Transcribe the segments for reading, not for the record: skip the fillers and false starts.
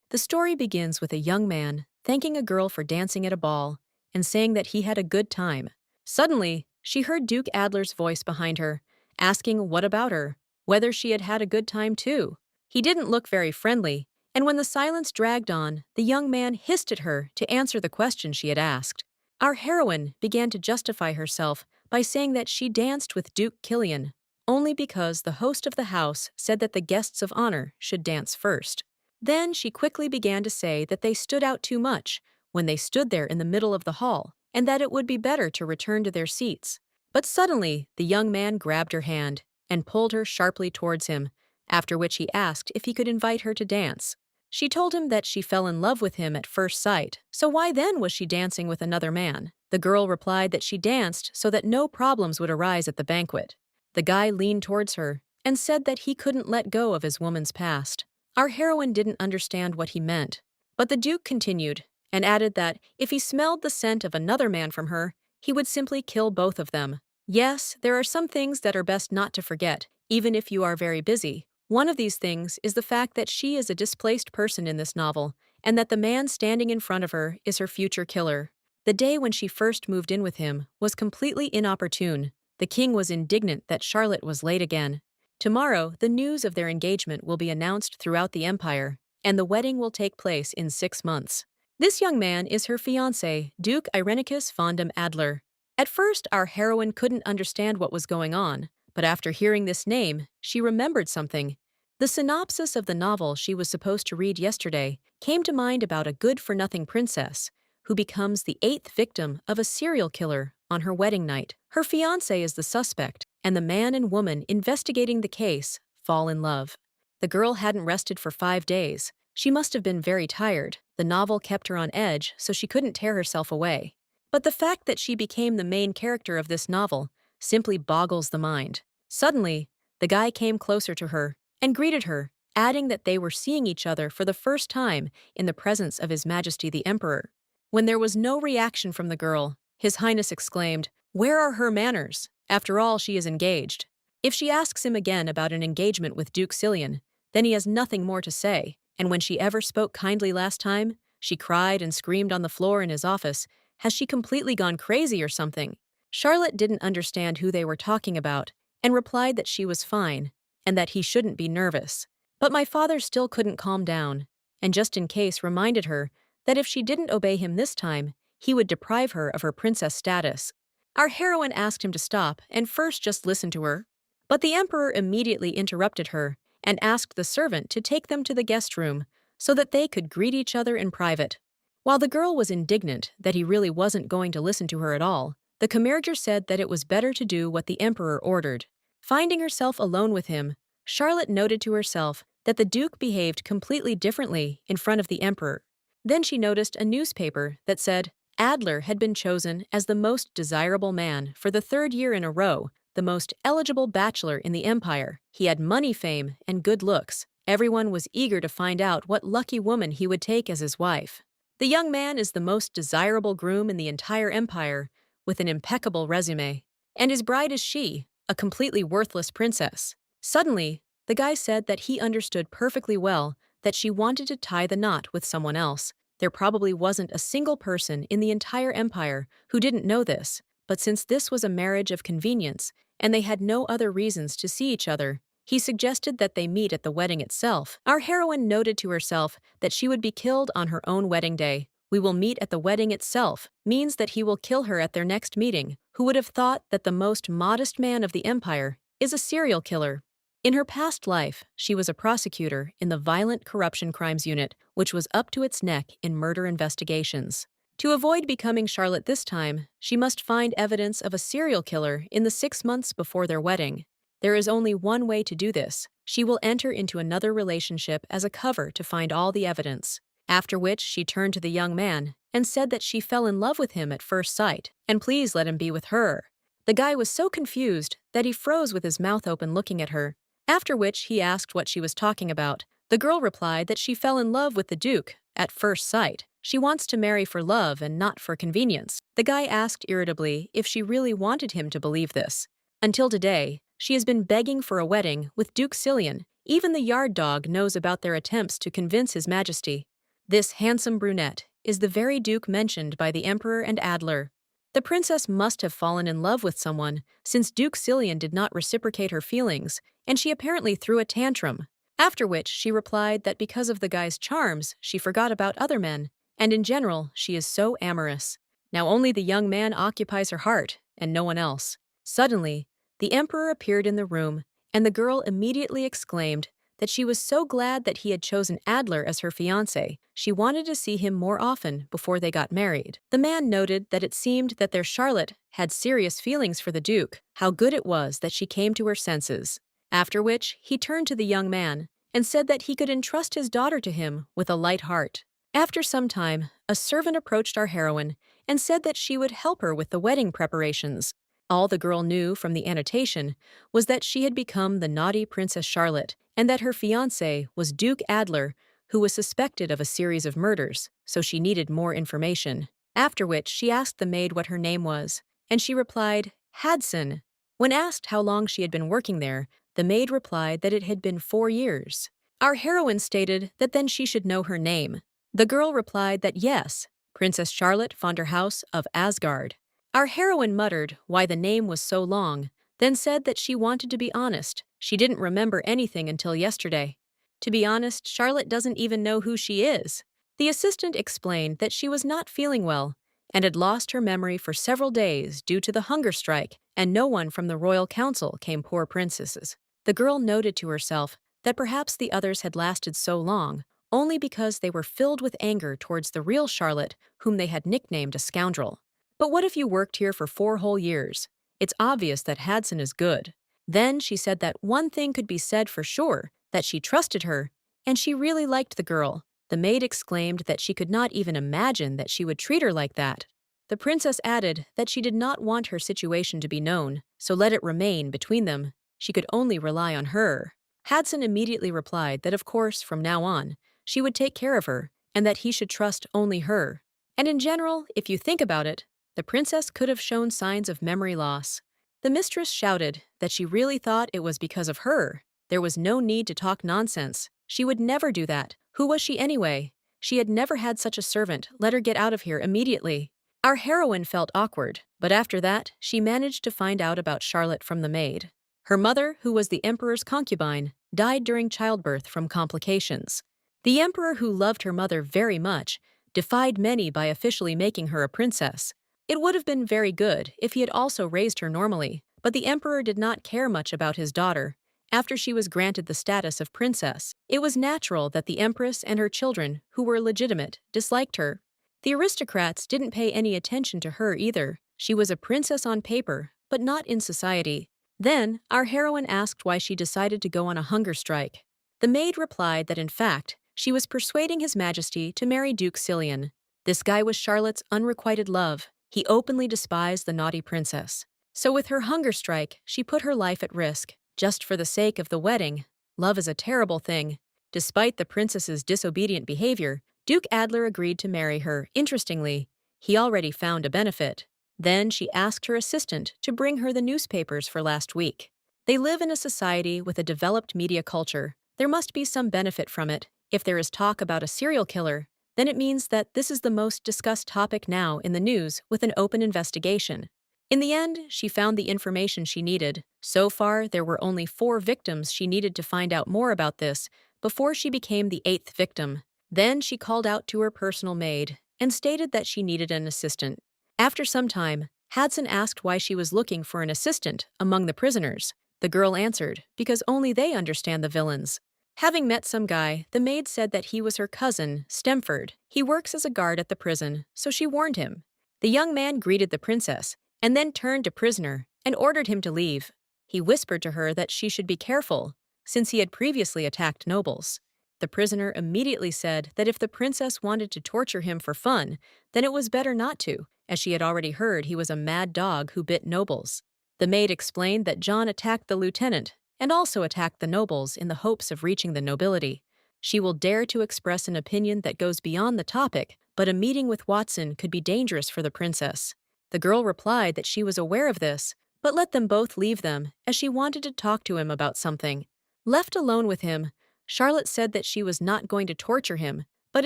The story begins with a young man thanking a girl for dancing at a ball and saying that he had a good time. Suddenly, she heard Duke Adler's voice behind her, asking what about her, whether she had had a good time too. He didn't look very friendly, and when the silence dragged on, the young man hissed at her to answer the question she had asked. Our heroine began to justify herself by saying that she danced with Duke Killian only because the host of the house said that the guests of honor should dance first. Then she quickly began to say that they stood out too much when they stood there in the middle of the hall, and that it would be better to return to their seats. But suddenly, the young man grabbed her hand and pulled her sharply towards him, after which he asked if he could invite her to dance. She told him that she fell in love with him at first sight, so why then was she dancing with another man? The girl replied that she danced so that no problems would arise at the banquet. The guy leaned towards her and said that he couldn't let go of his woman's past. Our heroine didn't understand what he meant, but the Duke continued and added that if he smelled the scent of another man from her, he would simply kill both of them. Yes, there are some things that are best not to forget, even if you are very busy. One of these things is the fact that she is a displaced person in this novel, and that the man standing in front of her is her future killer. The day when she first moved in with him was completely inopportune. The king was indignant that Charlotte was late again. Tomorrow, the news of their engagement will be announced throughout the empire, and the wedding will take place in 6 months. This young man is her fiancé, Duke Irenicus Fondam Adler. At first, our heroine couldn't understand what was going on, but after hearing this name, she remembered something. The synopsis of the novel she was supposed to read yesterday came to mind about a good-for-nothing princess who becomes the 8th victim of a serial killer on her wedding night. Her fiancé is the suspect, and the man and woman investigating the case fall in love. The girl hadn't rested for 5 days. She must have been very tired. The novel kept her on edge so she couldn't tear herself away. But the fact that she became the main character of this novel simply boggles the mind. Suddenly, the guy came closer to her and greeted her, adding that they were seeing each other for the first time in the presence of His Majesty the Emperor. When there was no reaction from the girl, His Highness exclaimed, "Where are her manners? After all, she is engaged." If she asks him again about an engagement with Duke Cillian, then he has nothing more to say, and when she ever spoke kindly last time, she cried and screamed on the floor in his office. Has she completely gone crazy or something? Charlotte didn't understand who they were talking about and replied that she was fine and that he shouldn't be nervous. But my father still couldn't calm down, and just in case reminded her that if she didn't obey him this time, he would deprive her of her princess status. Our heroine asked him to stop and first just listen to her, but the emperor immediately interrupted her and asked the servant to take them to the guest room so that they could greet each other in private. While the girl was indignant that he really wasn't going to listen to her at all, the Comerger said that it was better to do what the emperor ordered. Finding herself alone with him, Charlotte noted to herself that the Duke behaved completely differently in front of the emperor. Then she noticed a newspaper that said Adler had been chosen as the most desirable man for the 3rd year in a row, the most eligible bachelor in the empire. He had money, fame, and good looks. Everyone was eager to find out what lucky woman he would take as his wife. The young man is the most desirable groom in the entire empire, with an impeccable resume. And his bride is she, a completely worthless princess. Suddenly, the guy said that he understood perfectly well that she wanted to tie the knot with someone else. There probably wasn't a single person in the entire empire who didn't know this, but since this was a marriage of convenience and they had no other reasons to see each other, he suggested that they meet at the wedding itself. Our heroine noted to herself that she would be killed on her own wedding day. "We will meet at the wedding itself" means that he will kill her at their next meeting. Who would have thought that the most modest man of the empire is a serial killer? In her past life, she was a prosecutor in the Violent Corruption Crimes Unit, which was up to its neck in murder investigations. To avoid becoming Charlotte this time, she must find evidence of a serial killer in the 6 months before their wedding. There is only one way to do this. She will enter into another relationship as a cover to find all the evidence. After which she turned to the young man and said that she fell in love with him at first sight, and please let him be with her. The guy was so confused that he froze with his mouth open looking at her. After which he asked what she was talking about. The girl replied that she fell in love with the Duke at first sight. She wants to marry for love and not for convenience. The guy asked irritably if she really wanted him to believe this. Until today, she has been begging for a wedding with Duke Cillian. Even the yard dog knows about their attempts to convince His Majesty. This handsome brunette is the very Duke mentioned by the Emperor and Adler. The princess must have fallen in love with someone, since Duke Cillian did not reciprocate her feelings, and she apparently threw a tantrum. After which she replied that because of the guy's charms, she forgot about other men, and in general, she is so amorous. Now only the young man occupies her heart, and no one else. Suddenly, the emperor appeared in the room, and the girl immediately exclaimed that she was so glad that he had chosen Adler as her fiancé. She wanted to see him more often before they got married. The man noted that it seemed that their Charlotte had serious feelings for the Duke. How good it was that she came to her senses. After which, he turned to the young man and said that he could entrust his daughter to him with a light heart. After some time, a servant approached our heroine and said that she would help her with the wedding preparations. All the girl knew from the annotation was that she had become the naughty Princess Charlotte and that her fiancé was Duke Adler, who was suspected of a series of murders, so she needed more information. After which she asked the maid what her name was, and she replied, Hadson. When asked how long she had been working there, the maid replied that it had been 4 years. Our heroine stated that then she should know her name. The girl replied that yes, Princess Charlotte von der House of Asgard. Our heroine muttered why the name was so long, then said that she wanted to be honest. She didn't remember anything until yesterday. To be honest, Charlotte doesn't even know who she is. The assistant explained that she was not feeling well and had lost her memory for several days due to the hunger strike, and no one from the royal council came poor princesses. The girl noted to herself that perhaps the others had lasted so long only because they were filled with anger towards the real Charlotte, whom they had nicknamed a scoundrel. But what if you worked here for 4 whole years? It's obvious that Hadson is good. Then she said that one thing could be said for sure, that she trusted her, and she really liked the girl. The maid exclaimed that she could not even imagine that she would treat her like that. The princess added that she did not want her situation to be known, so let it remain between them. She could only rely on her. Hadson immediately replied that of course, from now on, she would take care of her, and that he should trust only her. And in general, if you think about it, the princess could have shown signs of memory loss. The mistress shouted that she really thought it was because of her. There was no need to talk nonsense. She would never do that. Who was she anyway? She had never had such a servant. Let her get out of here immediately. Our heroine felt awkward, but after that, she managed to find out about Charlotte from the maid. Her mother, who was the emperor's concubine, died during childbirth from complications. The emperor, who loved her mother very much, defied many by officially making her a princess. It would have been very good if he had also raised her normally, but the emperor did not care much about his daughter. After she was granted the status of princess, it was natural that the empress and her children, who were legitimate, disliked her. The aristocrats didn't pay any attention to her either. She was a princess on paper, but not in society. Then, our heroine asked why she decided to go on a hunger strike. The maid replied that in fact, she was persuading His Majesty to marry Duke Cillian. This guy was Charlotte's unrequited love. He openly despised the naughty princess. So with her hunger strike, she put her life at risk, just for the sake of the wedding. Love is a terrible thing. Despite the princess's disobedient behavior, Duke Adler agreed to marry her. Interestingly, he already found a benefit. Then she asked her assistant to bring her the newspapers for last week. They live in a society with a developed media culture. There must be some benefit from it. If there is talk about a serial killer, then it means that this is the most discussed topic now in the news with an open investigation. In the end, she found the information she needed. So far, there were only 4 victims she needed to find out more about this before she became the 8th victim. Then she called out to her personal maid and stated that she needed an assistant. After some time, Hadson asked why she was looking for an assistant among the prisoners. The girl answered, because only they understand the villains. Having met some guy, the maid said that he was her cousin, Stemford. He works as a guard at the prison, so she warned him. The young man greeted the princess, and then turned to prisoner and ordered him to leave. He whispered to her that she should be careful, since he had previously attacked nobles. The prisoner immediately said that if the princess wanted to torture him for fun, then it was better not to, as she had already heard he was a mad dog who bit nobles. The maid explained that John attacked the lieutenant and also attacked the nobles in the hopes of reaching the nobility. She will dare to express an opinion that goes beyond the topic, but a meeting with Watson could be dangerous for the princess. The girl replied that she was aware of this, but let them both leave them, as she wanted to talk to him about something. Left alone with him, Charlotte said that she was not going to torture him, but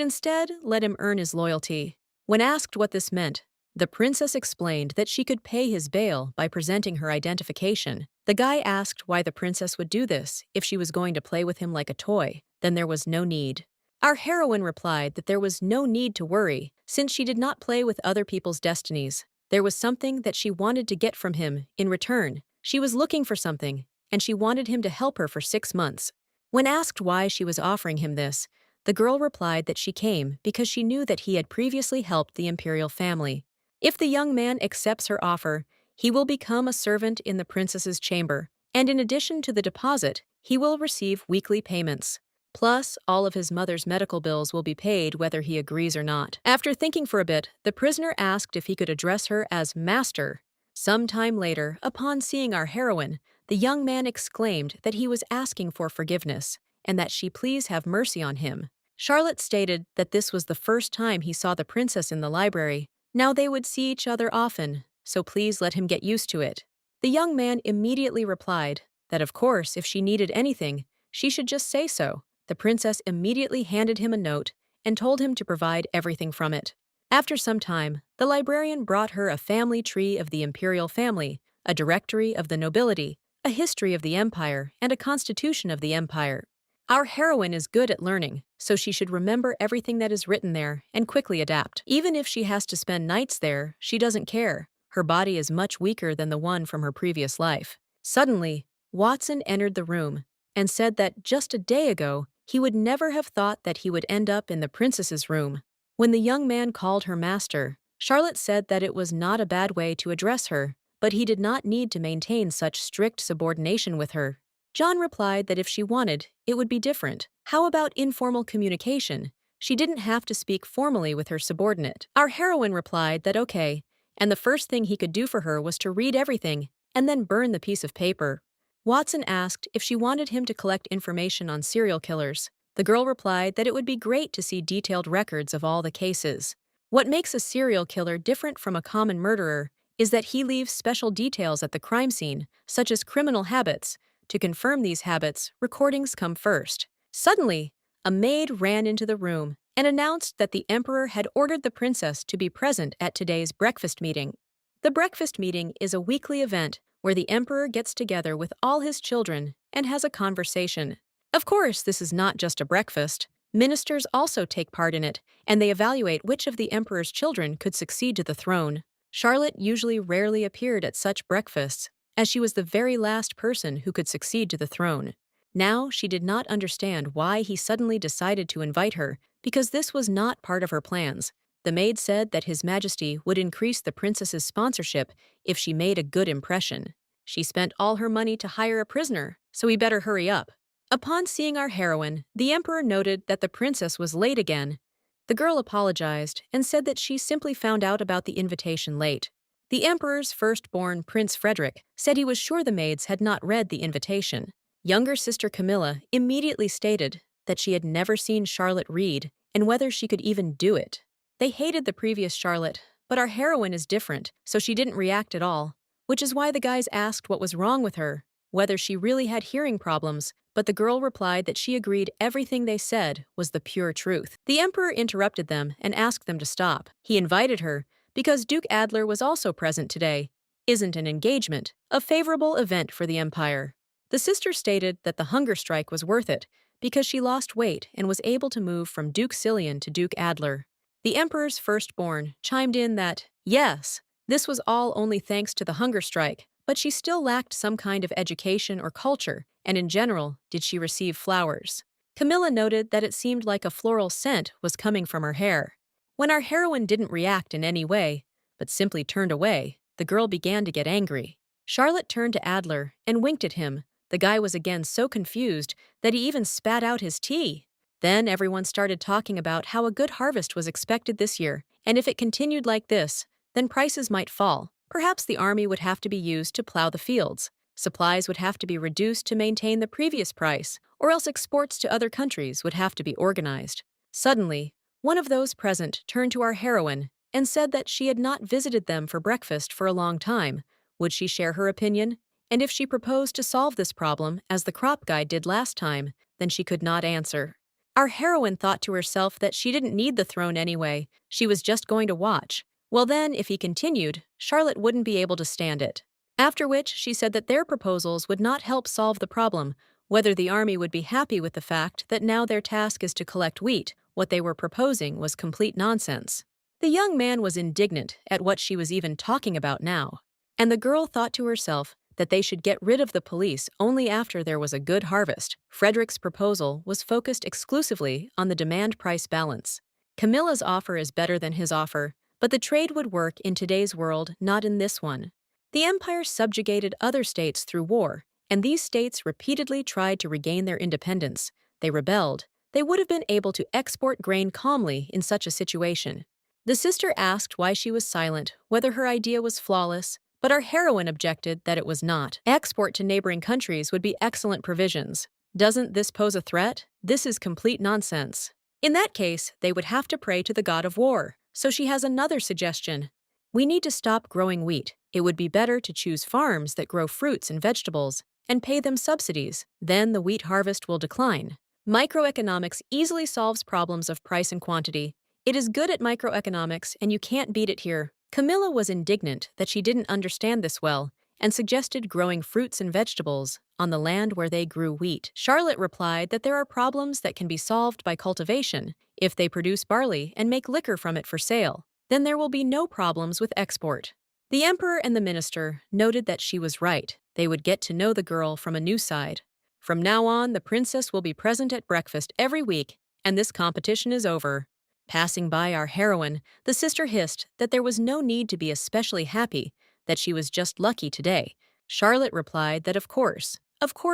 instead let him earn his loyalty. When asked what this meant, the princess explained that she could pay his bail by presenting her identification. The guy asked why the princess would do this if she was going to play with him like a toy. Then there was no need. Our heroine replied that there was no need to worry, since she did not play with other people's destinies. There was something that she wanted to get from him in return. She was looking for something, and she wanted him to help her for 6 months. When asked why she was offering him this, the girl replied that she came because she knew that he had previously helped the imperial family. If the young man accepts her offer, he will become a servant in the princess's chamber, and in addition to the deposit, he will receive weekly payments. Plus, all of his mother's medical bills will be paid whether he agrees or not. After thinking for a bit, the prisoner asked if he could address her as master. Some time later, upon seeing our heroine, the young man exclaimed that he was asking for forgiveness, and that she please have mercy on him. Charlotte stated that this was the first time he saw the princess in the library. Now they would see each other often, so please let him get used to it. The young man immediately replied that of course, if she needed anything, she should just say so. The princess immediately handed him a note and told him to provide everything from it. After some time, the librarian brought her a family tree of the imperial family, a directory of the nobility, a history of the empire, and a constitution of the empire. Our heroine is good at learning, so she should remember everything that is written there and quickly adapt. Even if she has to spend nights there, she doesn't care. Her body is much weaker than the one from her previous life. Suddenly, Watson entered the room and said that just a day ago, he would never have thought that he would end up in the princess's room. When the young man called her master, Charlotte said that it was not a bad way to address her, but he did not need to maintain such strict subordination with her. John replied that if she wanted, it would be different. How about informal communication? She didn't have to speak formally with her subordinate. Our heroine replied that okay, and the first thing he could do for her was to read everything and then burn the piece of paper. Watson asked if she wanted him to collect information on serial killers. The girl replied that it would be great to see detailed records of all the cases. What makes a serial killer different from a common murderer is that he leaves special details at the crime scene, such as criminal habits. To confirm these habits, recordings come first. Suddenly, a maid ran into the room and announced that the emperor had ordered the princess to be present at today's breakfast meeting. The breakfast meeting is a weekly event where the emperor gets together with all his children and has a conversation. Of course, this is not just a breakfast. Ministers also take part in it, and they evaluate which of the emperor's children could succeed to the throne. Charlotte usually rarely appeared at such breakfasts, as she was the very last person who could succeed to the throne. Now she did not understand why he suddenly decided to invite her, because this was not part of her plans. The maid said that His Majesty would increase the princess's sponsorship if she made a good impression. She spent all her money to hire a prisoner, so he better hurry up. Upon seeing our heroine, the emperor noted that the princess was late again. The girl apologized and said that she simply found out about the invitation late. The emperor's firstborn, Prince Frederick, said he was sure the maids had not read the invitation. Younger sister Camilla immediately stated that she had never seen Charlotte read and whether she could even do it. They hated the previous Charlotte, but our heroine is different, so she didn't react at all, which is why the guys asked what was wrong with her, whether she really had hearing problems, but the girl replied that she agreed everything they said was the pure truth. The emperor interrupted them and asked them to stop. He invited her because Duke Adler was also present today. Isn't an engagement a favorable event for the empire? The sister stated that the hunger strike was worth it because she lost weight and was able to move from Duke Cillian to Duke Adler. The emperor's firstborn chimed in that, yes, this was all only thanks to the hunger strike, but she still lacked some kind of education or culture, and in general, did she receive flowers. Camilla noted that it seemed like a floral scent was coming from her hair. When our heroine didn't react in any way, but simply turned away, the girl began to get angry. Charlotte turned to Adler and winked at him. The guy was again so confused that he even spat out his tea. Then everyone started talking about how a good harvest was expected this year, and if it continued like this, then prices might fall. Perhaps the army would have to be used to plow the fields. Supplies would have to be reduced to maintain the previous price, or else exports to other countries would have to be organized. Suddenly, one of those present turned to our heroine and said that she had not visited them for breakfast for a long time. Would she share her opinion? And if she proposed to solve this problem, as the crop guide did last time, then she could not answer. Our heroine thought to herself that she didn't need the throne anyway, she was just going to watch. Well then, if he continued, Charlotte wouldn't be able to stand it. After which, she said that their proposals would not help solve the problem, whether the army would be happy with the fact that now their task is to collect wheat. What they were proposing was complete nonsense. The young man was indignant at what she was even talking about now, and the girl thought to herself that they should get rid of the police only after there was a good harvest. Frederick's proposal was focused exclusively on the demand-price balance. Camilla's offer is better than his offer, but the trade would work in today's world, not in this one. The empire subjugated other states through war, and these states repeatedly tried to regain their independence. They rebelled. They would have been able to export grain calmly in such a situation. The sister asked why she was silent, whether her idea was flawless, but our heroine objected that it was not. Export to neighboring countries would be excellent provisions. Doesn't this pose a threat? This is complete nonsense. In that case, they would have to pray to the god of war. So she has another suggestion. We need to stop growing wheat. It would be better to choose farms that grow fruits and vegetables and pay them subsidies. Then the wheat harvest will decline. Microeconomics easily solves problems of price and quantity. It is good at microeconomics, and you can't beat it here. Camilla was indignant that she didn't understand this well and suggested growing fruits and vegetables on the land where they grew wheat. Charlotte replied that there are problems that can be solved by cultivation. If they produce barley and make liquor from it for sale, then there will be no problems with export. The emperor and the minister noted that she was right. They would get to know the girl from a new side. From now on, the princess will be present at breakfast every week, and this competition is over. Passing by our heroine, the sister hissed that there was no need to be especially happy, that she was just lucky today. Charlotte replied that of course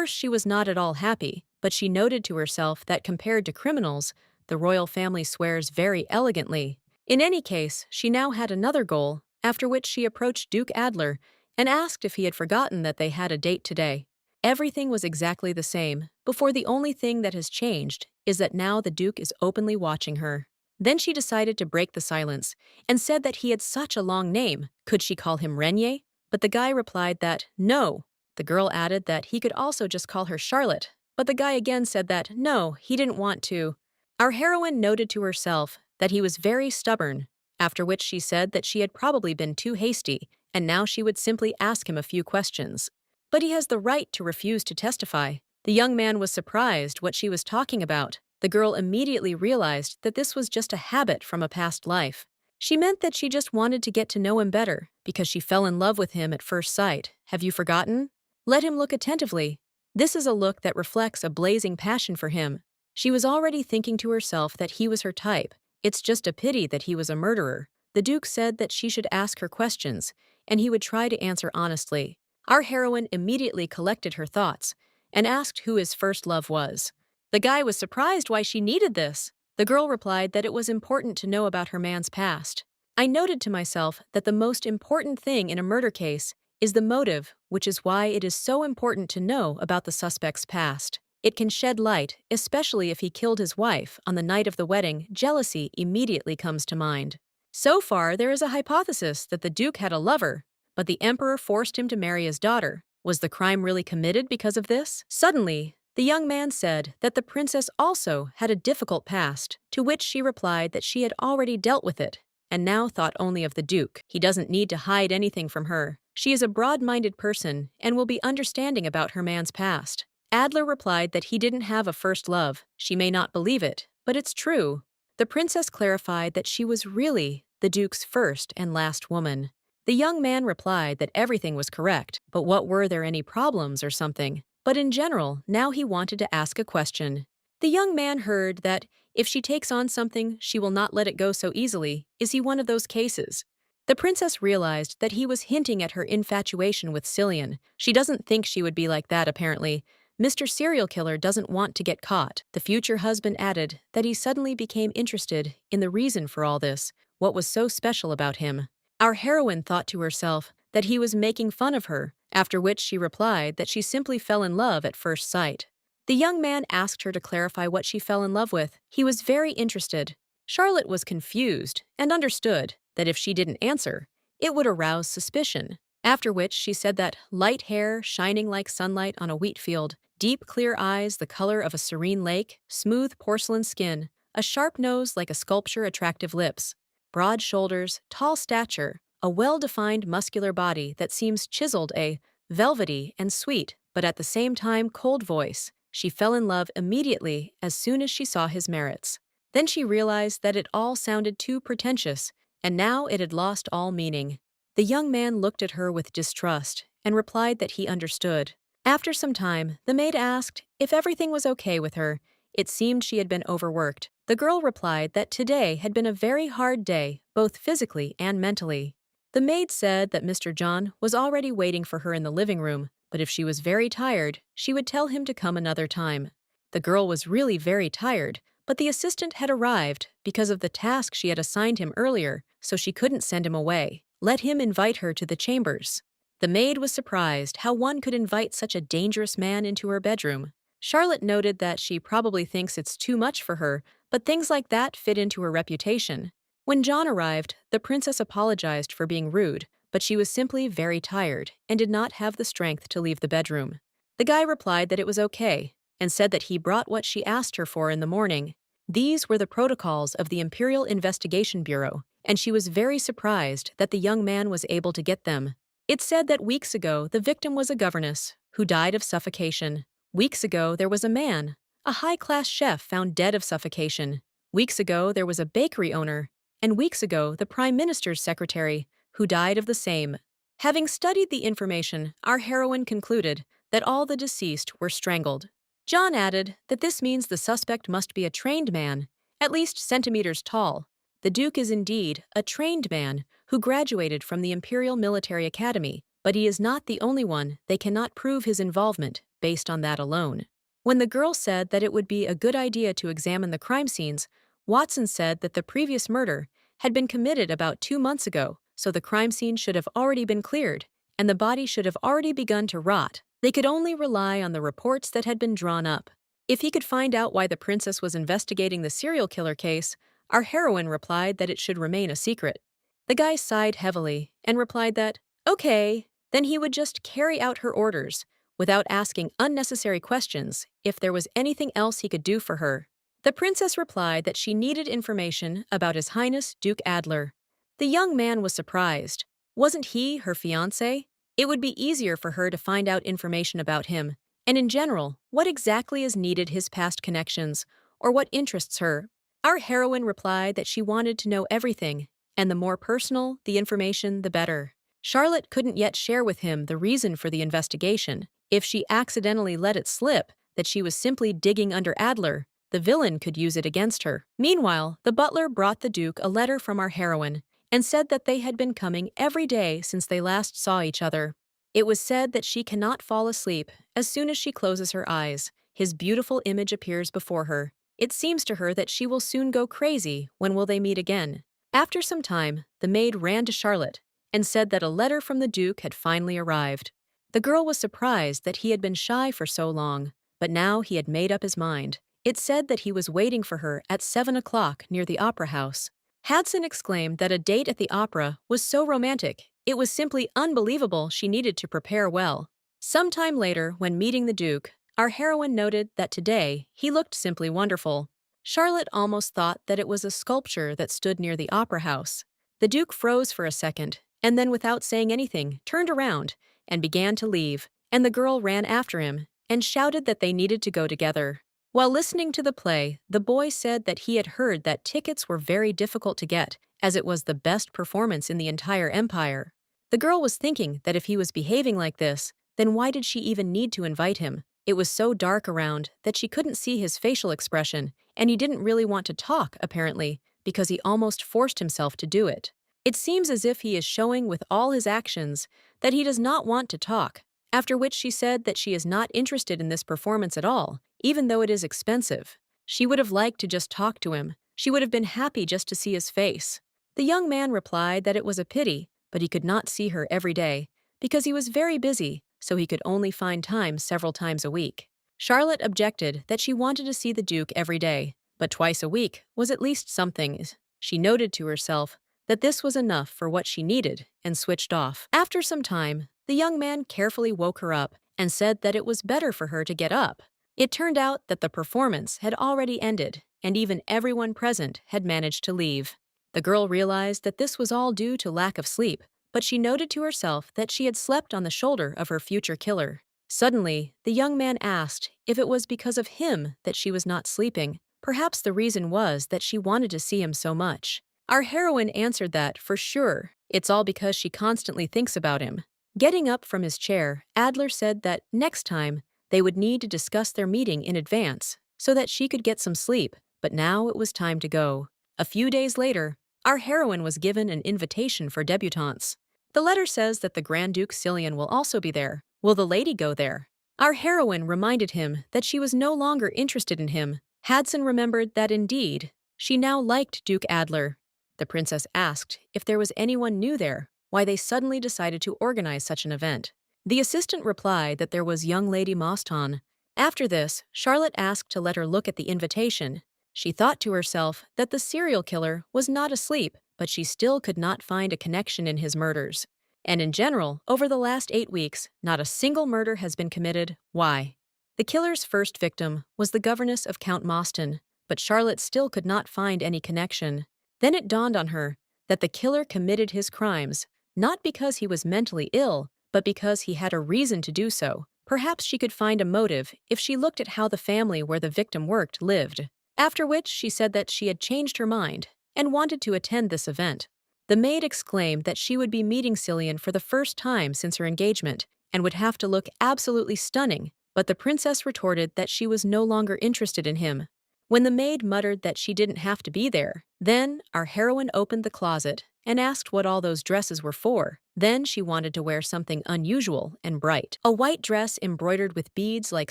she was not at all happy, but she noted to herself that compared to criminals, the royal family swears very elegantly. In any case, she now had another goal, after which she approached Duke Adler and asked if he had forgotten that they had a date today. Everything was exactly the same, before the only thing that has changed is that now the Duke is openly watching her. Then she decided to break the silence and said that he had such a long name. Could she call him Renier? But the guy replied that no. The girl added that he could also just call her Charlotte, but the guy again said that no, he didn't want to. Our heroine noted to herself that he was very stubborn, after which she said that she had probably been too hasty, and now she would simply ask him a few questions. But he has the right to refuse to testify. The young man was surprised what she was talking about. The girl immediately realized that this was just a habit from a past life. She meant that she just wanted to get to know him better, because she fell in love with him at first sight. Have you forgotten? Let him look attentively. This is a look that reflects a blazing passion for him. She was already thinking to herself that he was her type. It's just a pity that he was a murderer. The Duke said that she should ask her questions, and he would try to answer honestly. Our heroine immediately collected her thoughts and asked who his first love was. The guy was surprised why she needed this. The girl replied that it was important to know about her man's past. I noted to myself that the most important thing in a murder case is the motive, which is why it is so important to know about the suspect's past. It can shed light, especially if he killed his wife on the night of the wedding. Jealousy immediately comes to mind. So far, there is a hypothesis that the Duke had a lover, but the emperor forced him to marry his daughter. Was the crime really committed because of this? Suddenly, the young man said that the princess also had a difficult past, to which she replied that she had already dealt with it, and now thought only of the Duke. He doesn't need to hide anything from her. She is a broad-minded person and will be understanding about her man's past. Adler replied that he didn't have a first love. She may not believe it, but it's true. The princess clarified that she was really the Duke's first and last woman. The young man replied that everything was correct, but what were there any problems or something? But in general, now he wanted to ask a question. The young man heard that if she takes on something, she will not let it go so easily. Is he one of those cases? The princess realized that he was hinting at her infatuation with Cillian. She doesn't think she would be like that, apparently. Mr. Serial Killer doesn't want to get caught. The future husband added that he suddenly became interested in the reason for all this, what was so special about him. Our heroine thought to herself that he was making fun of her, after which she replied that she simply fell in love at first sight. The young man asked her to clarify what she fell in love with. He was very interested. Charlotte was confused and understood that if she didn't answer, it would arouse suspicion. After which she said that light hair shining like sunlight on a wheat field, deep clear eyes the color of a serene lake, smooth porcelain skin, a sharp nose like a sculpture attractive lips, broad shoulders, tall stature, a well-defined muscular body that seems chiseled, a velvety and sweet, but at the same time cold voice. She fell in love immediately as soon as she saw his merits. Then she realized that it all sounded too pretentious, and now it had lost all meaning. The young man looked at her with distrust and replied that he understood. After some time, the maid asked if everything was okay with her. It seemed she had been overworked. The girl replied that today had been a very hard day, both physically and mentally. The maid said that Mr. John was already waiting for her in the living room, but if she was very tired, she would tell him to come another time. The girl was really very tired, but the assistant had arrived because of the task she had assigned him earlier, so she couldn't send him away. Let him invite her to the chambers. The maid was surprised how one could invite such a dangerous man into her bedroom. Charlotte noted that she probably thinks it's too much for her, but things like that fit into her reputation. When John arrived, the princess apologized for being rude, but she was simply very tired and did not have the strength to leave the bedroom. The guy replied that it was okay and said that he brought what she asked her for in the morning. These were the protocols of the Imperial Investigation Bureau, and she was very surprised that the young man was able to get them. It said that weeks ago the victim was a governess who died of suffocation. Weeks ago there was a man, a high-class chef found dead of suffocation. Weeks ago there was a bakery owner, and weeks ago the Prime Minister's secretary, who died of the same. Having studied the information, our heroine concluded that all the deceased were strangled. John added that this means the suspect must be a trained man, at least centimeters tall. The Duke is indeed a trained man who graduated from the Imperial Military Academy, but he is not the only one. They cannot prove his involvement based on that alone. When the girl said that it would be a good idea to examine the crime scenes, Watson said that the previous murder had been committed about 2 months ago, so the crime scene should have already been cleared, and the body should have already begun to rot. They could only rely on the reports that had been drawn up. If he could find out why the princess was investigating the serial killer case, our heroine replied that it should remain a secret. The guy sighed heavily and replied that, okay, then he would just carry out her orders, without asking unnecessary questions if there was anything else he could do for her. The princess replied that she needed information about His Highness Duke Adler. The young man was surprised. Wasn't he her fiancé? It would be easier for her to find out information about him, and in general, what exactly is needed, his past connections, or what interests her. Our heroine replied that she wanted to know everything, and the more personal the information, the better. Charlotte couldn't yet share with him the reason for the investigation. If she accidentally let it slip that she was simply digging under Adler, the villain could use it against her. Meanwhile, the butler brought the Duke a letter from our heroine and said that they had been coming every day since they last saw each other. It was said that she cannot fall asleep. As soon as she closes her eyes, his beautiful image appears before her. It seems to her that she will soon go crazy. When will they meet again? After some time, the maid ran to Charlotte and said that a letter from the Duke had finally arrived. The girl was surprised that he had been shy for so long, but now he had made up his mind. It said that he was waiting for her at 7 o'clock near the opera house. Hadson exclaimed that a date at the opera was so romantic, it was simply unbelievable. She needed to prepare well. Sometime later, when meeting the Duke, our heroine noted that today he looked simply wonderful. Charlotte almost thought that it was a sculpture that stood near the opera house. The Duke froze for a second, and then without saying anything, turned around and began to leave, and the girl ran after him and shouted that they needed to go together. While listening to the play, the boy said that he had heard that tickets were very difficult to get, as it was the best performance in the entire empire. The girl was thinking that if he was behaving like this, then why did she even need to invite him? It was so dark around that she couldn't see his facial expression, and he didn't really want to talk, apparently, because he almost forced himself to do it. It seems as if he is showing with all his actions that he does not want to talk, after which she said that she is not interested in this performance at all, even though it is expensive. She would have liked to just talk to him. She would have been happy just to see his face. The young man replied that it was a pity, but he could not see her every day, because he was very busy, so he could only find time several times a week. Charlotte objected that she wanted to see the Duke every day, but twice a week was at least something. She noted to herself that this was enough for what she needed and switched off. After some time, the young man carefully woke her up and said that it was better for her to get up. It turned out that the performance had already ended, and even everyone present had managed to leave. The girl realized that this was all due to lack of sleep, but she noted to herself that she had slept on the shoulder of her future killer. Suddenly, the young man asked if it was because of him that she was not sleeping. Perhaps the reason was that she wanted to see him so much. Our heroine answered that, for sure, it's all because she constantly thinks about him. Getting up from his chair, Adler said that next time, they would need to discuss their meeting in advance so that she could get some sleep, but now it was time to go. A few days later, our heroine was given an invitation for debutantes. The letter says that the Grand Duke Cillian will also be there. Will the lady go there? Our heroine reminded him that she was no longer interested in him. Hadson remembered that indeed, she now liked Duke Adler. The princess asked if there was anyone new there, why they suddenly decided to organize such an event. The assistant replied that there was young Lady Moston. After this, Charlotte asked to let her look at the invitation. She thought to herself that the serial killer was not asleep, but she still could not find a connection in his murders. And in general, over the last 8 weeks, not a single murder has been committed. Why? The killer's first victim was the governess of Count Moston, but Charlotte still could not find any connection. Then it dawned on her that the killer committed his crimes, not because he was mentally ill, but because he had a reason to do so. Perhaps she could find a motive if she looked at how the family where the victim worked lived. After which she said that she had changed her mind and wanted to attend this event. The maid exclaimed that she would be meeting Cillian for the first time since her engagement and would have to look absolutely stunning, but the princess retorted that she was no longer interested in him. When the maid muttered that she didn't have to be there, then our heroine opened the closet and asked what all those dresses were for. Then she wanted to wear something unusual and bright. A white dress embroidered with beads like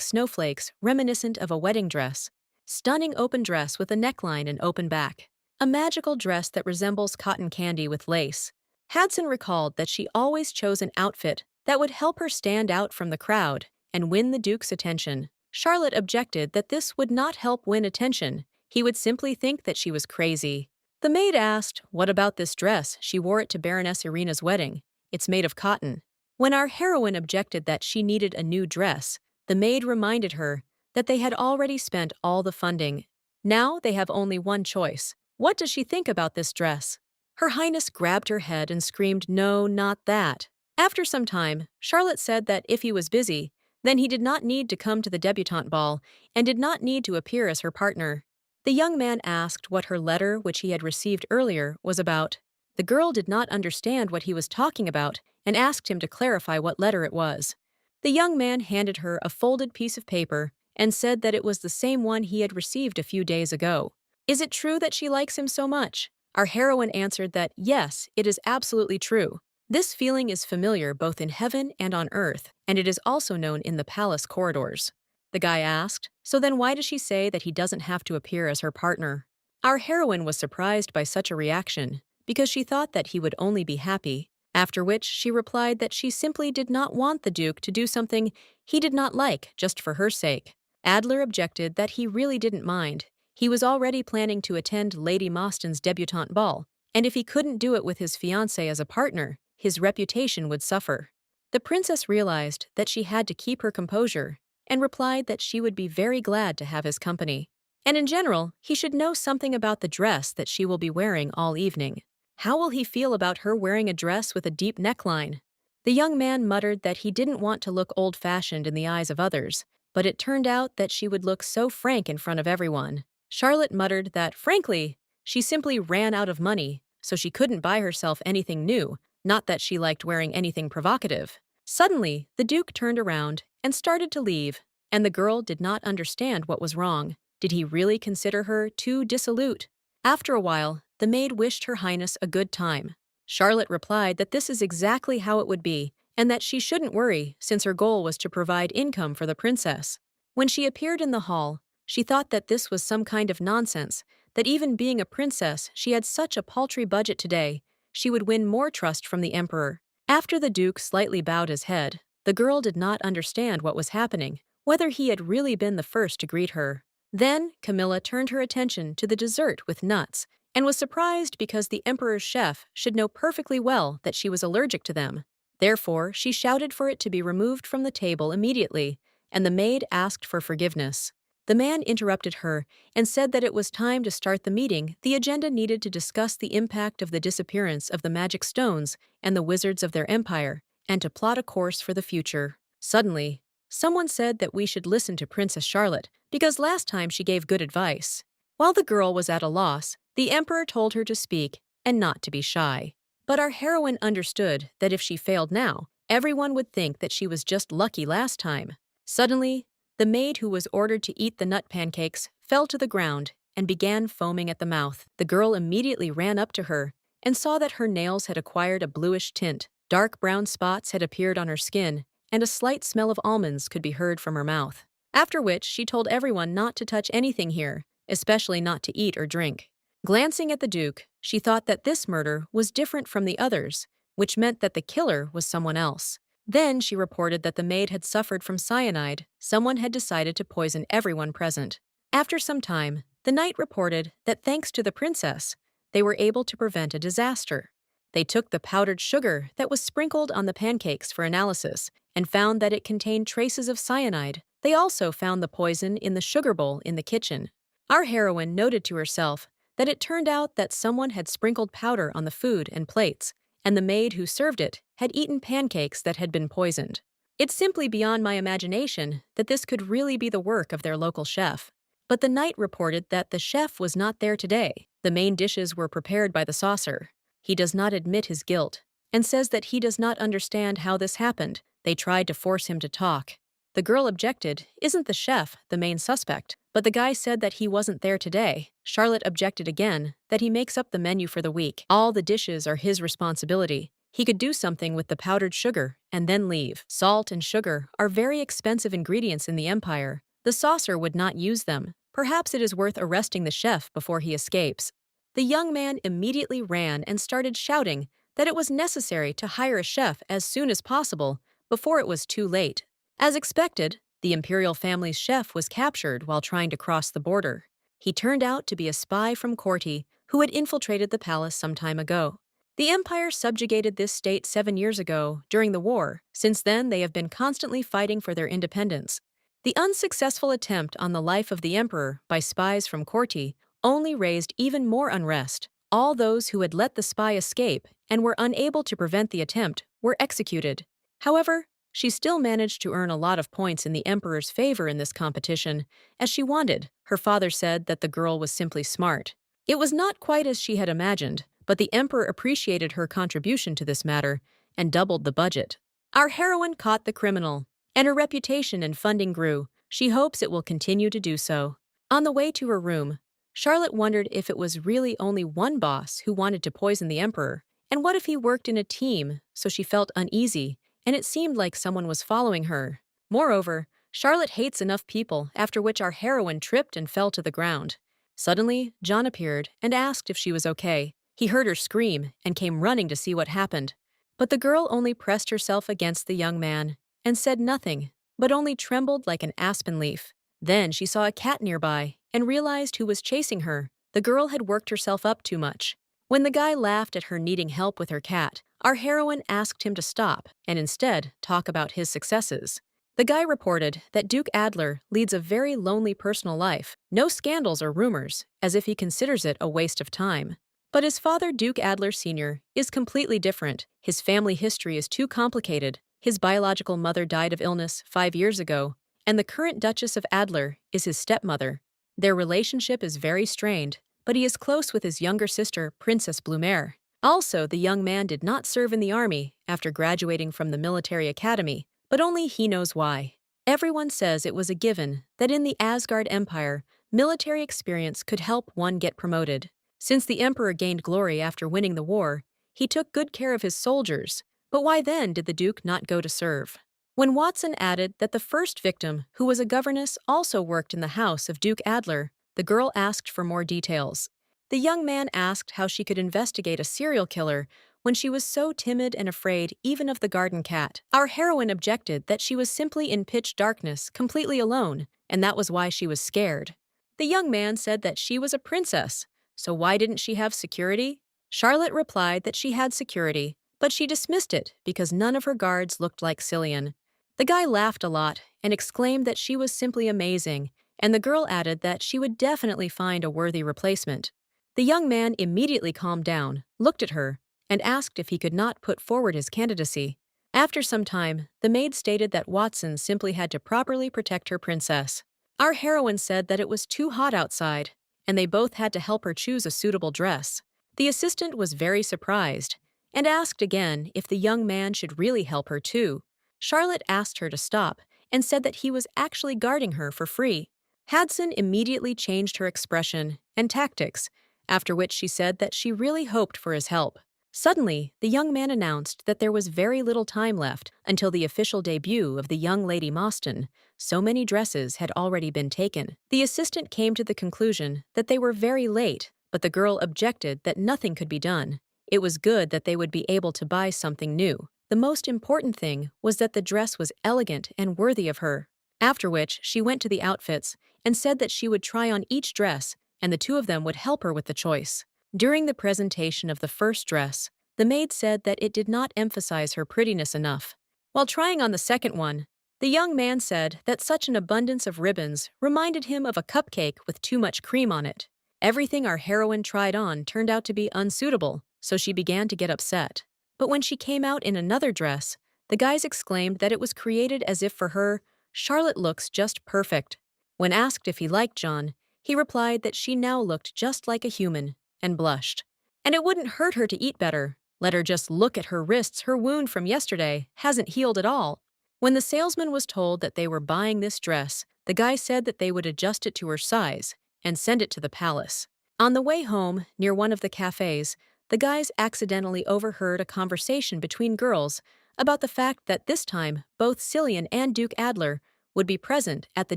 snowflakes, reminiscent of a wedding dress. Stunning open dress with a neckline and open back. A magical dress that resembles cotton candy with lace. Hadson recalled that she always chose an outfit that would help her stand out from the crowd and win the Duke's attention. Charlotte objected that this would not help win attention. He would simply think that she was crazy. The maid asked, what about this dress? She wore it to Baroness Irina's wedding. It's made of cotton. When our heroine objected that she needed a new dress, the maid reminded her that they had already spent all the funding. Now they have only one choice. What does she think about this dress? Her Highness grabbed her head and screamed, no, not that. After some time, Charlotte said that if he was busy, then he did not need to come to the debutante ball and did not need to appear as her partner. The young man asked what her letter, which he had received earlier, was about. The girl did not understand what he was talking about and asked him to clarify what letter it was. The young man handed her a folded piece of paper and said that it was the same one he had received a few days ago. Is it true that she likes him so much? Our heroine answered that yes, it is absolutely true. This feeling is familiar both in heaven and on earth, and it is also known in the palace corridors. The guy asked, so then why does she say that he doesn't have to appear as her partner? Our heroine was surprised by such a reaction, because she thought that he would only be happy, after which she replied that she simply did not want the Duke to do something he did not like just for her sake. Adler objected that he really didn't mind. He was already planning to attend Lady Moston's debutante ball, and if he couldn't do it with his fiancée as a partner, his reputation would suffer. The princess realized that she had to keep her composure and replied that she would be very glad to have his company. And in general, he should know something about the dress that she will be wearing all evening. How will he feel about her wearing a dress with a deep neckline? The young man muttered that he didn't want to look old-fashioned in the eyes of others, but it turned out that she would look so frank in front of everyone. Charlotte muttered that, frankly, she simply ran out of money, so she couldn't buy herself anything new, not that she liked wearing anything provocative. Suddenly, the Duke turned around and started to leave, and the girl did not understand what was wrong. Did he really consider her too dissolute? After a while, the maid wished Her Highness a good time. Charlotte replied that this is exactly how it would be, and that she shouldn't worry since her goal was to provide income for the princess. When she appeared in the hall, she thought that this was some kind of nonsense, that even being a princess, she had such a paltry budget today, she would win more trust from the emperor. After the Duke slightly bowed his head, the girl did not understand what was happening, whether he had really been the first to greet her. Then Camilla turned her attention to the dessert with nuts. and was surprised because the emperor's chef should know perfectly well that she was allergic to them. Therefore, she shouted for it to be removed from the table immediately, and the maid asked for forgiveness. The man interrupted her and said that it was time to start the meeting. The agenda needed to discuss the impact of the disappearance of the magic stones and the wizards of their empire, and to plot a course for the future. Suddenly, someone said that we should listen to Princess Charlotte, because last time she gave good advice. While the girl was at a loss, the emperor told her to speak and not to be shy. But our heroine understood that if she failed now, everyone would think that she was just lucky last time. Suddenly, the maid who was ordered to eat the nut pancakes fell to the ground and began foaming at the mouth. The girl immediately ran up to her and saw that her nails had acquired a bluish tint, dark brown spots had appeared on her skin, and a slight smell of almonds could be heard from her mouth. After which, she told everyone not to touch anything here, especially not to eat or drink. Glancing at the Duke, she thought that this murder was different from the others, which meant that the killer was someone else. Then she reported that the maid had suffered from cyanide. Someone had decided to poison everyone present. After some time, the knight reported that thanks to the princess, they were able to prevent a disaster. They took the powdered sugar that was sprinkled on the pancakes for analysis and found that it contained traces of cyanide. They also found the poison in the sugar bowl in the kitchen. Our heroine noted to herself that it turned out that someone had sprinkled powder on the food and plates, and the maid who served it had eaten pancakes that had been poisoned. It's simply beyond my imagination that this could really be the work of their local chef. But the knight reported that the chef was not there today. The main dishes were prepared by the saucer. He does not admit his guilt and says that he does not understand how this happened. They tried to force him to talk. The girl objected, isn't the chef the main suspect? But the guy said that he wasn't there today. Charlotte objected again, that he makes up the menu for the week. All the dishes are his responsibility. He could do something with the powdered sugar and then leave. Salt and sugar are very expensive ingredients in the empire. The saucer would not use them. Perhaps it is worth arresting the chef before he escapes. The young man immediately ran and started shouting that it was necessary to hire a chef as soon as possible before it was too late. As expected, the imperial family's chef was captured while trying to cross the border. He turned out to be a spy from Corti who had infiltrated the palace some time ago. The empire subjugated this state 7 years ago during the war. Since then, they have been constantly fighting for their independence. The unsuccessful attempt on the life of the emperor by spies from Corti only raised even more unrest. All those who had let the spy escape and were unable to prevent the attempt were executed. However, she still managed to earn a lot of points in the emperor's favor in this competition, as she wanted. Her father said that the girl was simply smart. It was not quite as she had imagined, but the emperor appreciated her contribution to this matter and doubled the budget. Our heroine caught the criminal, and her reputation and funding grew. She hopes it will continue to do so. On the way to her room, Charlotte wondered if it was really only one boss who wanted to poison the emperor, and what if he worked in a team, so she felt uneasy, and it seemed like someone was following her. Moreover, Charlotte hates enough people, after which our heroine tripped and fell to the ground. Suddenly, John appeared and asked if she was okay. He heard her scream and came running to see what happened. But the girl only pressed herself against the young man and said nothing, but only trembled like an aspen leaf. Then she saw a cat nearby and realized who was chasing her. The girl had worked herself up too much. When the guy laughed at her needing help with her cat, our heroine asked him to stop and instead talk about his successes. The guy reported that Duke Adler leads a very lonely personal life, no scandals or rumors, as if he considers it a waste of time. But his father, Duke Adler Sr., is completely different. His family history is too complicated. His biological mother died of illness 5 years ago, and the current Duchess of Adler is his stepmother. Their relationship is very strained, but he is close with his younger sister, Princess Blumere. Also, the young man did not serve in the army after graduating from the military academy, but only he knows why. Everyone says it was a given that in the Asgard Empire, military experience could help one get promoted. Since the emperor gained glory after winning the war, he took good care of his soldiers. But why then did the Duke not go to serve? When Watson added that the first victim, who was a governess, also worked in the house of Duke Adler, the girl asked for more details. The young man asked how she could investigate a serial killer when she was so timid and afraid even of the garden cat. Our heroine objected that she was simply in pitch darkness, completely alone, and that was why she was scared. The young man said that she was a princess, So why didn't she have security? Charlotte replied that she had security, but she dismissed it because none of her guards looked like Cillian. The guy laughed a lot and exclaimed that she was simply amazing, and the girl added that she would definitely find a worthy replacement. The young man immediately calmed down, looked at her, and asked if he could not put forward his candidacy. After some time, the maid stated that Watson simply had to properly protect her princess. Our heroine said that it was too hot outside, and they both had to help her choose a suitable dress. The assistant was very surprised and asked again if the young man should really help her too. Charlotte asked her to stop and said that he was actually guarding her for free. Hadson immediately changed her expression and tactics, after which she said that she really hoped for his help. Suddenly, the young man announced that there was very little time left until the official debut of the young Lady Mostyn. So many dresses had already been taken. The assistant came to the conclusion that they were very late, but the girl objected that nothing could be done. It was good that they would be able to buy something new. The most important thing was that the dress was elegant and worthy of her. After which, she went to the outfits and said that she would try on each dress, and the two of them would help her with the choice. During the presentation of the first dress, the maid said that it did not emphasize her prettiness enough. While trying on the second one, the young man said that such an abundance of ribbons reminded him of a cupcake with too much cream on it. Everything our heroine tried on turned out to be unsuitable, so she began to get upset. But when she came out in another dress, the guys exclaimed that it was created as if for her. Charlotte looks just perfect. When asked if he liked John, he replied that she now looked just like a human, and blushed. And it wouldn't hurt her to eat better. Let her just look at her wrists. Her wound from yesterday hasn't healed at all. When the salesman was told that they were buying this dress, the guy said that they would adjust it to her size and send it to the palace. On the way home, near one of the cafes, the guys accidentally overheard a conversation between girls about the fact that this time both Cillian and Duke Adler would be present at the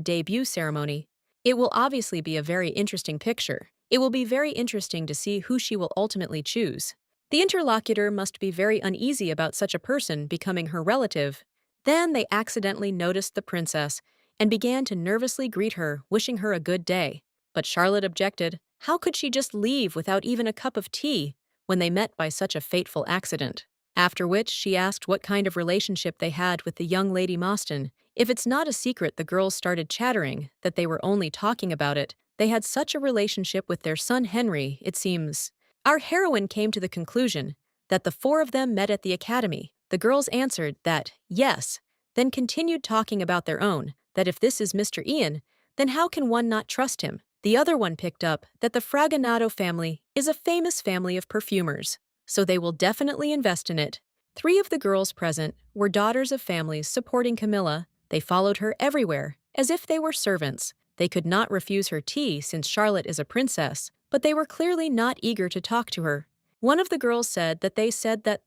debut ceremony. It will obviously be a very interesting picture. It will be very interesting to see who she will ultimately choose. The interlocutor must be very uneasy about such a person becoming her relative. Then they accidentally noticed the princess and began to nervously greet her, wishing her a good day. But Charlotte objected. How could she just leave without even a cup of tea when they met by such a fateful accident? After which she asked what kind of relationship they had with the young Lady Mostyn. If it's not a secret, the girls started chattering that they were only talking about it. They had such a relationship with their son Henry, it seems. Our heroine came to the conclusion that the four of them met at the academy. The girls answered that, yes, then continued talking about their own, that if this is Mr. Ian, then how can one not trust him? The other one picked up that the Fragonato family is a famous family of perfumers, so they will definitely invest in it. 3 of the girls present were daughters of families supporting Camilla. They followed her everywhere, as if they were servants. They could not refuse her tea since Charlotte is a princess, but they were clearly not eager to talk to her. One of the girls said that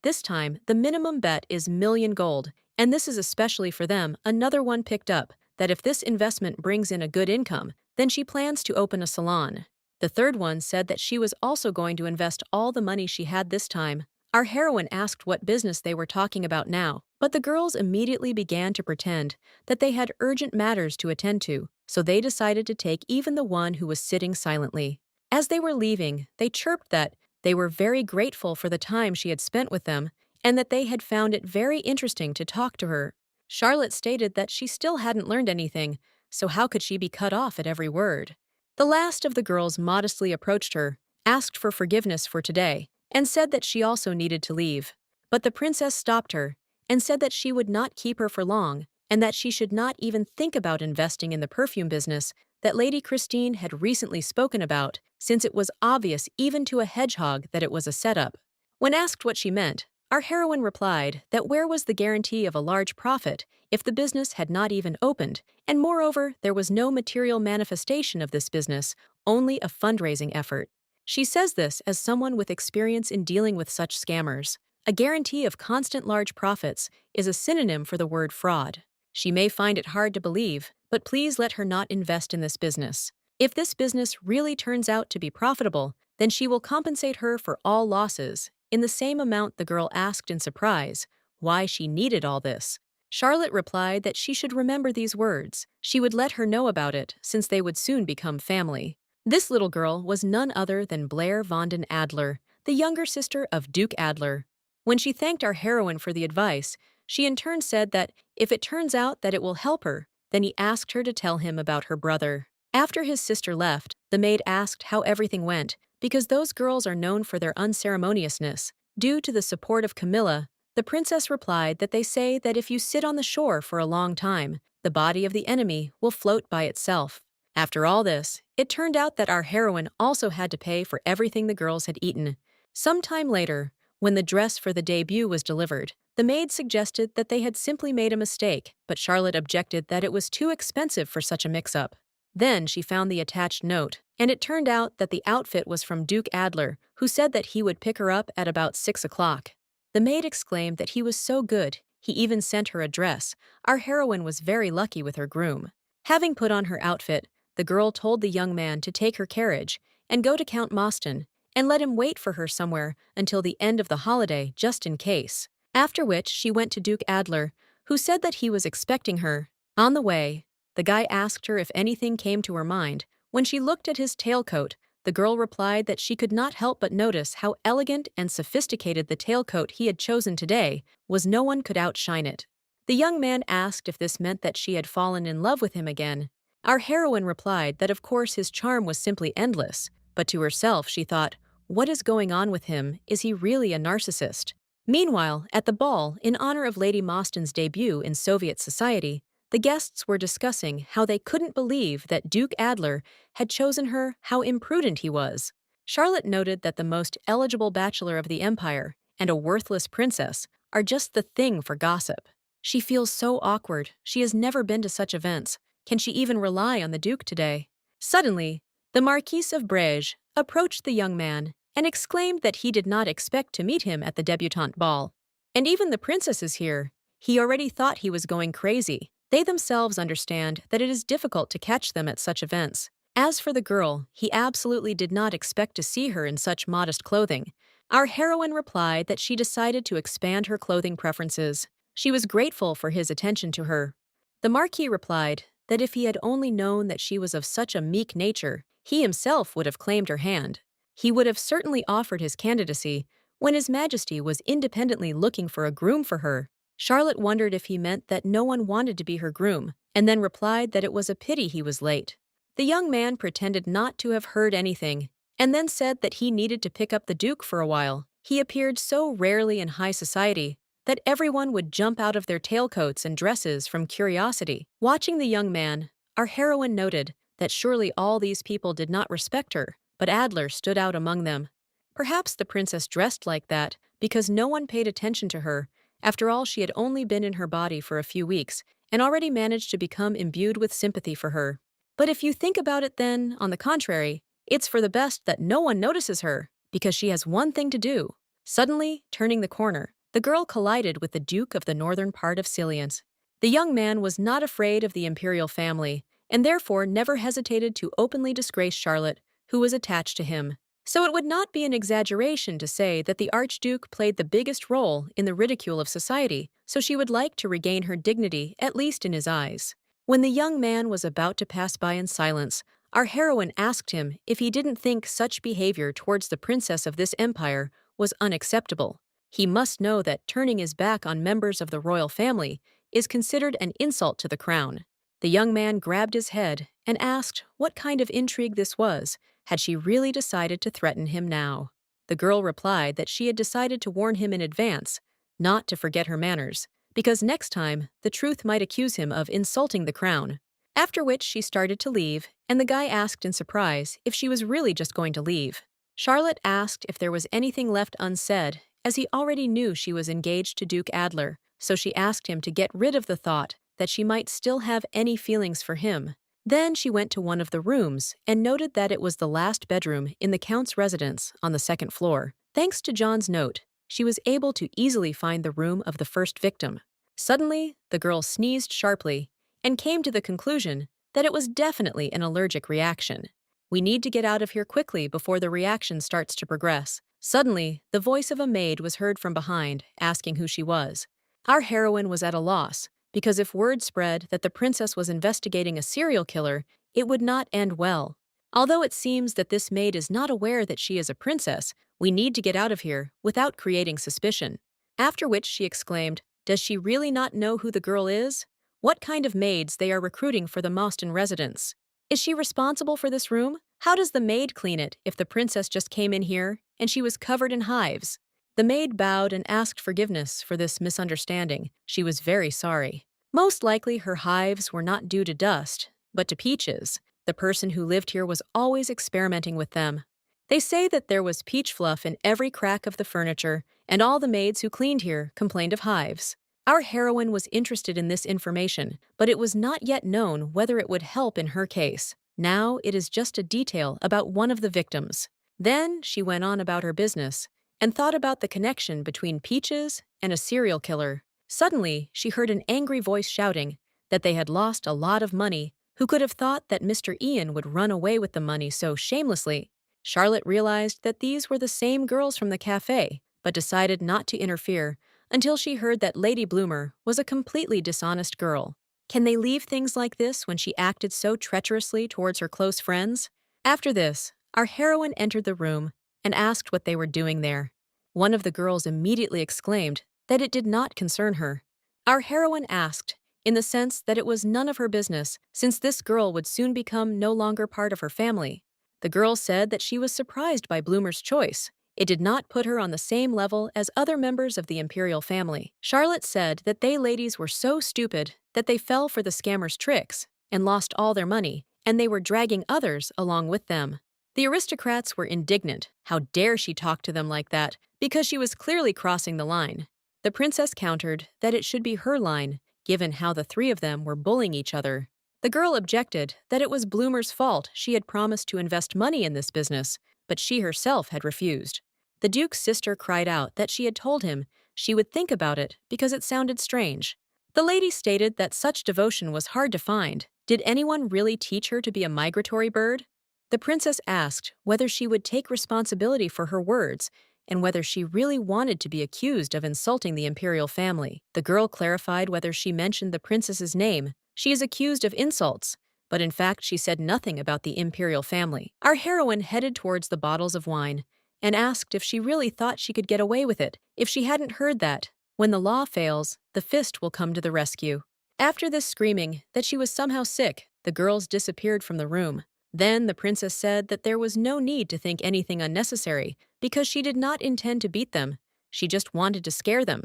this time the minimum bet is million gold, and this is especially for them. Another one picked up that if this investment brings in a good income, then she plans to open a salon. The third one said that she was also going to invest all the money she had this time. Our heroine asked what business they were talking about now, but the girls immediately began to pretend that they had urgent matters to attend to, so they decided to take even the one who was sitting silently. As they were leaving, they chirped that they were very grateful for the time she had spent with them and that they had found it very interesting to talk to her. Charlotte stated that she still hadn't learned anything, so how could she be cut off at every word? The last of the girls modestly approached her, asked for forgiveness for today, and said that she also needed to leave. But the princess stopped her and said that she would not keep her for long and that she should not even think about investing in the perfume business that Lady Christine had recently spoken about, since it was obvious even to a hedgehog that it was a setup. When asked what she meant, our heroine replied that where was the guarantee of a large profit if the business had not even opened, and moreover, there was no material manifestation of this business, only a fundraising effort. She says this as someone with experience in dealing with such scammers. A guarantee of constant large profits is a synonym for the word fraud. She may find it hard to believe, but please let her not invest in this business. If this business really turns out to be profitable, then she will compensate her for all losses. In the same amount, the girl asked in surprise why she needed all this. Charlotte replied that she should remember these words. She would let her know about it, since they would soon become family. This little girl was none other than Blair Vanden Adler, the younger sister of Duke Adler. When she thanked our heroine for the advice, she in turn said that if it turns out that it will help her, then he asked her to tell him about her brother. After his sister left, the maid asked how everything went, because those girls are known for their unceremoniousness. Due to the support of Camilla, the princess replied that they say that if you sit on the shore for a long time, the body of the enemy will float by itself. After all this, it turned out that our heroine also had to pay for everything the girls had eaten. Sometime later, when the dress for the debut was delivered, the maid suggested that they had simply made a mistake, but Charlotte objected that it was too expensive for such a mix-up. Then she found the attached note, and it turned out that the outfit was from Duke Adler, who said that he would pick her up at about 6 o'clock. The maid exclaimed that he was so good, he even sent her a dress. Our heroine was very lucky with her groom. Having put on her outfit, the girl told the young man to take her carriage and go to Count Mostyn and let him wait for her somewhere until the end of the holiday just in case. After which she went to Duke Adler, who said that he was expecting her. On the way, the guy asked her if anything came to her mind. When she looked at his tailcoat, the girl replied that she could not help but notice how elegant and sophisticated the tailcoat he had chosen today was. No one could outshine it. The young man asked if this meant that she had fallen in love with him again. Our heroine replied that of course his charm was simply endless, but to herself she thought, what is going on with him? Is he really a narcissist? Meanwhile, at the ball, in honor of Lady Mostyn's debut in Soviet society, the guests were discussing how they couldn't believe that Duke Adler had chosen her, how imprudent he was. Charlotte noted that the most eligible bachelor of the empire and a worthless princess are just the thing for gossip. She feels so awkward. She has never been to such events. Can she even rely on the Duke today? Suddenly, the Marquise of Brege approached the young man and exclaimed that he did not expect to meet him at the debutante ball. And even the princess is here. He already thought he was going crazy. They themselves understand that it is difficult to catch them at such events. As for the girl, he absolutely did not expect to see her in such modest clothing. Our heroine replied that she decided to expand her clothing preferences. She was grateful for his attention to her. The Marquis replied that if he had only known that she was of such a meek nature, he himself would have claimed her hand. He would have certainly offered his candidacy when His Majesty was independently looking for a groom for her. Charlotte wondered if he meant that no one wanted to be her groom, and then replied that it was a pity he was late. The young man pretended not to have heard anything, and then said that he needed to pick up the Duke for a while. He appeared so rarely in high society that everyone would jump out of their tailcoats and dresses from curiosity. Watching the young man, our heroine noted that surely all these people did not respect her, but Adler stood out among them. Perhaps the princess dressed like that because no one paid attention to her. After all, she had only been in her body for a few weeks and already managed to become imbued with sympathy for her. But if you think about it then, on the contrary, it's for the best that no one notices her, because she has one thing to do. Suddenly, turning the corner, the girl collided with the Duke of the northern part of Silience. The young man was not afraid of the imperial family, and therefore never hesitated to openly disgrace Charlotte, who was attached to him. So it would not be an exaggeration to say that the Archduke played the biggest role in the ridicule of society, so she would like to regain her dignity, at least in his eyes. When the young man was about to pass by in silence, our heroine asked him if he didn't think such behavior towards the princess of this empire was unacceptable. He must know that turning his back on members of the royal family is considered an insult to the crown. The young man grabbed his head and asked what kind of intrigue this was. Had she really decided to threaten him now? The girl replied that she had decided to warn him in advance, not to forget her manners, because next time the truth might accuse him of insulting the crown. After which she started to leave, and the guy asked in surprise if she was really just going to leave. Charlotte asked if there was anything left unsaid, as he already knew she was engaged to Duke Adler, so she asked him to get rid of the thought that she might still have any feelings for him. Then she went to one of the rooms and noted that it was the last bedroom in the Count's residence on the second floor. Thanks to John's note, she was able to easily find the room of the first victim. Suddenly, the girl sneezed sharply and came to the conclusion that it was definitely an allergic reaction. We need to get out of here quickly before the reaction starts to progress. Suddenly, the voice of a maid was heard from behind, asking who she was. Our heroine was at a loss, because if word spread that the princess was investigating a serial killer, it would not end well. Although it seems that this maid is not aware that she is a princess, we need to get out of here without creating suspicion. After which she exclaimed, "Does she really not know who the girl is? What kind of maids they are recruiting for the Moston residence? Is she responsible for this room? How does the maid clean it if the princess just came in here and she was covered in hives?" The maid bowed and asked forgiveness for this misunderstanding. She was very sorry. Most likely her hives were not due to dust, but to peaches. The person who lived here was always experimenting with them. They say that there was peach fluff in every crack of the furniture, and all the maids who cleaned here complained of hives. Our heroine was interested in this information, but it was not yet known whether it would help in her case. Now it is just a detail about one of the victims. Then she went on about her business and thought about the connection between peaches and a serial killer. Suddenly, she heard an angry voice shouting that they had lost a lot of money. Who could have thought that Mr. Ian would run away with the money so shamelessly? Charlotte realized that these were the same girls from the cafe, but decided not to interfere until she heard that Lady Bloomer was a completely dishonest girl. Can they leave things like this when she acted so treacherously towards her close friends? After this, our heroine entered the room and asked what they were doing there. One of the girls immediately exclaimed that it did not concern her. Our heroine asked, in the sense that it was none of her business, since this girl would soon become no longer part of her family. The girl said that she was surprised by Bloomer's choice. It did not put her on the same level as other members of the imperial family. Charlotte said that they ladies were so stupid that they fell for the scammer's tricks and lost all their money, and they were dragging others along with them. The aristocrats were indignant. How dare she talk to them like that, because she was clearly crossing the line. The princess countered that it should be her line, given how the three of them were bullying each other. The girl objected that it was Bloomer's fault. She had promised to invest money in this business, but she herself had refused. The Duke's sister cried out that she had told him she would think about it because it sounded strange. The lady stated that such devotion was hard to find. Did anyone really teach her to be a migratory bird? The princess asked whether she would take responsibility for her words and whether she really wanted to be accused of insulting the imperial family. The girl clarified whether she mentioned the princess's name. She is accused of insults, but in fact she said nothing about the imperial family. Our heroine headed towards the bottles of wine and asked if she really thought she could get away with it, if she hadn't heard that, when the law fails, the fist will come to the rescue. After this screaming that she was somehow sick, the girls disappeared from the room. Then the princess said that there was no need to think anything unnecessary because she did not intend to beat them. She just wanted to scare them.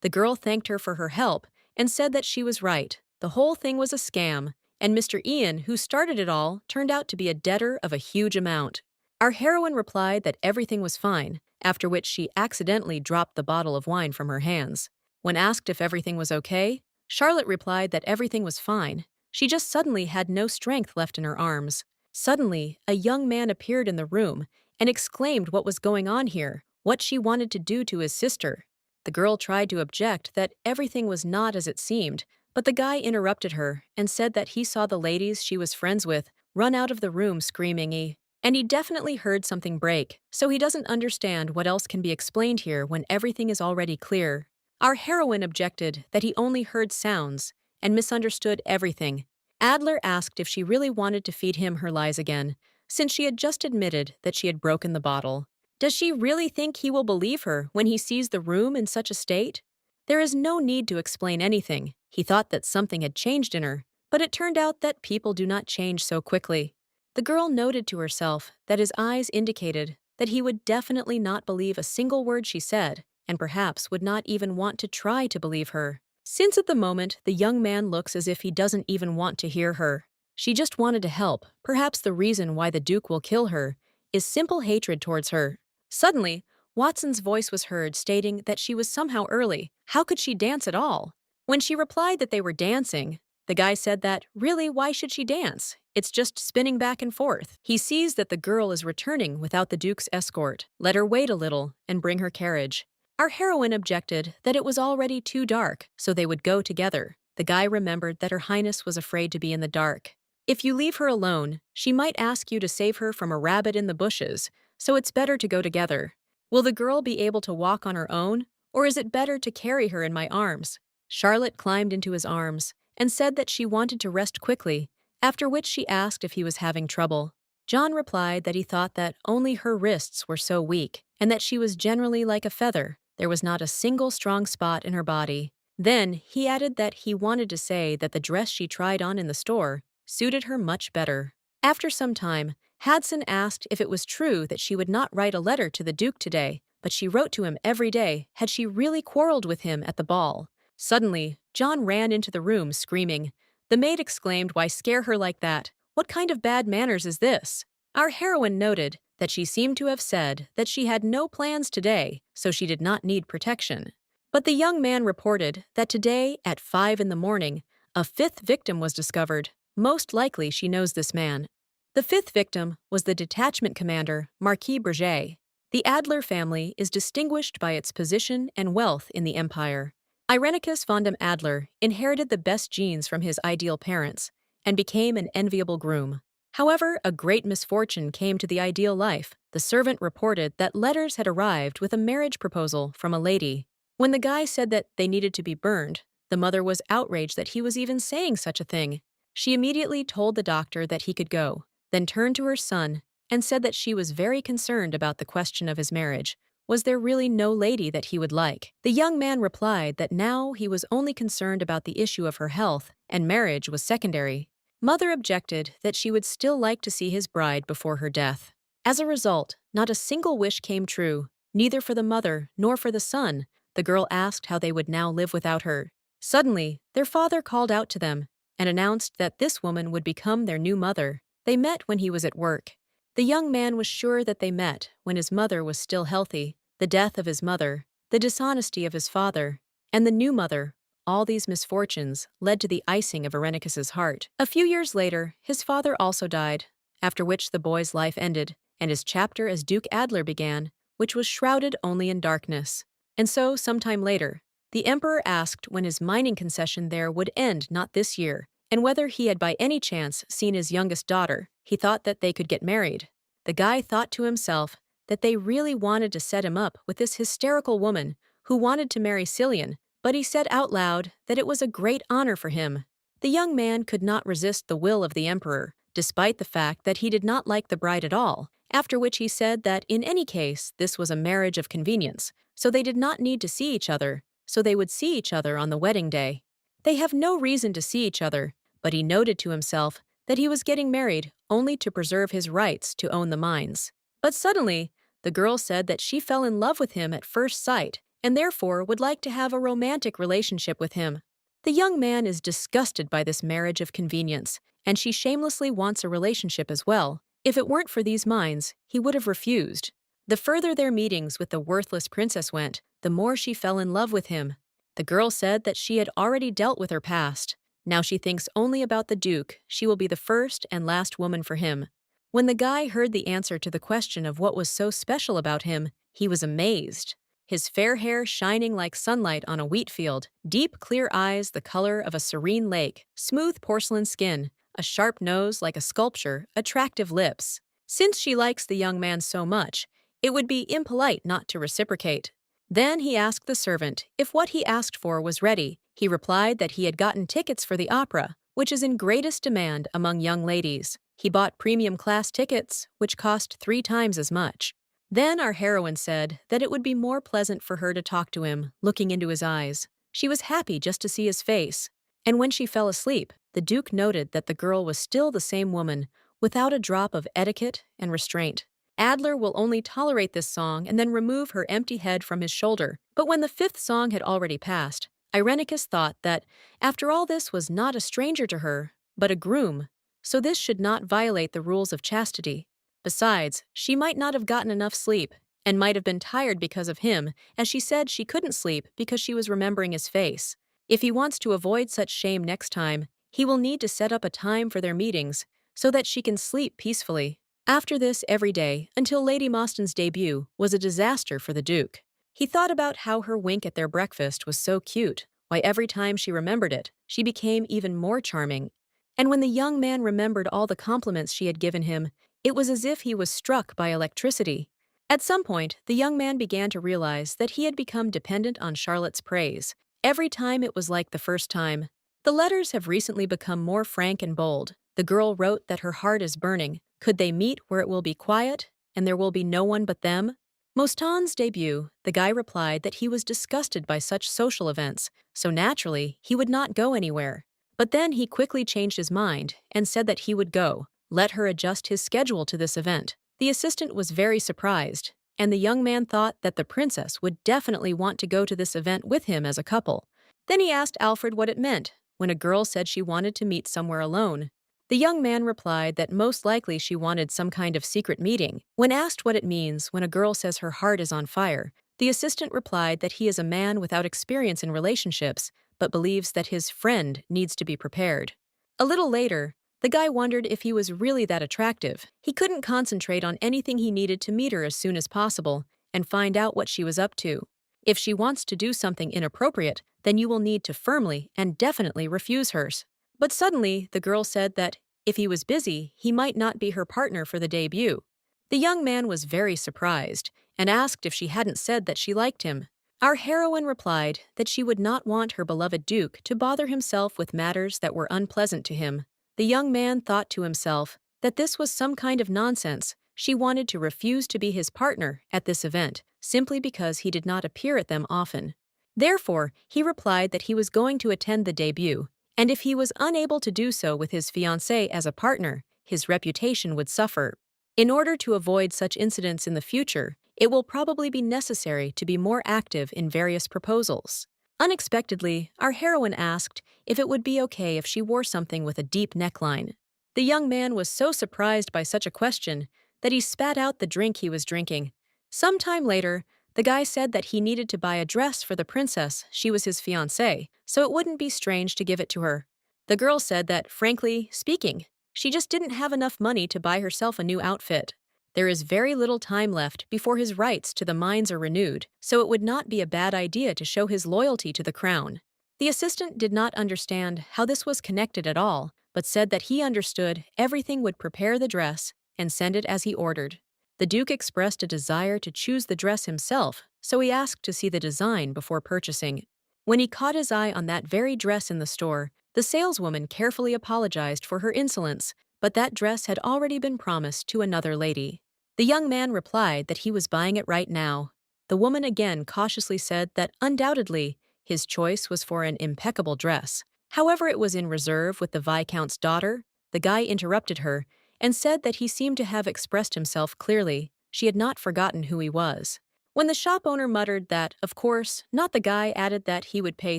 The girl thanked her for her help and said that she was right. The whole thing was a scam, and Mr. Ian, who started it all, turned out to be a debtor of a huge amount. Our heroine replied that everything was fine, after which she accidentally dropped the bottle of wine from her hands. When asked if everything was okay, Charlotte replied that everything was fine. She just suddenly had no strength left in her arms. Suddenly, a young man appeared in the room and exclaimed what was going on here, what she wanted to do to his sister. The girl tried to object that everything was not as it seemed, but the guy interrupted her and said that he saw the ladies she was friends with run out of the room screaming, and he definitely heard something break, so he doesn't understand what else can be explained here when everything is already clear. Our heroine objected that he only heard sounds and misunderstood everything. Adler asked if she really wanted to feed him her lies again, since she had just admitted that she had broken the bottle. Does she really think he will believe her when he sees the room in such a state? There is no need to explain anything. He thought that something had changed in her, but it turned out that people do not change so quickly. The girl noted to herself that his eyes indicated that he would definitely not believe a single word she said, and perhaps would not even want to try to believe her. Since at the moment the young man looks as if he doesn't even want to hear her. She just wanted to help. Perhaps the reason why the Duke will kill her is simple hatred towards her. Suddenly, Watson's voice was heard stating that she was somehow early. How could she dance at all? When she replied that they were dancing, the guy said that, really, why should she dance? It's just spinning back and forth. He sees that the girl is returning without the Duke's escort. Let her wait a little and bring her carriage. Our heroine objected that it was already too dark, so they would go together. The guy remembered that Her Highness was afraid to be in the dark. If you leave her alone, she might ask you to save her from a rabbit in the bushes, so it's better to go together. Will the girl be able to walk on her own, or is it better to carry her in my arms? Charlotte climbed into his arms and said that she wanted to rest quickly, after which she asked if he was having trouble. John replied that he thought that only her wrists were so weak, and that she was generally like a feather. There was not a single strong spot in her body. Then he added that he wanted to say that the dress she tried on in the store suited her much better. After some time, Hadson asked if it was true that she would not write a letter to the Duke today, but she wrote to him every day. Had she really quarreled with him at the ball? Suddenly, John ran into the room screaming. The maid exclaimed, "Why scare her like that? What kind of bad manners is this?" Our heroine noted that she seemed to have said that she had no plans today, so she did not need protection. But the young man reported that today, at 5 in the morning, a fifth victim was discovered. Most likely she knows this man. The fifth victim was the detachment commander, Marquis Berger. The Adler family is distinguished by its position and wealth in the empire. Irenicus von dem Adler inherited the best genes from his ideal parents and became an enviable groom. However, a great misfortune came to the ideal life. The servant reported that letters had arrived with a marriage proposal from a lady. When the guy said that they needed to be burned, the mother was outraged that he was even saying such a thing. She immediately told the doctor that he could go, then turned to her son and said that she was very concerned about the question of his marriage. Was there really no lady that he would like? The young man replied that now he was only concerned about the issue of her health, and marriage was secondary. Mother objected that she would still like to see his bride before her death. As a result, not a single wish came true, neither for the mother nor for the son. The girl asked how they would now live without her. Suddenly, their father called out to them and announced that this woman would become their new mother. They met when he was at work. The young man was sure that they met when his mother was still healthy. The death of his mother, the dishonesty of his father, and the new mother, all these misfortunes led to the icing of Irenicus's heart. A few years later, his father also died, after which the boy's life ended, and his chapter as Duke Adler began, which was shrouded only in darkness. And so, sometime later, the emperor asked when his mining concession there would end not this year, and whether he had by any chance seen his youngest daughter. He thought that they could get married. The guy thought to himself that they really wanted to set him up with this hysterical woman who wanted to marry Cillian, but he said out loud that it was a great honor for him. The young man could not resist the will of the emperor, despite the fact that he did not like the bride at all, after which he said that in any case this was a marriage of convenience, so they did not need to see each other, so they would see each other on the wedding day. They have no reason to see each other, but he noted to himself that he was getting married only to preserve his rights to own the mines. But suddenly, the girl said that she fell in love with him at first sight and therefore would like to have a romantic relationship with him. The young man is disgusted by this marriage of convenience, and she shamelessly wants a relationship as well. If it weren't for these mines, he would have refused. The further their meetings with the worthless princess went, the more she fell in love with him. The girl said that she had already dealt with her past. Now she thinks only about the Duke. She will be the first and last woman for him. When the guy heard the answer to the question of what was so special about him, he was amazed. His fair hair shining like sunlight on a wheat field, deep clear eyes the color of a serene lake, smooth porcelain skin, a sharp nose like a sculpture, attractive lips. Since she likes the young man so much, it would be impolite not to reciprocate. Then he asked the servant if what he asked for was ready. He replied that he had gotten tickets for the opera, which is in greatest demand among young ladies. He bought premium class tickets, which cost 3 times as much. Then our heroine said that it would be more pleasant for her to talk to him, looking into his eyes. She was happy just to see his face. And when she fell asleep, the Duke noted that the girl was still the same woman, without a drop of etiquette and restraint. Adler will only tolerate this song and then remove her empty head from his shoulder. But when the 5th song had already passed, Irenicus thought that, after all, this was not a stranger to her, but a groom, so this should not violate the rules of chastity. Besides, she might not have gotten enough sleep, and might have been tired because of him, as she said she couldn't sleep because she was remembering his face. If he wants to avoid such shame next time, he will need to set up a time for their meetings, so that she can sleep peacefully. After this, every day, until Lady Mostyn's debut, was a disaster for the Duke. He thought about how her wink at their breakfast was so cute, why every time she remembered it, she became even more charming. And when the young man remembered all the compliments she had given him, it was as if he was struck by electricity. At some point, the young man began to realize that he had become dependent on Charlotte's praise. Every time it was like the first time. The letters have recently become more frank and bold. The girl wrote that her heart is burning. Could they meet where it will be quiet, and there will be no one but them? Mostan's debut, the guy replied that he was disgusted by such social events, so naturally, he would not go anywhere. But then he quickly changed his mind and said that he would go, let her adjust his schedule to this event. The assistant was very surprised, and the young man thought that the princess would definitely want to go to this event with him as a couple. Then he asked Alfred what it meant when a girl said she wanted to meet somewhere alone. The young man replied that most likely she wanted some kind of secret meeting. When asked what it means when a girl says her heart is on fire, the assistant replied that he is a man without experience in relationships, but believes that his friend needs to be prepared. A little later, the guy wondered if he was really that attractive. He couldn't concentrate on anything he needed to meet her as soon as possible and find out what she was up to. If she wants to do something inappropriate, then you will need to firmly and definitely refuse hers. But suddenly, the girl said that if he was busy, he might not be her partner for the debut. The young man was very surprised and asked if she hadn't said that she liked him. Our heroine replied that she would not want her beloved Duke to bother himself with matters that were unpleasant to him. The young man thought to himself that this was some kind of nonsense. She wanted to refuse to be his partner at this event simply because he did not appear at them often. Therefore, he replied that he was going to attend the debut, and if he was unable to do so with his fiancée as a partner, his reputation would suffer. In order to avoid such incidents in the future, it will probably be necessary to be more active in various proposals. Unexpectedly, our heroine asked if it would be okay if she wore something with a deep neckline. The young man was so surprised by such a question that he spat out the drink he was drinking. Sometime later, the guy said that he needed to buy a dress for the princess. She was his fiancée, so it wouldn't be strange to give it to her. The girl said that, frankly speaking, she just didn't have enough money to buy herself a new outfit. There is very little time left before his rights to the mines are renewed, so it would not be a bad idea to show his loyalty to the crown. The assistant did not understand how this was connected at all, but said that he understood everything would prepare the dress and send it as he ordered. The Duke expressed a desire to choose the dress himself, so he asked to see the design before purchasing. When he caught his eye on that very dress in the store, the saleswoman carefully apologized for her insolence, but that dress had already been promised to another lady. The young man replied that he was buying it right now. The woman again cautiously said that undoubtedly his choice was for an impeccable dress. However, it was in reserve with the Viscount's daughter. The guy interrupted her and said that he seemed to have expressed himself clearly. She had not forgotten who he was. When the shop owner muttered that, of course, not, the guy added that he would pay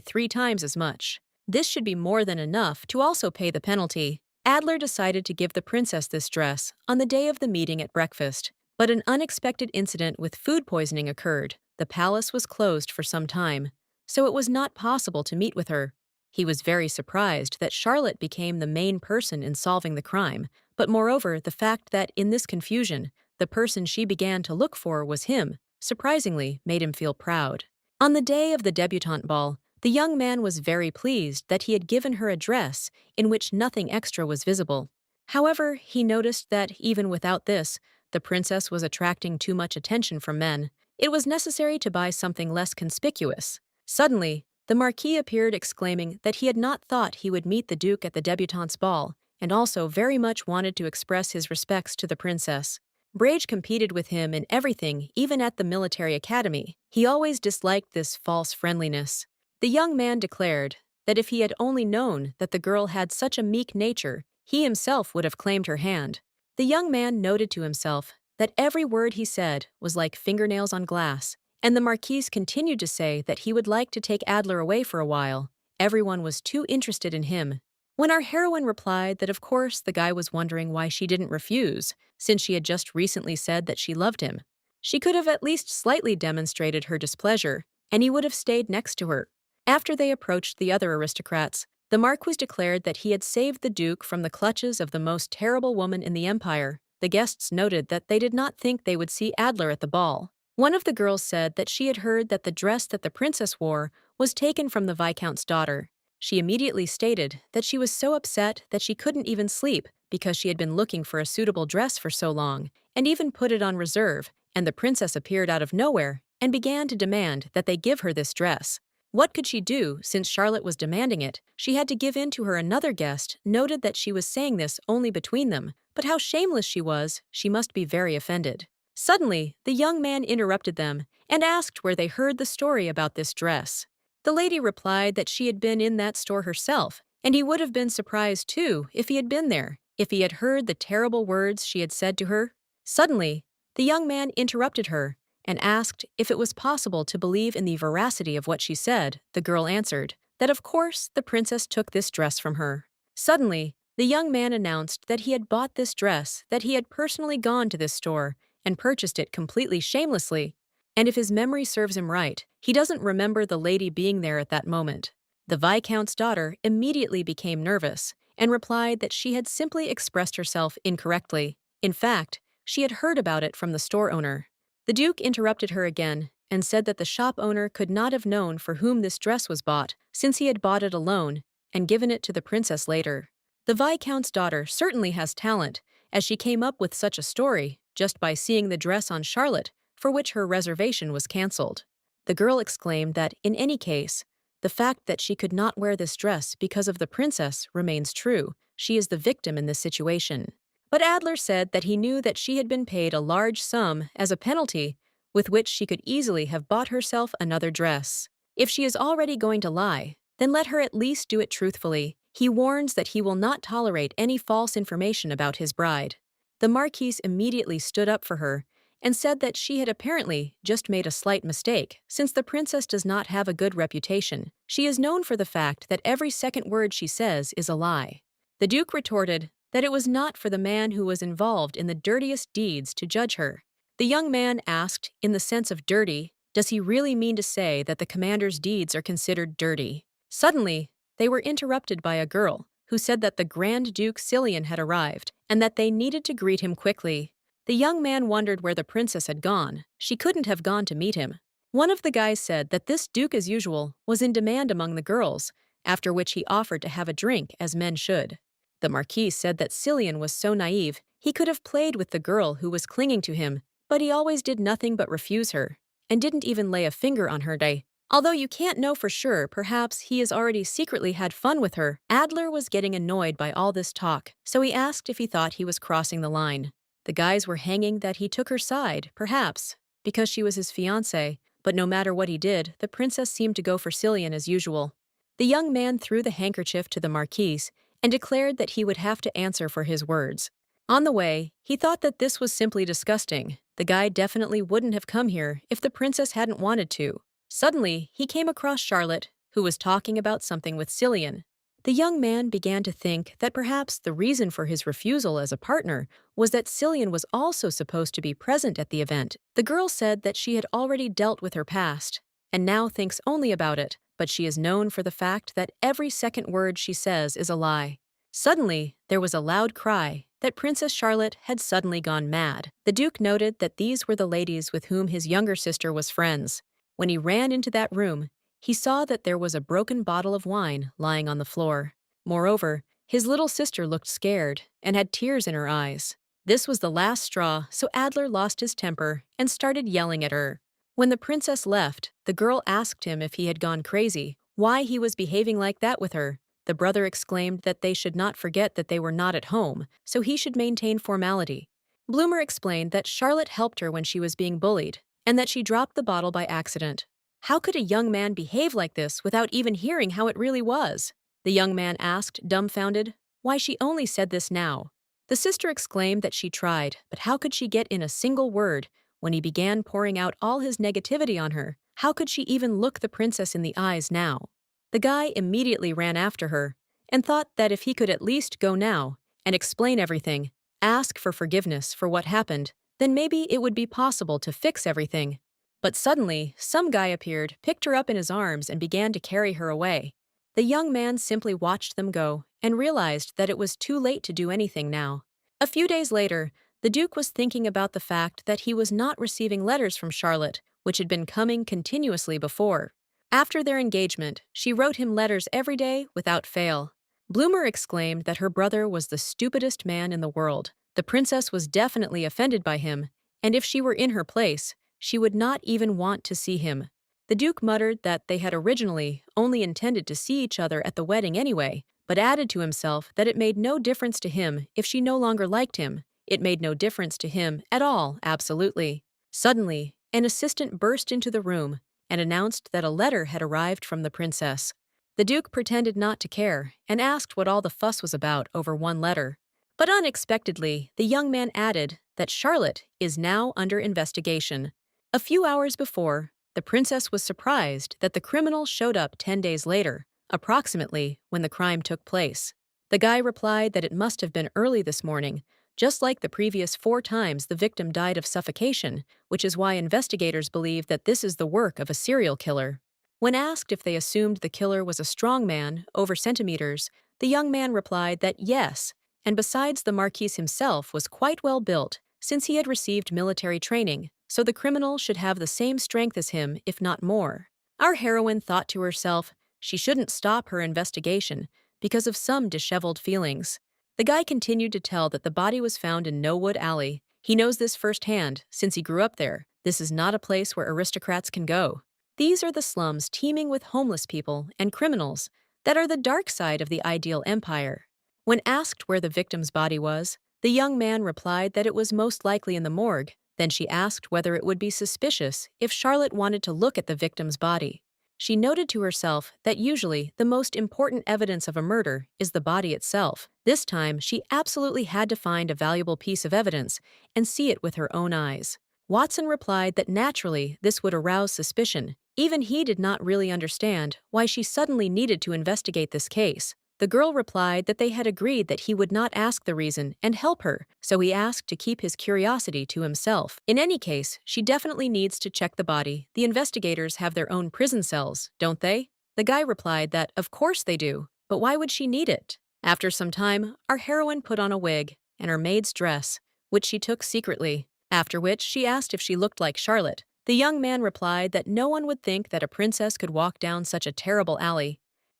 3 times as much. This should be more than enough to also pay the penalty. Adler decided to give the princess this dress on the day of the meeting at breakfast, but an unexpected incident with food poisoning occurred. The palace was closed for some time, so it was not possible to meet with her. He was very surprised that Charlotte became the main person in solving the crime, but moreover, the fact that in this confusion, the person she began to look for was him, surprisingly made him feel proud. On the day of the debutante ball, the young man was very pleased that he had given her a dress in which nothing extra was visible. However, he noticed that even without this, the princess was attracting too much attention from men. It was necessary to buy something less conspicuous. Suddenly, the Marquis appeared exclaiming that he had not thought he would meet the Duke at the debutante's ball, and also very much wanted to express his respects to the princess. Brage competed with him in everything, even at the military academy. He always disliked this false friendliness. The young man declared that if he had only known that the girl had such a meek nature, he himself would have claimed her hand. The young man noted to himself that every word he said was like fingernails on glass, and the Marquis continued to say that he would like to take Adler away for a while. Everyone was too interested in him. When our heroine replied that of course the guy was wondering why she didn't refuse, since she had just recently said that she loved him. She could have at least slightly demonstrated her displeasure, and he would have stayed next to her. After they approached the other aristocrats, the Marquis declared that he had saved the Duke from the clutches of the most terrible woman in the empire. The guests noted that they did not think they would see Adler at the ball. One of the girls said that she had heard that the dress that the princess wore was taken from the Viscount's daughter. She immediately stated that she was so upset that she couldn't even sleep because she had been looking for a suitable dress for so long, and even put it on reserve, and the princess appeared out of nowhere and began to demand that they give her this dress. What could she do since Charlotte was demanding it? She had to give in to her. Another guest noted that she was saying this only between them, but how shameless she was, she must be very offended. Suddenly, the young man interrupted them and asked where they heard the story about this dress. The lady replied that she had been in that store herself, and he would have been surprised too if he had been there, if he had heard the terrible words she had said to her. Suddenly, the young man interrupted her and asked if it was possible to believe in the veracity of what she said. The girl answered that of course the princess took this dress from her. Suddenly, the young man announced that he had bought this dress, that he had personally gone to this store and purchased it completely shamelessly. And if his memory serves him right, he doesn't remember the lady being there at that moment. The Viscount's daughter immediately became nervous and replied that she had simply expressed herself incorrectly. In fact, she had heard about it from the store owner. The Duke interrupted her again and said that the shop owner could not have known for whom this dress was bought, since he had bought it alone and given it to the princess later. The Viscount's daughter certainly has talent, as she came up with such a story just by seeing the dress on Charlotte, for which her reservation was cancelled. The girl exclaimed that, in any case, the fact that she could not wear this dress because of the princess remains true. She is the victim in this situation. But Adler said that he knew that she had been paid a large sum as a penalty, with which she could easily have bought herself another dress. If she is already going to lie, then let her at least do it truthfully. He warns that he will not tolerate any false information about his bride. The Marquise immediately stood up for her and said that she had apparently just made a slight mistake, since the princess does not have a good reputation. She is known for the fact that every second word she says is a lie. The Duke retorted that it was not for the man who was involved in the dirtiest deeds to judge her. The young man asked, in the sense of dirty, does he really mean to say that the commander's deeds are considered dirty? Suddenly, they were interrupted by a girl who said that the Grand Duke Cillian had arrived and that they needed to greet him quickly. The young man wondered where the princess had gone. She couldn't have gone to meet him. One of the guys said that this duke, as usual, was in demand among the girls, after which he offered to have a drink, as men should. The Marquis said that Cillian was so naive, he could have played with the girl who was clinging to him, but he always did nothing but refuse her, and didn't even lay a finger on her day. Although you can't know for sure, perhaps he has already secretly had fun with her. Adler was getting annoyed by all this talk, so he asked if he thought he was crossing the line. The guys were hanging that he took her side, perhaps, because she was his fiancée, but no matter what he did, the princess seemed to go for Cillian as usual. The young man threw the handkerchief to the Marquise and declared that he would have to answer for his words. On the way, he thought that this was simply disgusting. The guy definitely wouldn't have come here if the princess hadn't wanted to. Suddenly, he came across Charlotte, who was talking about something with Cillian. The young man began to think that perhaps the reason for his refusal as a partner was that Cillian was also supposed to be present at the event. The girl said that she had already dealt with her past, and now thinks only about it, but she is known for the fact that every second word she says is a lie. Suddenly, there was a loud cry that Princess Charlotte had suddenly gone mad. The Duke noted that these were the ladies with whom his younger sister was friends. When he ran into that room, he saw that there was a broken bottle of wine lying on the floor. Moreover, his little sister looked scared and had tears in her eyes. This was the last straw, so Adler lost his temper and started yelling at her. When the princess left, the girl asked him if he had gone crazy, why he was behaving like that with her. The brother exclaimed that they should not forget that they were not at home, so he should maintain formality. Bloomer explained that Charlotte helped her when she was being bullied, and that she dropped the bottle by accident. How could a young man behave like this without even hearing how it really was? The young man asked, dumbfounded, why she only said this now. The sister exclaimed that she tried, but how could she get in a single word when he began pouring out all his negativity on her? How could she even look the princess in the eyes now? The guy immediately ran after her and thought that if he could at least go now and explain everything, ask for forgiveness for what happened, then maybe it would be possible to fix everything. But suddenly, some guy appeared, picked her up in his arms, and began to carry her away. The young man simply watched them go and realized that it was too late to do anything now. A few days later, the Duke was thinking about the fact that he was not receiving letters from Charlotte, which had been coming continuously before. After their engagement, she wrote him letters every day without fail. Bloomer exclaimed that her brother was the stupidest man in the world. The princess was definitely offended by him, and if she were in her place, she would not even want to see him. The Duke muttered that they had originally only intended to see each other at the wedding anyway, but added to himself that it made no difference to him if she no longer liked him. It made no difference to him at all, absolutely. Suddenly, an assistant burst into the room and announced that a letter had arrived from the princess. The Duke pretended not to care and asked what all the fuss was about over one letter. But unexpectedly, the young man added that Charlotte is now under investigation. A few hours before, the princess was surprised that the criminal showed up 10 days later, approximately when the crime took place. The guy replied that it must have been early this morning, just like the previous 4 times the victim died of suffocation, which is why investigators believe that this is the work of a serial killer. When asked if they assumed the killer was a strong man, over centimeters, the young man replied that yes, and besides the Marquis himself was quite well built, since he had received military training, so the criminal should have the same strength as him, if not more. Our heroine thought to herself she shouldn't stop her investigation because of some disheveled feelings. The guy continued to tell that the body was found in Knowood Alley. He knows this firsthand, since he grew up there. This is not a place where aristocrats can go. These are the slums teeming with homeless people and criminals that are the dark side of the ideal empire. When asked where the victim's body was, the young man replied that it was most likely in the morgue. Then she asked whether it would be suspicious if Charlotte wanted to look at the victim's body. She noted to herself that usually the most important evidence of a murder is the body itself. This time, she absolutely had to find a valuable piece of evidence and see it with her own eyes. Watson replied that naturally this would arouse suspicion. Even he did not really understand why she suddenly needed to investigate this case. The girl replied that they had agreed that he would not ask the reason and help her, so he asked to keep his curiosity to himself. In any case, she definitely needs to check the body. The investigators have their own prison cells, don't they? The guy replied that of course they do, but why would she need it? After some time, our heroine put on a wig and her maid's dress, which she took secretly, after which she asked if she looked like Charlotte. The young man replied that no one would think that a princess could walk down such a terrible alley.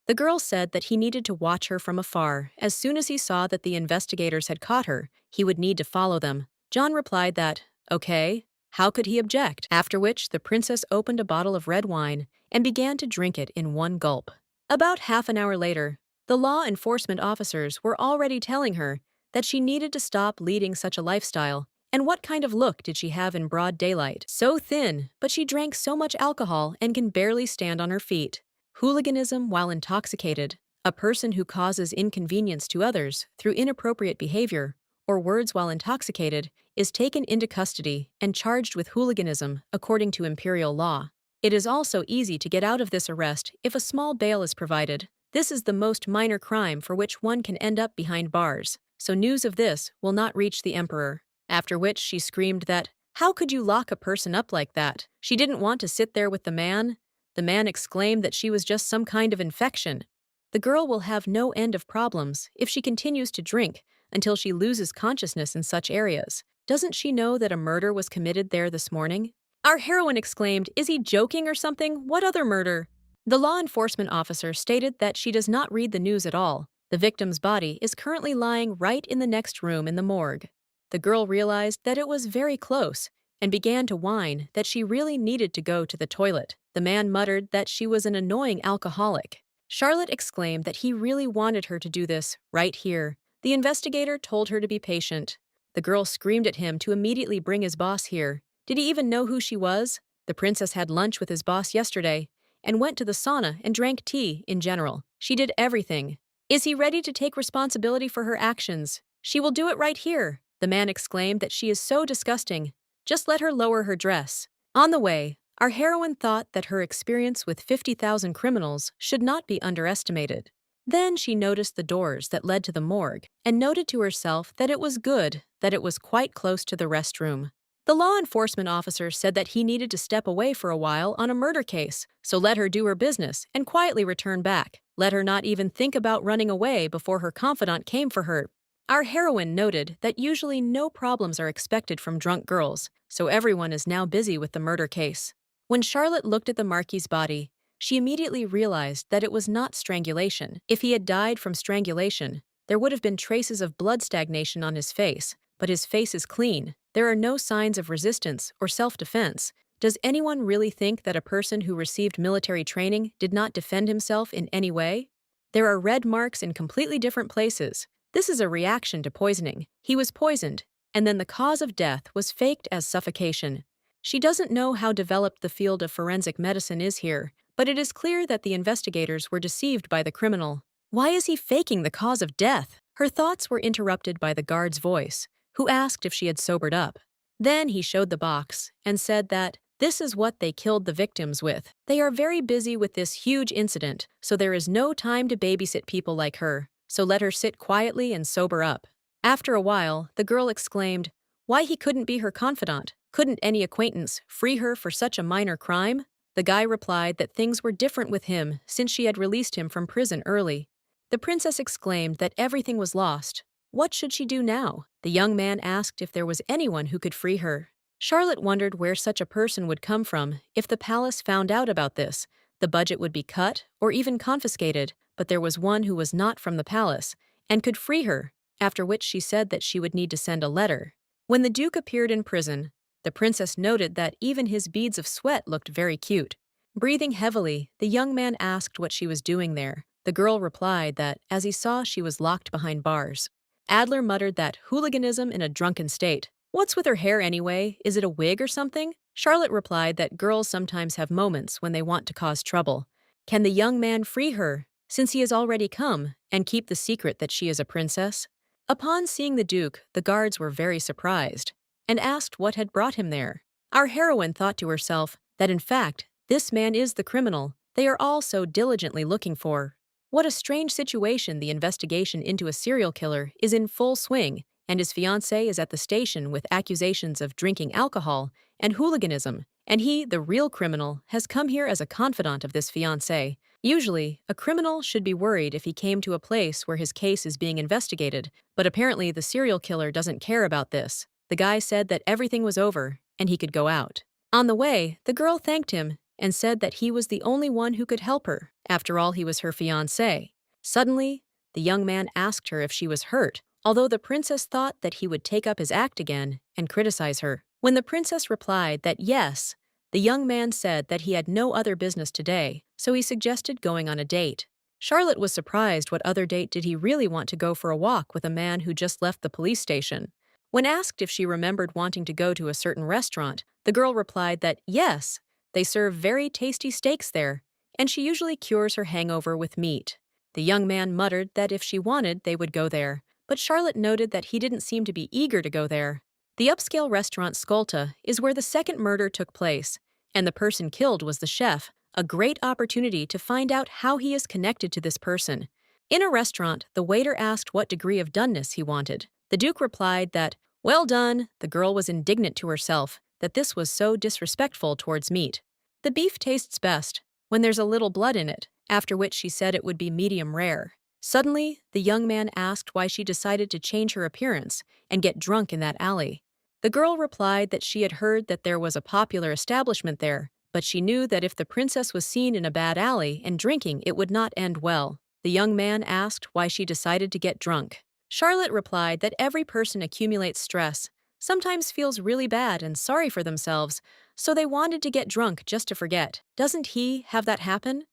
The girl said that he needed to watch her from afar. As soon as he saw that the investigators had caught her, he would need to follow them. John replied that, okay, how could he object? After which, the princess opened a bottle of red wine and began to drink it in one gulp. About half an hour later, the law enforcement officers were already telling her that she needed to stop leading such a lifestyle. And what kind of look did she have in broad daylight? So thin, but she drank so much alcohol and can barely stand on her feet. Hooliganism while intoxicated, a person who causes inconvenience to others through inappropriate behavior or words while intoxicated, is taken into custody and charged with hooliganism according to imperial law. It is also easy to get out of this arrest if a small bail is provided. This is the most minor crime for which one can end up behind bars, so news of this will not reach the emperor. After which she screamed that, "How could you lock a person up like that? She didn't want to sit there with the man." The man exclaimed that she was just some kind of infection. The girl will have no end of problems if she continues to drink until she loses consciousness in such areas. Doesn't she know that a murder was committed there this morning? Our heroine exclaimed, "Is he joking or something? What other murder?" The law enforcement officer stated that she does not read the news at all. The victim's body is currently lying right in the next room in the morgue. The girl realized that it was very close and began to whine that she really needed to go to the toilet. The man muttered that she was an annoying alcoholic. Charlotte exclaimed that he really wanted her to do this right here. The investigator told her to be patient. The girl screamed at him to immediately bring his boss here. Did he even know who she was? The princess had lunch with his boss yesterday and went to the sauna and drank tea in general. She did everything. Is he ready to take responsibility for her actions? She will do it right here. The man exclaimed that she is so disgusting. Just let her lower her dress. On the way, our heroine thought that her experience with 50,000 criminals should not be underestimated. Then she noticed the doors that led to the morgue and noted to herself that it was good that it was quite close to the restroom. The law enforcement officer said that he needed to step away for a while on a murder case, so let her do her business and quietly return back. Let her not even think about running away before her confidant came for her. Our heroine noted that usually no problems are expected from drunk girls, so everyone is now busy with the murder case. When Charlotte looked at the Marquis's body, she immediately realized that it was not strangulation. If he had died from strangulation, there would have been traces of blood stagnation on his face, but his face is clean. There are no signs of resistance or self-defense. Does anyone really think that a person who received military training did not defend himself in any way? There are red marks in completely different places. This is a reaction to poisoning. He was poisoned, and then the cause of death was faked as suffocation. She doesn't know how developed the field of forensic medicine is here, but it is clear that the investigators were deceived by the criminal. Why is he faking the cause of death? Her thoughts were interrupted by the guard's voice, who asked if she had sobered up. Then he showed the box and said that this is what they killed the victims with. They are very busy with this huge incident, so there is no time to babysit people like her, so let her sit quietly and sober up. After a while, the girl exclaimed, why he couldn't be her confidant? Couldn't any acquaintance free her for such a minor crime? The guy replied that things were different with him since she had released him from prison early. The princess exclaimed that everything was lost. What should she do now? The young man asked if there was anyone who could free her. Charlotte wondered where such a person would come from if the palace found out about this. The budget would be cut or even confiscated, but there was one who was not from the palace and could free her, after which she said that she would need to send a letter. When the Duke appeared in prison, the princess noted that even his beads of sweat looked very cute. Breathing heavily, the young man asked what she was doing there. The girl replied that, as he saw she was locked behind bars. Adler muttered that hooliganism in a drunken state. What's with her hair anyway? Is it a wig or something? Charlotte replied that girls sometimes have moments when they want to cause trouble. Can the young man free her, since he has already come, and keep the secret that she is a princess? Upon seeing the Duke, the guards were very surprised, and asked what had brought him there. Our heroine thought to herself that in fact, this man is the criminal they are all so diligently looking for. What a strange situation. The investigation into a serial killer is in full swing, and his fiancée is at the station with accusations of drinking alcohol and hooliganism, and he, the real criminal, has come here as a confidant of this fiancée. Usually, a criminal should be worried if he came to a place where his case is being investigated, but apparently the serial killer doesn't care about this. The guy said that everything was over, and he could go out. On the way, the girl thanked him and said that he was the only one who could help her. After all, he was her fiancé. Suddenly, the young man asked her if she was hurt, although the princess thought that he would take up his act again and criticize her. When the princess replied that yes, the young man said that he had no other business today, so he suggested going on a date. Charlotte was surprised. What other date did he really want to go for a walk with a man who just left the police station? When asked if she remembered wanting to go to a certain restaurant, the girl replied that yes, they serve very tasty steaks there, and she usually cures her hangover with meat. The young man muttered that if she wanted, they would go there, but Charlotte noted that he didn't seem to be eager to go there. The upscale restaurant Skolta is where the second murder took place, and the person killed was the chef, a great opportunity to find out how he is connected to this person. In a restaurant, the waiter asked what degree of doneness he wanted. The Duke replied that, well done. The girl was indignant to herself that this was so disrespectful towards meat. The beef tastes best when there's a little blood in it, after which she said it would be medium rare. Suddenly, the young man asked why she decided to change her appearance and get drunk in that alley. The girl replied that she had heard that there was a popular establishment there, but she knew that if the princess was seen in a bad alley and drinking, it would not end well. The young man asked why she decided to get drunk. Charlotte replied that every person accumulates stress, sometimes feels really bad and sorry for themselves, so they wanted to get drunk just to forget. Doesn't he have that happen?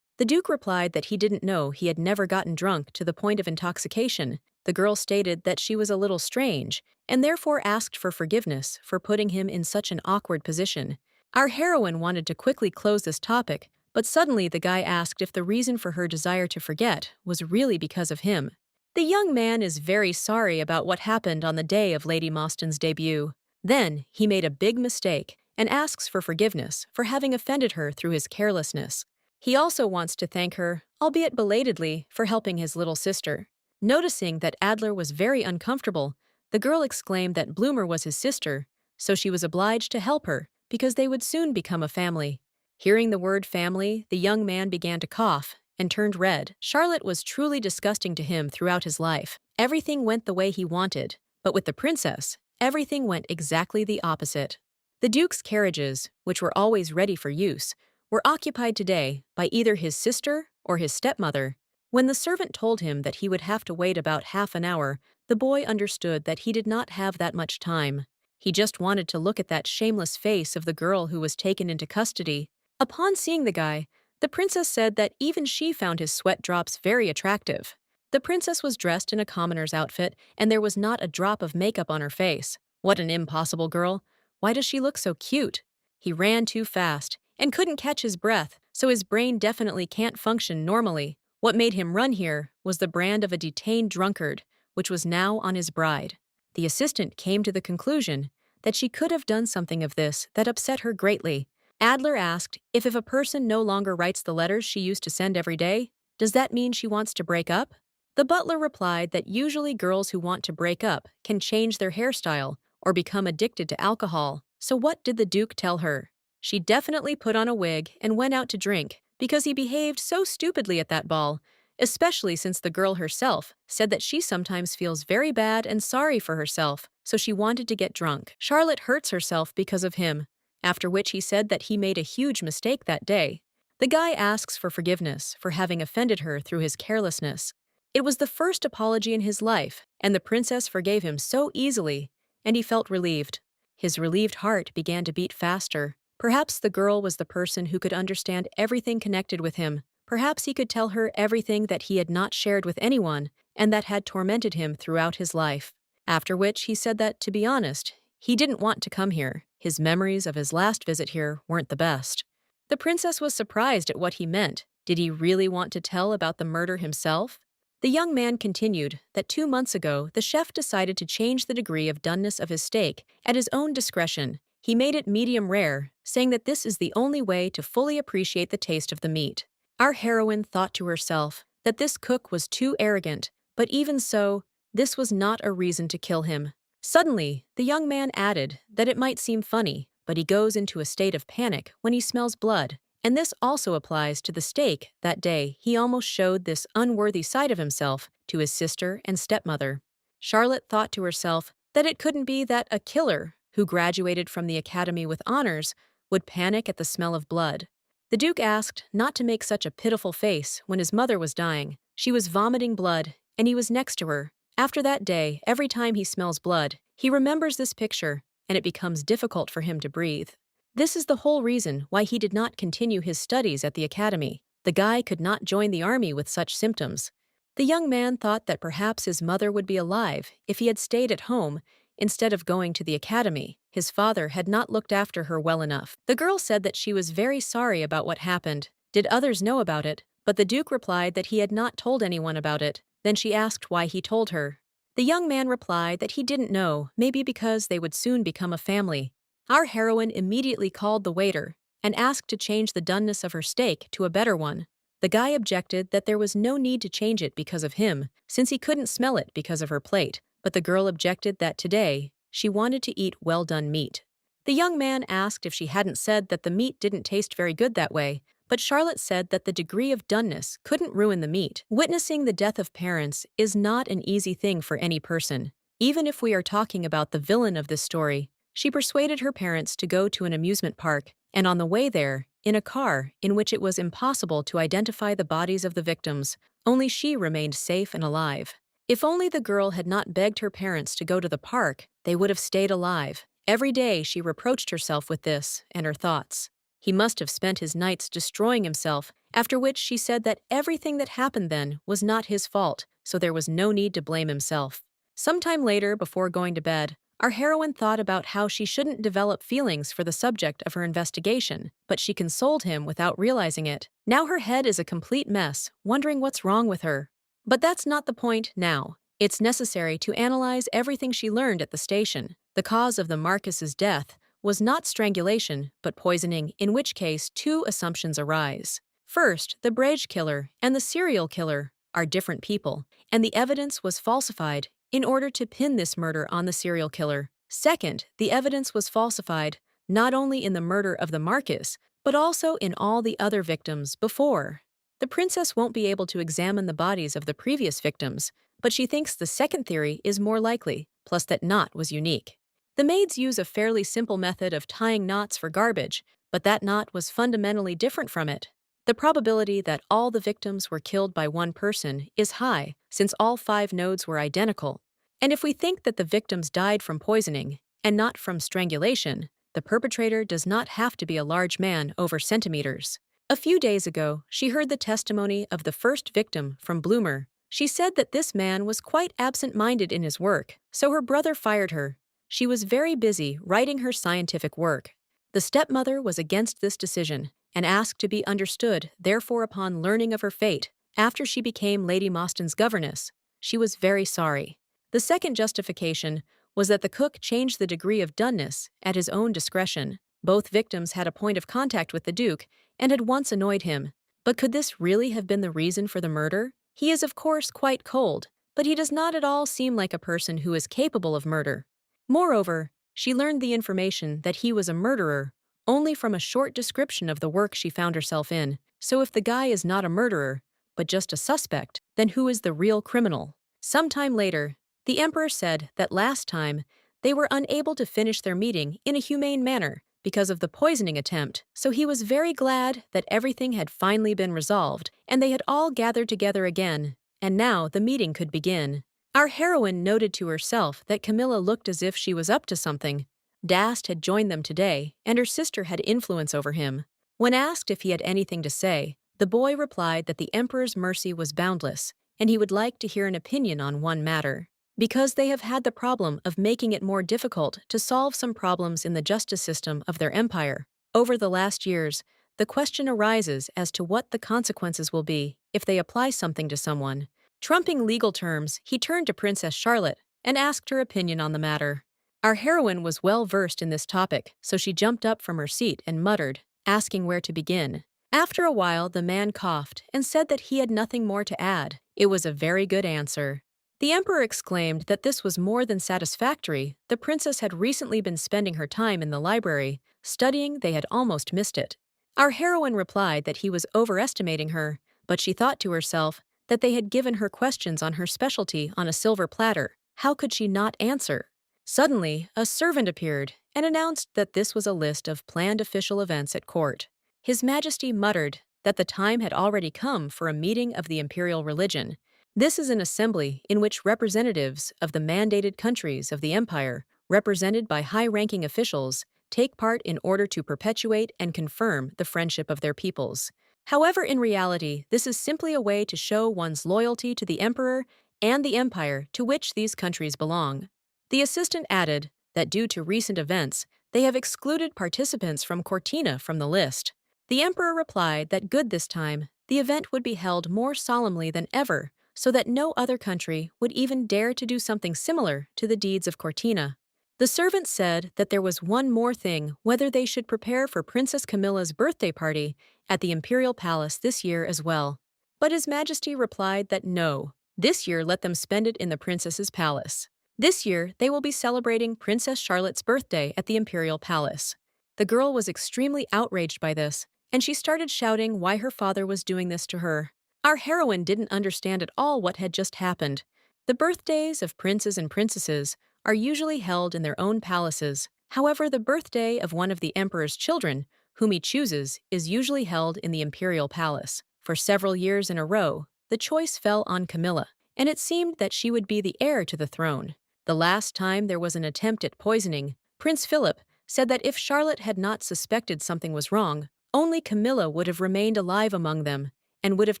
The Duke replied that he didn't know. He had never gotten drunk to the point of intoxication. The girl stated that she was a little strange, and therefore asked for forgiveness for putting him in such an awkward position. Our heroine wanted to quickly close this topic, but suddenly the guy asked if the reason for her desire to forget was really because of him. The young man is very sorry about what happened on the day of Lady Mostyn's debut. Then he made a big mistake and asks for forgiveness for having offended her through his carelessness. He also wants to thank her, albeit belatedly, for helping his little sister. Noticing that Adler was very uncomfortable, the girl exclaimed that Bloomer was his sister, so she was obliged to help her because they would soon become a family. Hearing the word family, the young man began to cough and turned red. Charlotte was truly disgusting to him throughout his life. Everything went the way he wanted, but with the princess, everything went exactly the opposite. The Duke's carriages, which were always ready for use, were occupied today by either his sister or his stepmother. When the servant told him that he would have to wait about half an hour, the boy understood that he did not have that much time. He just wanted to look at that shameless face of the girl who was taken into custody. Upon seeing the guy, the princess said that even she found his sweat drops very attractive. The princess was dressed in a commoner's outfit, and there was not a drop of makeup on her face. What an impossible girl. Why does she look so cute? He ran too fast and couldn't catch his breath, so his brain definitely can't function normally. What made him run here was the brand of a detained drunkard, which was now on his bride. The assistant came to the conclusion that she could have done something of this that upset her greatly. Adler asked if a person no longer writes the letters she used to send every day, does that mean she wants to break up? The butler replied that usually girls who want to break up can change their hairstyle or become addicted to alcohol. So what did the Duke tell her? She definitely put on a wig and went out to drink because he behaved so stupidly at that ball, especially since the girl herself said that she sometimes feels very bad and sorry for herself, so she wanted to get drunk. Charlotte hurts herself because of him, after which he said that he made a huge mistake that day. The guy asks for forgiveness for having offended her through his carelessness. It was the first apology in his life, and the princess forgave him so easily, and he felt relieved. His relieved heart began to beat faster. Perhaps the girl was the person who could understand everything connected with him. Perhaps he could tell her everything that he had not shared with anyone and that had tormented him throughout his life. After which he said that, to be honest, he didn't want to come here. His memories of his last visit here weren't the best. The princess was surprised at what he meant. Did he really want to tell about the murder himself? The young man continued that 2 months ago the chef decided to change the degree of doneness of his steak at his own discretion. He made it medium rare, saying that this is the only way to fully appreciate the taste of the meat. Our heroine thought to herself that this cook was too arrogant, but even so, this was not a reason to kill him. Suddenly, the young man added that it might seem funny, but he goes into a state of panic when he smells blood. And this also applies to the steak. That day, he almost showed this unworthy side of himself to his sister and stepmother. Charlotte thought to herself that it couldn't be that a killer, who graduated from the academy with honors, would panic at the smell of blood. The Duke asked not to make such a pitiful face when his mother was dying. She was vomiting blood, and he was next to her. After that day, every time he smells blood, he remembers this picture, and it becomes difficult for him to breathe. This is the whole reason why he did not continue his studies at the academy. The guy could not join the army with such symptoms. The young man thought that perhaps his mother would be alive if he had stayed at home instead of going to the academy. His father had not looked after her well enough. The girl said that she was very sorry about what happened. Did others know about it? But the Duke replied that he had not told anyone about it. Then she asked why he told her. The young man replied that he didn't know, maybe because they would soon become a family. Our heroine immediately called the waiter and asked to change the doneness of her steak to a better one. The guy objected that there was no need to change it because of him, since he couldn't smell it because of her plate, but the girl objected that today she wanted to eat well-done meat. The young man asked if she hadn't said that the meat didn't taste very good that way, but Charlotte said that the degree of doneness couldn't ruin the meat. Witnessing the death of parents is not an easy thing for any person. Even if we are talking about the villain of this story, she persuaded her parents to go to an amusement park, and on the way there, in a car in which it was impossible to identify the bodies of the victims, only she remained safe and alive. If only the girl had not begged her parents to go to the park, they would have stayed alive. Every day she reproached herself with this and her thoughts. He must have spent his nights destroying himself, after which she said that everything that happened then was not his fault, so there was no need to blame himself. Sometime later, before going to bed, our heroine thought about how she shouldn't develop feelings for the subject of her investigation, but she consoled him without realizing it. Now her head is a complete mess, wondering what's wrong with her. But that's not the point now. It's necessary to analyze everything she learned at the station. The cause of the Marquis's death was not strangulation, but poisoning, in which case 2 assumptions arise. First, the Brege killer and the serial killer are different people, and the evidence was falsified in order to pin this murder on the serial killer. Second, the evidence was falsified not only in the murder of the Marquis, but also in all the other victims before. The princess won't be able to examine the bodies of the previous victims, but she thinks the second theory is more likely, plus that knot was unique. The maids use a fairly simple method of tying knots for garbage, but that knot was fundamentally different from it. The probability that all the victims were killed by one person is high, since all 5 nodes were identical. And if we think that the victims died from poisoning, and not from strangulation. The perpetrator does not have to be a large man over centimeters. A few days ago, she heard the testimony of the first victim from Bloomer. She said that this man was quite absent-minded in his work, so her brother fired her. She was very busy writing her scientific work. The stepmother was against this decision and asked to be understood. Therefore, upon learning of her fate, after she became Lady Mostyn's governess, she was very sorry. The second justification was that the cook changed the degree of doneness at his own discretion. Both victims had a point of contact with the Duke and had once annoyed him. But could this really have been the reason for the murder? He is, of course, quite cold, but he does not at all seem like a person who is capable of murder. Moreover, she learned the information that he was a murderer only from a short description of the work she found herself in. So if the guy is not a murderer, but just a suspect, then who is the real criminal? Sometime later, the emperor said that last time they were unable to finish their meeting in a humane manner because of the poisoning attempt, so he was very glad that everything had finally been resolved and they had all gathered together again, and now the meeting could begin. Our heroine noted to herself that Camilla looked as if she was up to something. Dast had joined them today, and her sister had influence over him. When asked if he had anything to say, the boy replied that the emperor's mercy was boundless, and he would like to hear an opinion on one matter. Because they have had the problem of making it more difficult to solve some problems in the justice system of their empire. Over the last years, the question arises as to what the consequences will be if they apply something to someone. Trumping legal terms, he turned to Princess Charlotte and asked her opinion on the matter. Our heroine was well versed in this topic, so she jumped up from her seat and muttered, asking where to begin. After a while, the man coughed and said that he had nothing more to add. It was a very good answer. The emperor exclaimed that this was more than satisfactory. The princess had recently been spending her time in the library, studying. They had almost missed it. Our heroine replied that he was overestimating her, but she thought to herself that they had given her questions on her specialty on a silver platter. How could she not answer? Suddenly, a servant appeared and announced that this was a list of planned official events at court. His Majesty muttered that the time had already come for a meeting of the imperial religion. This is an assembly in which representatives of the mandated countries of the empire, represented by high-ranking officials, take part in order to perpetuate and confirm the friendship of their peoples. However, in reality, this is simply a way to show one's loyalty to the emperor and the empire to which these countries belong. The assistant added that due to recent events, they have excluded participants from Cortina from the list. The emperor replied that good this time, the event would be held more solemnly than ever, so that no other country would even dare to do something similar to the deeds of Cortina. The servant said that there was one more thing, whether they should prepare for Princess Camilla's birthday party at the imperial palace this year as well. But His Majesty replied that no, this year let them spend it in the princess's palace. This year, they will be celebrating Princess Charlotte's birthday at the imperial palace. The girl was extremely outraged by this, and she started shouting why her father was doing this to her. Our heroine didn't understand at all what had just happened. The birthdays of princes and princesses are usually held in their own palaces. However, the birthday of one of the emperor's children, whom he chooses, is usually held in the imperial palace. For several years in a row, the choice fell on Camilla, and it seemed that she would be the heir to the throne. The last time there was an attempt at poisoning, Prince Philip said that if Charlotte had not suspected something was wrong, only Camilla would have remained alive among them and would have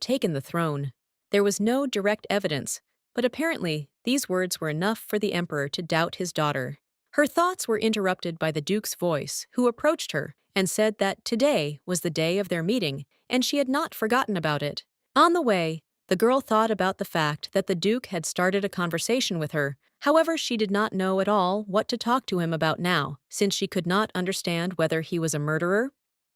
taken the throne. There was no direct evidence, but apparently these words were enough for the emperor to doubt his daughter. Her thoughts were interrupted by the Duke's voice, who approached her and said that today was the day of their meeting, and she had not forgotten about it. On the way, the girl thought about the fact that the Duke had started a conversation with her. However, she did not know at all what to talk to him about now, since she could not understand whether he was a murderer.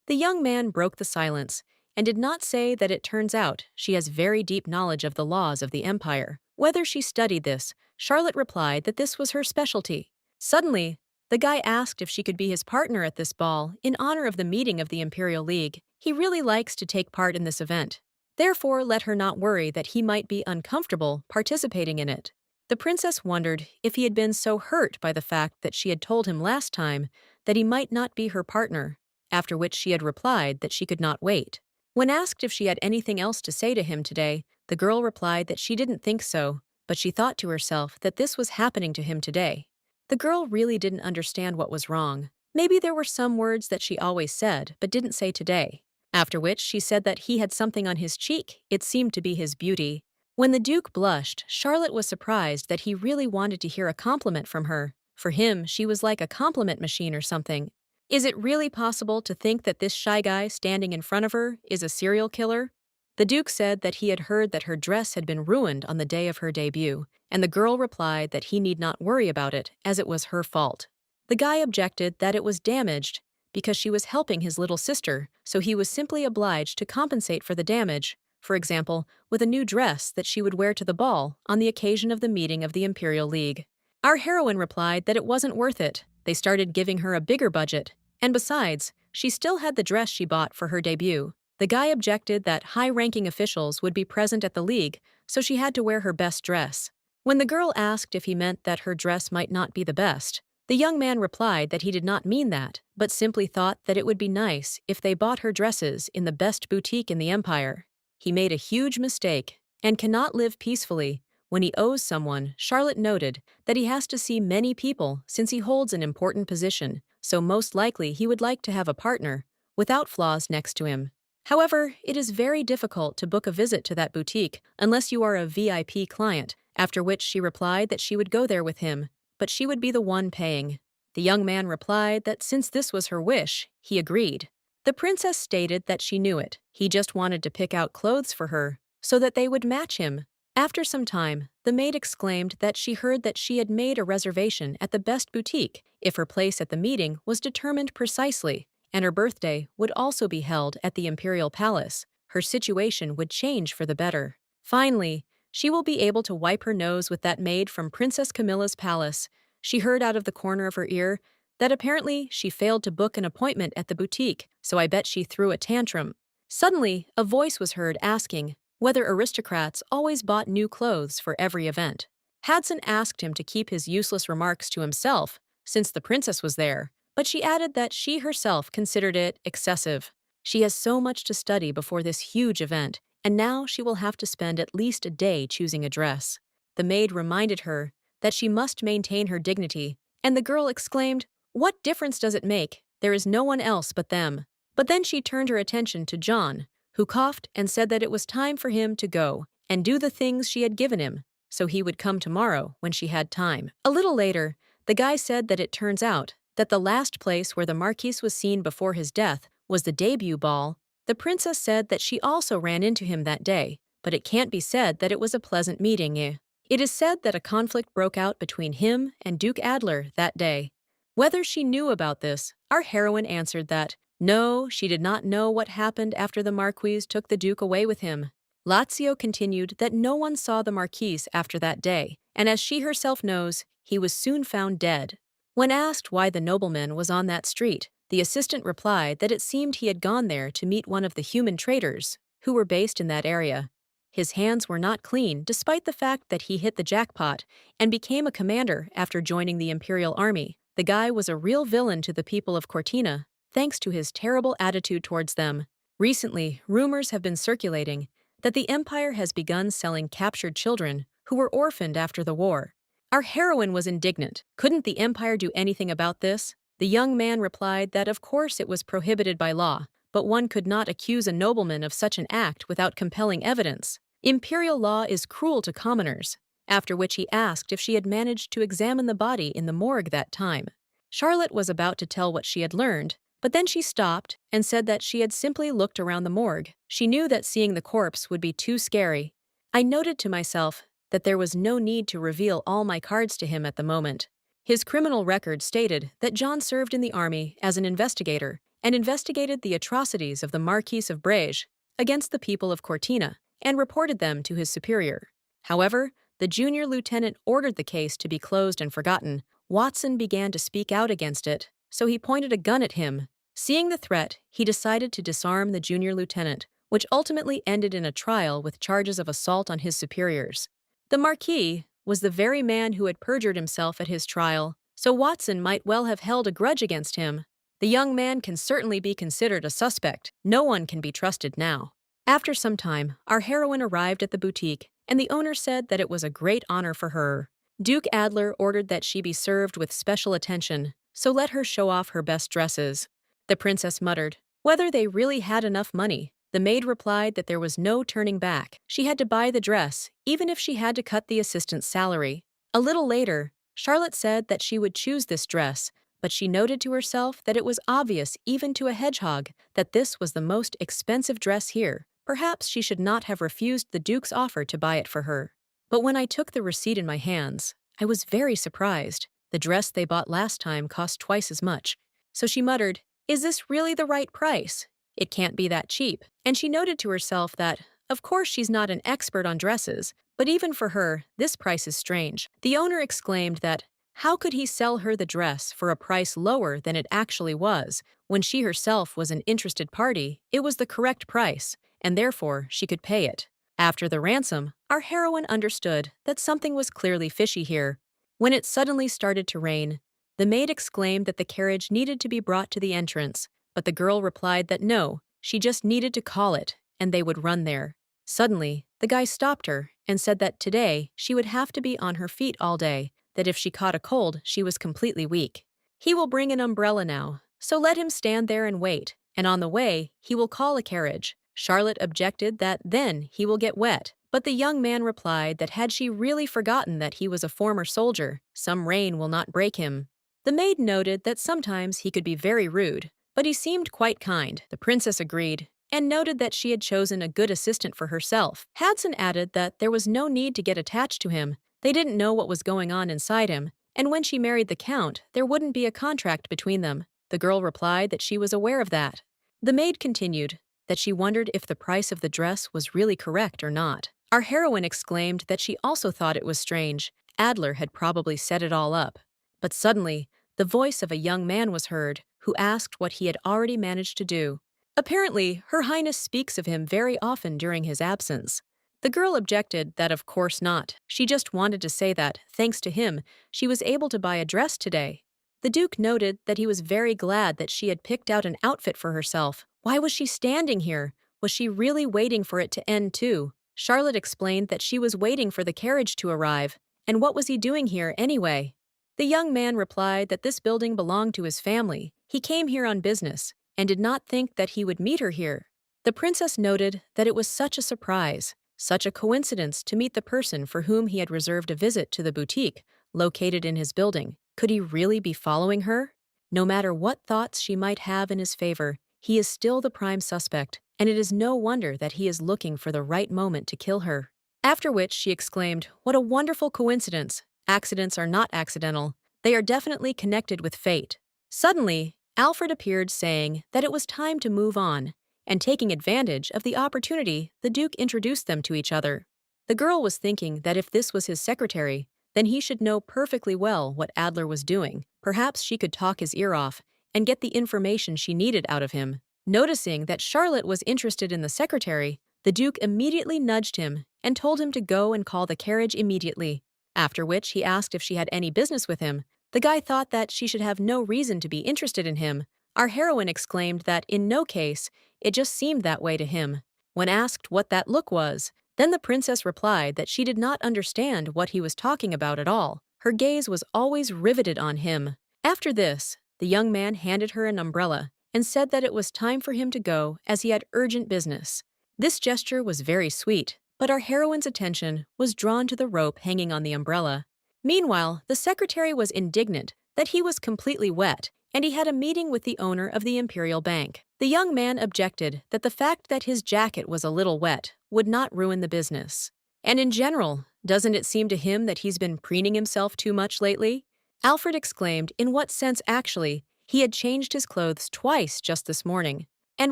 The young man broke the silence and did not say that it turns out she has very deep knowledge of the laws of the empire. Whether she studied this, Charlotte replied that this was her specialty. Suddenly, the guy asked if she could be his partner at this ball in honor of the meeting of the Imperial League. He really likes to take part in this event. Therefore, let her not worry that he might be uncomfortable participating in it. The princess wondered if he had been so hurt by the fact that she had told him last time that he might not be her partner, after which she had replied that she could not wait. When asked if she had anything else to say to him today, the girl replied that she didn't think so, but she thought to herself that this was happening to him today. The girl really didn't understand what was wrong. Maybe there were some words that she always said but didn't say today. After which she said that he had something on his cheek, it seemed to be his beauty. When the Duke blushed, Charlotte was surprised that he really wanted to hear a compliment from her. For him, she was like a compliment machine or something. Is it really possible to think that this shy guy standing in front of her is a serial killer? The Duke said that he had heard that her dress had been ruined on the day of her debut, and the girl replied that he need not worry about it, as it was her fault. The guy objected that it was damaged because she was helping his little sister, so he was simply obliged to compensate for the damage, for example, with a new dress that she would wear to the ball on the occasion of the meeting of the Imperial League. Our heroine replied that it wasn't worth it. They started giving her a bigger budget, and besides, she still had the dress she bought for her debut. The guy objected that high-ranking officials would be present at the league, so she had to wear her best dress. When the girl asked if he meant that her dress might not be the best, the young man replied that he did not mean that, but simply thought that it would be nice if they bought her dresses in the best boutique in the empire. He made a huge mistake and cannot live peacefully. When he owes someone, Charlotte noted that he has to see many people since he holds an important position, so most likely he would like to have a partner without flaws next to him. However, it is very difficult to book a visit to that boutique unless you are a VIP client, after which she replied that she would go there with him, but she would be the one paying. The young man replied that since this was her wish, he agreed. The princess stated that she knew it. He just wanted to pick out clothes for her so that they would match him. After some time, the maid exclaimed that she heard that she had made a reservation at the best boutique if her place at the meeting was determined precisely, and her birthday would also be held at the Imperial Palace. Her situation would change for the better. Finally, she will be able to wipe her nose with that maid from Princess Camilla's palace. She heard out of the corner of her ear that apparently she failed to book an appointment at the boutique, so I bet she threw a tantrum. Suddenly, a voice was heard asking whether aristocrats always bought new clothes for every event. Hadson asked him to keep his useless remarks to himself, since the princess was there, but she added that she herself considered it excessive. She has so much to study before this huge event, and now she will have to spend at least a day choosing a dress. The maid reminded her that she must maintain her dignity, and the girl exclaimed, "What difference does it make? There is no one else but them." But then she turned her attention to John, who coughed and said that it was time for him to go and do the things she had given him, so he would come tomorrow when she had time. A little later, the guy said that it turns out that the last place where the Marquis was seen before his death was the debut ball. The princess said that she also ran into him that day, but it can't be said that it was a pleasant meeting. It is said that a conflict broke out between him and Duke Adler that day. Whether she knew about this, our heroine answered that no, she did not know what happened after the Marquis took the Duke away with him. Lazio continued that no one saw the Marquis after that day, and as she herself knows, he was soon found dead. When asked why the nobleman was on that street, the assistant replied that it seemed he had gone there to meet one of the human traders who were based in that area. His hands were not clean despite the fact that he hit the jackpot and became a commander after joining the Imperial Army. The guy was a real villain to the people of Cortina, thanks to his terrible attitude towards them. Recently, rumors have been circulating that the Empire has begun selling captured children who were orphaned after the war. Our heroine was indignant. Couldn't the Empire do anything about this? The young man replied that of course it was prohibited by law, but one could not accuse a nobleman of such an act without compelling evidence. Imperial law is cruel to commoners, after which he asked if she had managed to examine the body in the morgue that time. Charlotte was about to tell what she had learned, but then she stopped and said that she had simply looked around the morgue. She knew that seeing the corpse would be too scary. I noted to myself that there was no need to reveal all my cards to him at the moment. His criminal record stated that John served in the army as an investigator and investigated the atrocities of the Marquis of Brege against the people of Cortina and reported them to his superior. However, the junior lieutenant ordered the case to be closed and forgotten. Watson began to speak out against it, so he pointed a gun at him. Seeing the threat, he decided to disarm the junior lieutenant, which ultimately ended in a trial with charges of assault on his superiors. The Marquis was the very man who had perjured himself at his trial, so Watson might well have held a grudge against him. The young man can certainly be considered a suspect. No one can be trusted now. After some time, our heroine arrived at the boutique, and the owner said that it was a great honor for her. Duke Adler ordered that she be served with special attention, so let her show off her best dresses. The princess muttered, whether they really had enough money. The maid replied that there was no turning back. She had to buy the dress, even if she had to cut the assistant's salary. A little later, Charlotte said that she would choose this dress, but she noted to herself that it was obvious even to a hedgehog that this was the most expensive dress here. Perhaps she should not have refused the Duke's offer to buy it for her. But when I took the receipt in my hands, I was very surprised. The dress they bought last time cost twice as much. So she muttered, is this really the right price? It can't be that cheap. And she noted to herself that, of course, she's not an expert on dresses, but even for her, this price is strange. The owner exclaimed that, how could he sell her the dress for a price lower than it actually was? When she herself was an interested party, it was the correct price, and therefore she could pay it. After the ransom, our heroine understood that something was clearly fishy here. When it suddenly started to rain, the maid exclaimed that the carriage needed to be brought to the entrance, but the girl replied that no, she just needed to call it, and they would run there. Suddenly, the guy stopped her and said that today she would have to be on her feet all day, that if she caught a cold, she was completely weak. He will bring an umbrella now, so let him stand there and wait, and on the way, he will call a carriage. Charlotte objected that then he will get wet, but the young man replied that had she really forgotten that he was a former soldier, some rain will not break him. The maid noted that sometimes he could be very rude, but he seemed quite kind. The princess agreed, and noted that she had chosen a good assistant for herself. Hadson added that there was no need to get attached to him. They didn't know what was going on inside him, and when she married the count, there wouldn't be a contract between them. The girl replied that she was aware of that. The maid continued that she wondered if the price of the dress was really correct or not. Our heroine exclaimed that she also thought it was strange. Adler had probably set it all up. But suddenly, the voice of a young man was heard, who asked what he had already managed to do. Apparently, Her Highness speaks of him very often during his absence. The girl objected that of course not. She just wanted to say that, thanks to him, she was able to buy a dress today. The Duke noted that he was very glad that she had picked out an outfit for herself. Why was she standing here? Was she really waiting for it to end too? Charlotte explained that she was waiting for the carriage to arrive, and what was he doing here anyway? The young man replied that this building belonged to his family. He came here on business, and did not think that he would meet her here. The princess noted that it was such a surprise, such a coincidence to meet the person for whom he had reserved a visit to the boutique, located in his building. Could he really be following her? No matter what thoughts she might have in his favor, he is still the prime suspect, and it is no wonder that he is looking for the right moment to kill her. After which she exclaimed, what a wonderful coincidence. Accidents are not accidental. They are definitely connected with fate. Suddenly, Alfred appeared saying that it was time to move on, and taking advantage of the opportunity, the Duke introduced them to each other. The girl was thinking that if this was his secretary, then he should know perfectly well what Adler was doing. Perhaps she could talk his ear off and get the information she needed out of him. Noticing that Charlotte was interested in the secretary, the Duke immediately nudged him and told him to go and call the carriage immediately, after which he asked if she had any business with him. The guy thought that she should have no reason to be interested in him. Our heroine exclaimed that in no case, it just seemed that way to him. When asked what that look was, then the princess replied that she did not understand what he was talking about at all. Her gaze was always riveted on him. After this, the young man handed her an umbrella and said that it was time for him to go as he had urgent business. This gesture was very sweet, but our heroine's attention was drawn to the rope hanging on the umbrella. Meanwhile, the secretary was indignant that he was completely wet, and he had a meeting with the owner of the Imperial Bank. The young man objected that the fact that his jacket was a little wet would not ruin the business. And in general, doesn't it seem to him that he's been preening himself too much lately? Alfred exclaimed in what sense actually. He had changed his clothes twice just this morning. And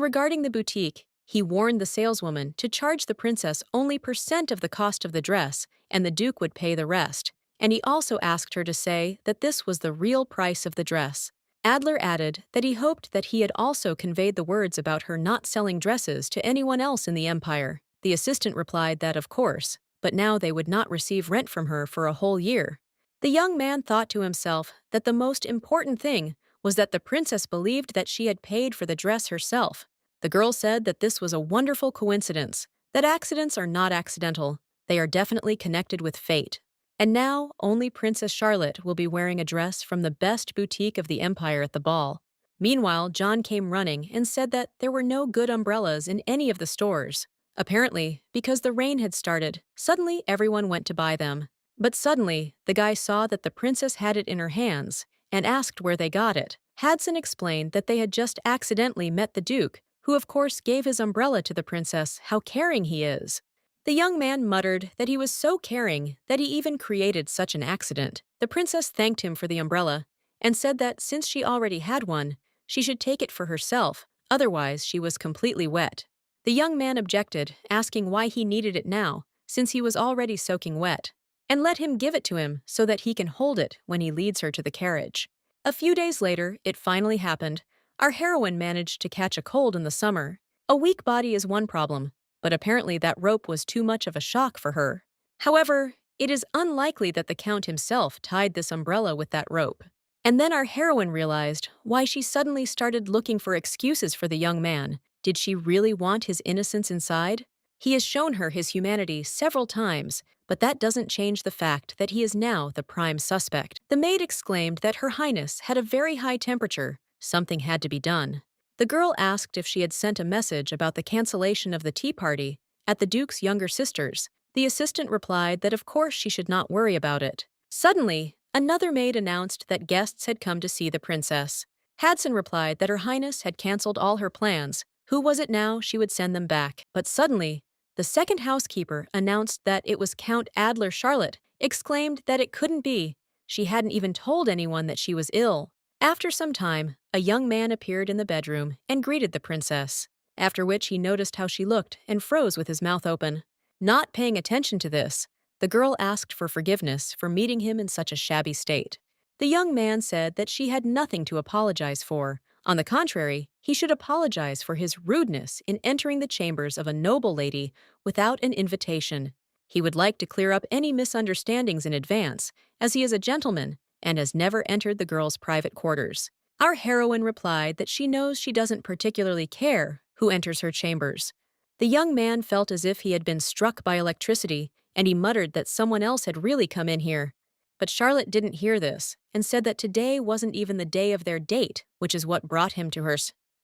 regarding the boutique, he warned the saleswoman to charge the princess only % of the cost of the dress, and the Duke would pay the rest. And he also asked her to say that this was the real price of the dress. Adler added that he hoped that he had also conveyed the words about her not selling dresses to anyone else in the empire. The assistant replied that of course, but now they would not receive rent from her for a whole year. The young man thought to himself that the most important thing was that the princess believed that she had paid for the dress herself. The girl said that this was a wonderful coincidence, that accidents are not accidental, they are definitely connected with fate. And now, only Princess Charlotte will be wearing a dress from the best boutique of the empire at the ball. Meanwhile, John came running and said that there were no good umbrellas in any of the stores. Apparently, because the rain had started, suddenly everyone went to buy them. But suddenly, the guy saw that the princess had it in her hands and asked where they got it. Hadson explained that they had just accidentally met the Duke, who of course gave his umbrella to the princess. How caring he is. The young man muttered that he was so caring that he even created such an accident. The princess thanked him for the umbrella and said that since she already had one, she should take it for herself, otherwise she was completely wet. The young man objected, asking why he needed it now, since he was already soaking wet, and let him give it to him so that he can hold it when he leads her to the carriage. A few days later, it finally happened. Our heroine managed to catch a cold in the summer. A weak body is one problem, but apparently that rope was too much of a shock for her. However, it is unlikely that the Count himself tied this umbrella with that rope. And then our heroine realized why she suddenly started looking for excuses for the young man. Did she really want his innocence inside? He has shown her his humanity several times, but that doesn't change the fact that he is now the prime suspect. The maid exclaimed that Her Highness had a very high temperature. Something had to be done. The girl asked if she had sent a message about the cancellation of the tea party at the Duke's younger sister's. The assistant replied that of course she should not worry about it. Suddenly, another maid announced that guests had come to see the princess. Hadson replied that Her Highness had cancelled all her plans. Who was it now she would send them back? But suddenly, the second housekeeper announced that it was Count Adler. Charlotte exclaimed that it couldn't be. She hadn't even told anyone that she was ill. After some time, a young man appeared in the bedroom and greeted the princess, after which he noticed how she looked and froze with his mouth open. Not paying attention to this, the girl asked for forgiveness for meeting him in such a shabby state. The young man said that she had nothing to apologize for. On the contrary, he should apologize for his rudeness in entering the chambers of a noble lady without an invitation. He would like to clear up any misunderstandings in advance, as he is a gentleman and has never entered the girl's private quarters. Our heroine replied that she knows she doesn't particularly care who enters her chambers. The young man felt as if he had been struck by electricity, and he muttered that someone else had really come in here. But Charlotte didn't hear this, and said that today wasn't even the day of their date, which is what brought him to her.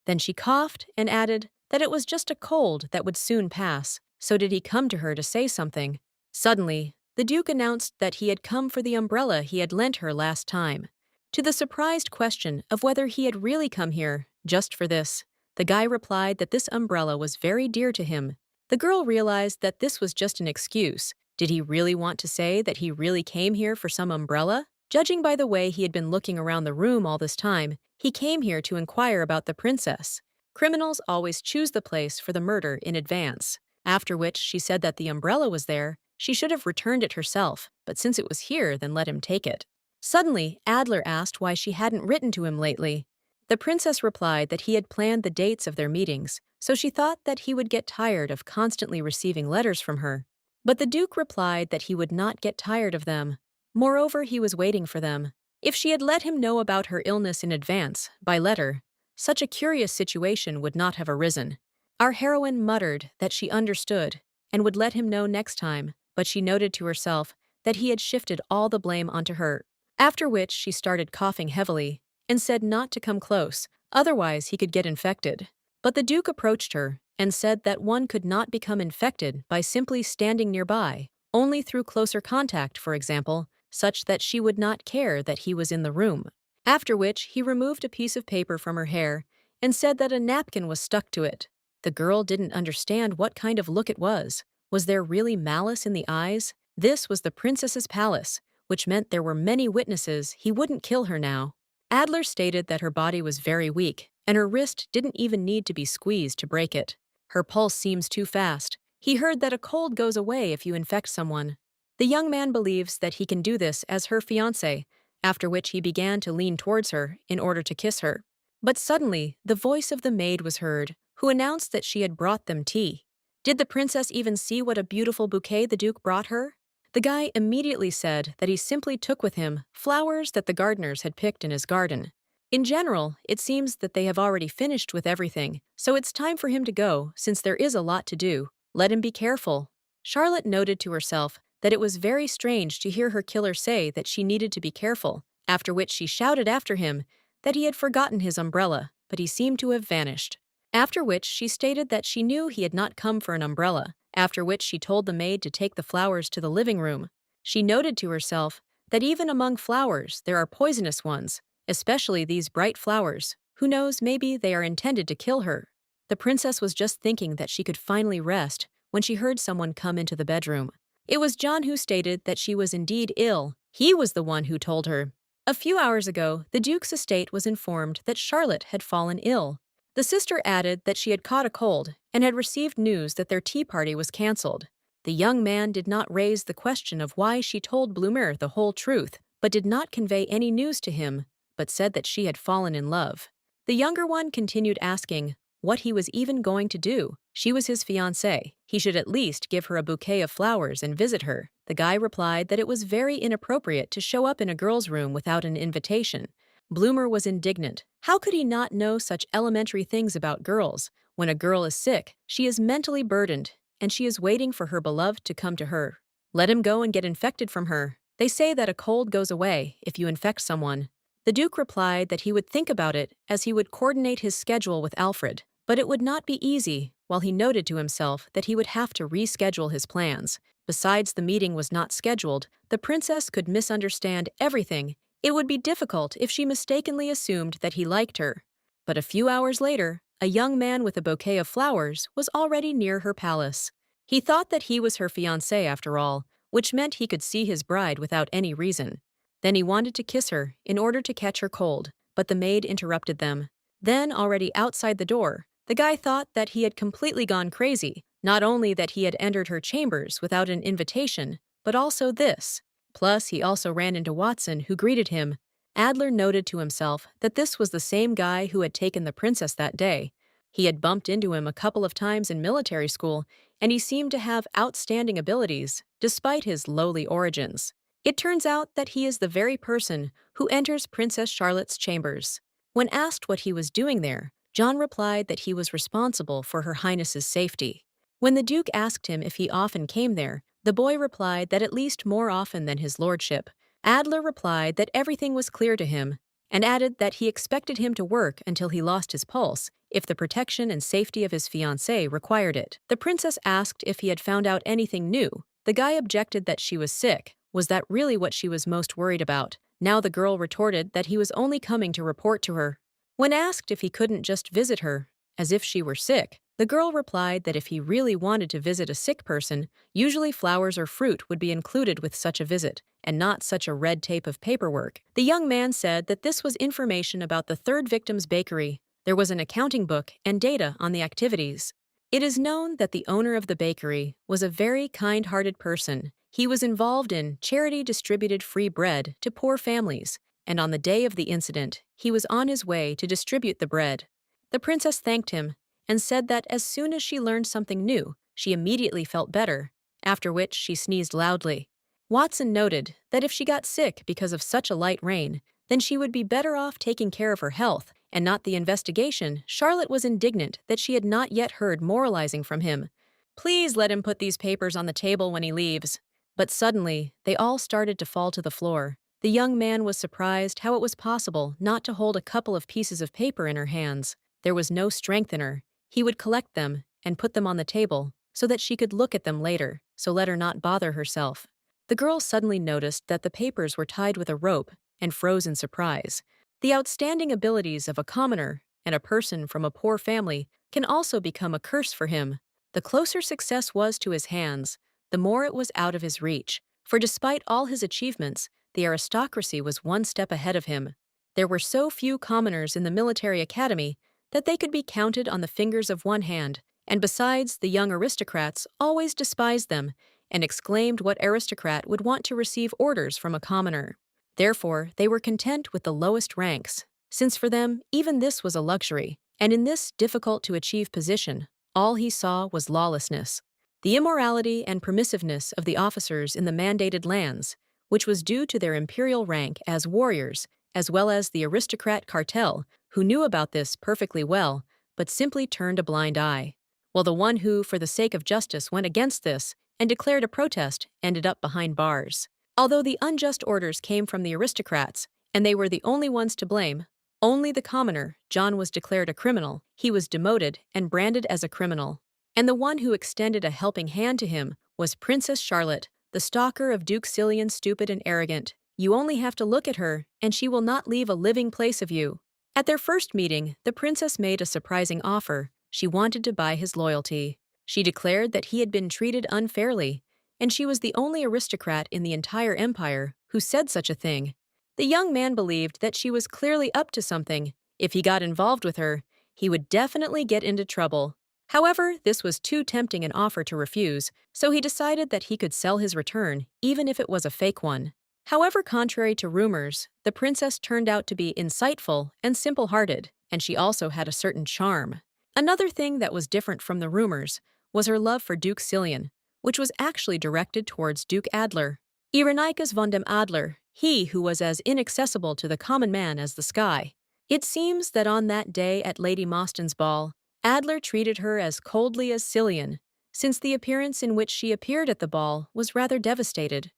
Then she coughed and added that it was just a cold that would soon pass. So did he come to her to say something? Suddenly, the Duke announced that he had come for the umbrella he had lent her last time. To the surprised question of whether he had really come here just for this, the guy replied that this umbrella was very dear to him. The girl realized that this was just an excuse. Did he really want to say that he really came here for some umbrella? Judging by the way he had been looking around the room all this time, he came here to inquire about the princess. Criminals always choose the place for the murder in advance. After which she said that the umbrella was there, she should have returned it herself, but since it was here, then let him take it. Suddenly, Adler asked why she hadn't written to him lately. The princess replied that he had planned the dates of their meetings, so she thought that he would get tired of constantly receiving letters from her. But the Duke replied that he would not get tired of them. Moreover, he was waiting for them. If she had let him know about her illness in advance, by letter, such a curious situation would not have arisen. Our heroine muttered that she understood and would let him know next time, but she noted to herself that he had shifted all the blame onto her. After which she started coughing heavily and said not to come close, otherwise he could get infected. But the Duke approached her and said that one could not become infected by simply standing nearby, only through closer contact, for example, such that she would not care that he was in the room. After which he removed a piece of paper from her hair and said that a napkin was stuck to it. The girl didn't understand what kind of look it was. Was there really malice in the eyes? This was the princess's palace, which meant there were many witnesses. He wouldn't kill her now. Adler stated that her body was very weak, and her wrist didn't even need to be squeezed to break it. Her pulse seems too fast. He heard that a cold goes away if you infect someone. The young man believes that he can do this as her fiancé, after which he began to lean towards her in order to kiss her. But suddenly, the voice of the maid was heard, who announced that she had brought them tea. Did the princess even see what a beautiful bouquet the Duke brought her? The guy immediately said that he simply took with him flowers that the gardeners had picked in his garden. In general, it seems that they have already finished with everything, so it's time for him to go, since there is a lot to do. Let him be careful. Charlotte noted to herself that it was very strange to hear her killer say that she needed to be careful, after which she shouted after him that he had forgotten his umbrella, but he seemed to have vanished. After which she stated that she knew he had not come for an umbrella, after which she told the maid to take the flowers to the living room. She noted to herself that even among flowers there are poisonous ones, especially these bright flowers. Who knows, maybe they are intended to kill her. The princess was just thinking that she could finally rest when she heard someone come into the bedroom. It was John, who stated that she was indeed ill. He was the one who told her. A few hours ago, the Duke's estate was informed that Charlotte had fallen ill. The sister added that she had caught a cold and had received news that their tea party was cancelled. The young man did not raise the question of why she told Bloomer the whole truth, but did not convey any news to him, but said that she had fallen in love. The younger one continued asking what he was even going to do. She was his fiancée. He should at least give her a bouquet of flowers and visit her. The guy replied that it was very inappropriate to show up in a girl's room without an invitation. Bloomer was indignant. How could he not know such elementary things about girls? When a girl is sick, she is mentally burdened, and she is waiting for her beloved to come to her. Let him go and get infected from her. They say that a cold goes away if you infect someone. The Duke replied that he would think about it, as he would coordinate his schedule with Alfred. But it would not be easy, while he noted to himself that he would have to reschedule his plans. Besides, the meeting was not scheduled. The princess could misunderstand everything. It would be difficult if she mistakenly assumed that he liked her. But a few hours later, a young man with a bouquet of flowers was already near her palace. He thought that he was her fiancé after all, which meant he could see his bride without any reason. Then he wanted to kiss her in order to catch her cold, but the maid interrupted them. Then, already outside the door, the guy thought that he had completely gone crazy, not only that he had entered her chambers without an invitation, but also this. Plus, he also ran into Watson, who greeted him. Adler noted to himself that this was the same guy who had taken the princess that day. He had bumped into him a couple of times in military school, and he seemed to have outstanding abilities, despite his lowly origins. It turns out that he is the very person who enters Princess Charlotte's chambers. When asked what he was doing there, John replied that he was responsible for Her Highness's safety. When the Duke asked him if he often came there, the boy replied that at least more often than his lordship. Adler replied that everything was clear to him, and added that he expected him to work until he lost his pulse, if the protection and safety of his fiancée required it. The princess asked if he had found out anything new. The guy objected that she was sick. Was that really what she was most worried about? Now the girl retorted that he was only coming to report to her. When asked if he couldn't just visit her, as if she were sick, the girl replied that if he really wanted to visit a sick person, usually flowers or fruit would be included with such a visit, and not such a red tape of paperwork. The young man said that this was information about the third victim's bakery. There was an accounting book and data on the activities. It is known that the owner of the bakery was a very kind-hearted person. He was involved in charity-distributed free bread to poor families, and on the day of the incident, he was on his way to distribute the bread. The princess thanked him and said that as soon as she learned something new, she immediately felt better, after which she sneezed loudly. Watson noted that if she got sick because of such a light rain, then she would be better off taking care of her health and not the investigation. Charlotte was indignant that she had not yet heard moralizing from him. Please let him put these papers on the table when he leaves. But suddenly, they all started to fall to the floor. The young man was surprised how it was possible not to hold a couple of pieces of paper in her hands. There was no strength in her. He would collect them and put them on the table so that she could look at them later, so let her not bother herself. The girl suddenly noticed that the papers were tied with a rope and froze in surprise. The outstanding abilities of a commoner and a person from a poor family can also become a curse for him. The closer success was to his hands, the more it was out of his reach, for despite all his achievements, the aristocracy was one step ahead of him. There were so few commoners in the military academy that they could be counted on the fingers of one hand, and besides, the young aristocrats always despised them and exclaimed what aristocrat would want to receive orders from a commoner. Therefore, they were content with the lowest ranks, since for them even this was a luxury, and in this difficult-to-achieve position, all he saw was lawlessness. The immorality and permissiveness of the officers in the mandated lands, which was due to their imperial rank as warriors, as well as the aristocrat cartel, who knew about this perfectly well, but simply turned a blind eye, while the one who, for the sake of justice, went against this and declared a protest, ended up behind bars. Although the unjust orders came from the aristocrats, and they were the only ones to blame, only the commoner, John, was declared a criminal. He was demoted and branded as a criminal. And the one who extended a helping hand to him was Princess Charlotte, the stalker of Duke Cillian, stupid and arrogant. You only have to look at her, and she will not leave a living place of you. At their first meeting, the princess made a surprising offer. She wanted to buy his loyalty. She declared that he had been treated unfairly, and she was the only aristocrat in the entire empire who said such a thing. The young man believed that she was clearly up to something. If he got involved with her, he would definitely get into trouble. However, this was too tempting an offer to refuse, so he decided that he could sell his return, even if it was a fake one. However, contrary to rumors, the princess turned out to be insightful and simple-hearted, and she also had a certain charm. Another thing that was different from the rumors was her love for Duke Cillian, which was actually directed towards Duke Adler. Irenicus von dem Adler, he who was as inaccessible to the common man as the sky. It seems that on that day at Lady Mostyn's ball, Adler treated her as coldly as Cillian, since the appearance in which she appeared at the ball was rather devastated.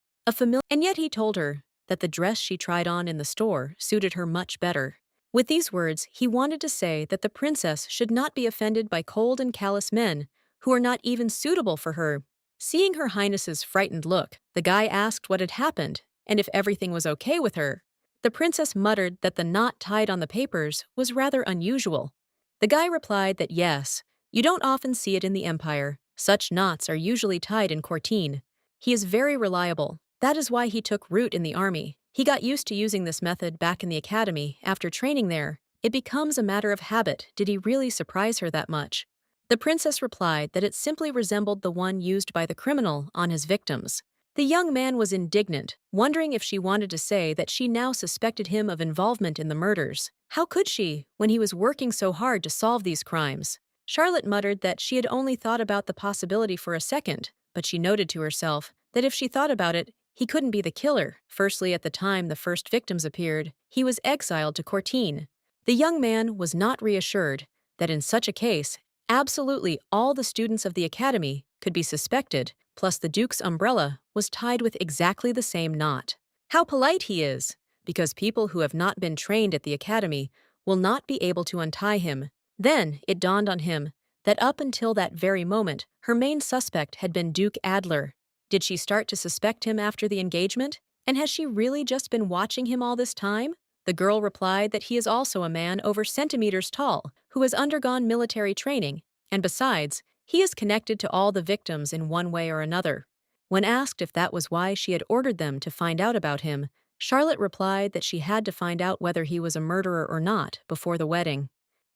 And yet he told her that the dress she tried on in the store suited her much better. With these words, he wanted to say that the princess should not be offended by cold and callous men who are not even suitable for her. Seeing Her Highness's frightened look, the guy asked what had happened and if everything was okay with her. The princess muttered that the knot tied on the papers was rather unusual. The guy replied that yes, you don't often see it in the empire. Such knots are usually tied in Courtine. He is very reliable. That is why he took root in the army. He got used to using this method back in the academy after training there. It becomes a matter of habit. Did he really surprise her that much? The princess replied that it simply resembled the one used by the criminal on his victims. The young man was indignant, wondering if she wanted to say that she now suspected him of involvement in the murders. How could she, when he was working so hard to solve these crimes? Charlotte muttered that she had only thought about the possibility for a second, but she noted to herself that if she thought about it, he couldn't be the killer. Firstly, at the time the first victims appeared, he was exiled to Courtine. The young man was not reassured that in such a case, absolutely all the students of the academy could be suspected, plus the Duke's umbrella was tied with exactly the same knot. How polite he is, because people who have not been trained at the academy will not be able to untie him. Then it dawned on him that up until that very moment, her main suspect had been Duke Adler. Did she start to suspect him after the engagement? And has she really just been watching him all this time? The girl replied that he is also a man over centimeters tall who has undergone military training, and besides, he is connected to all the victims in one way or another. When asked if that was why she had ordered them to find out about him, Charlotte replied that she had to find out whether he was a murderer or not before the wedding.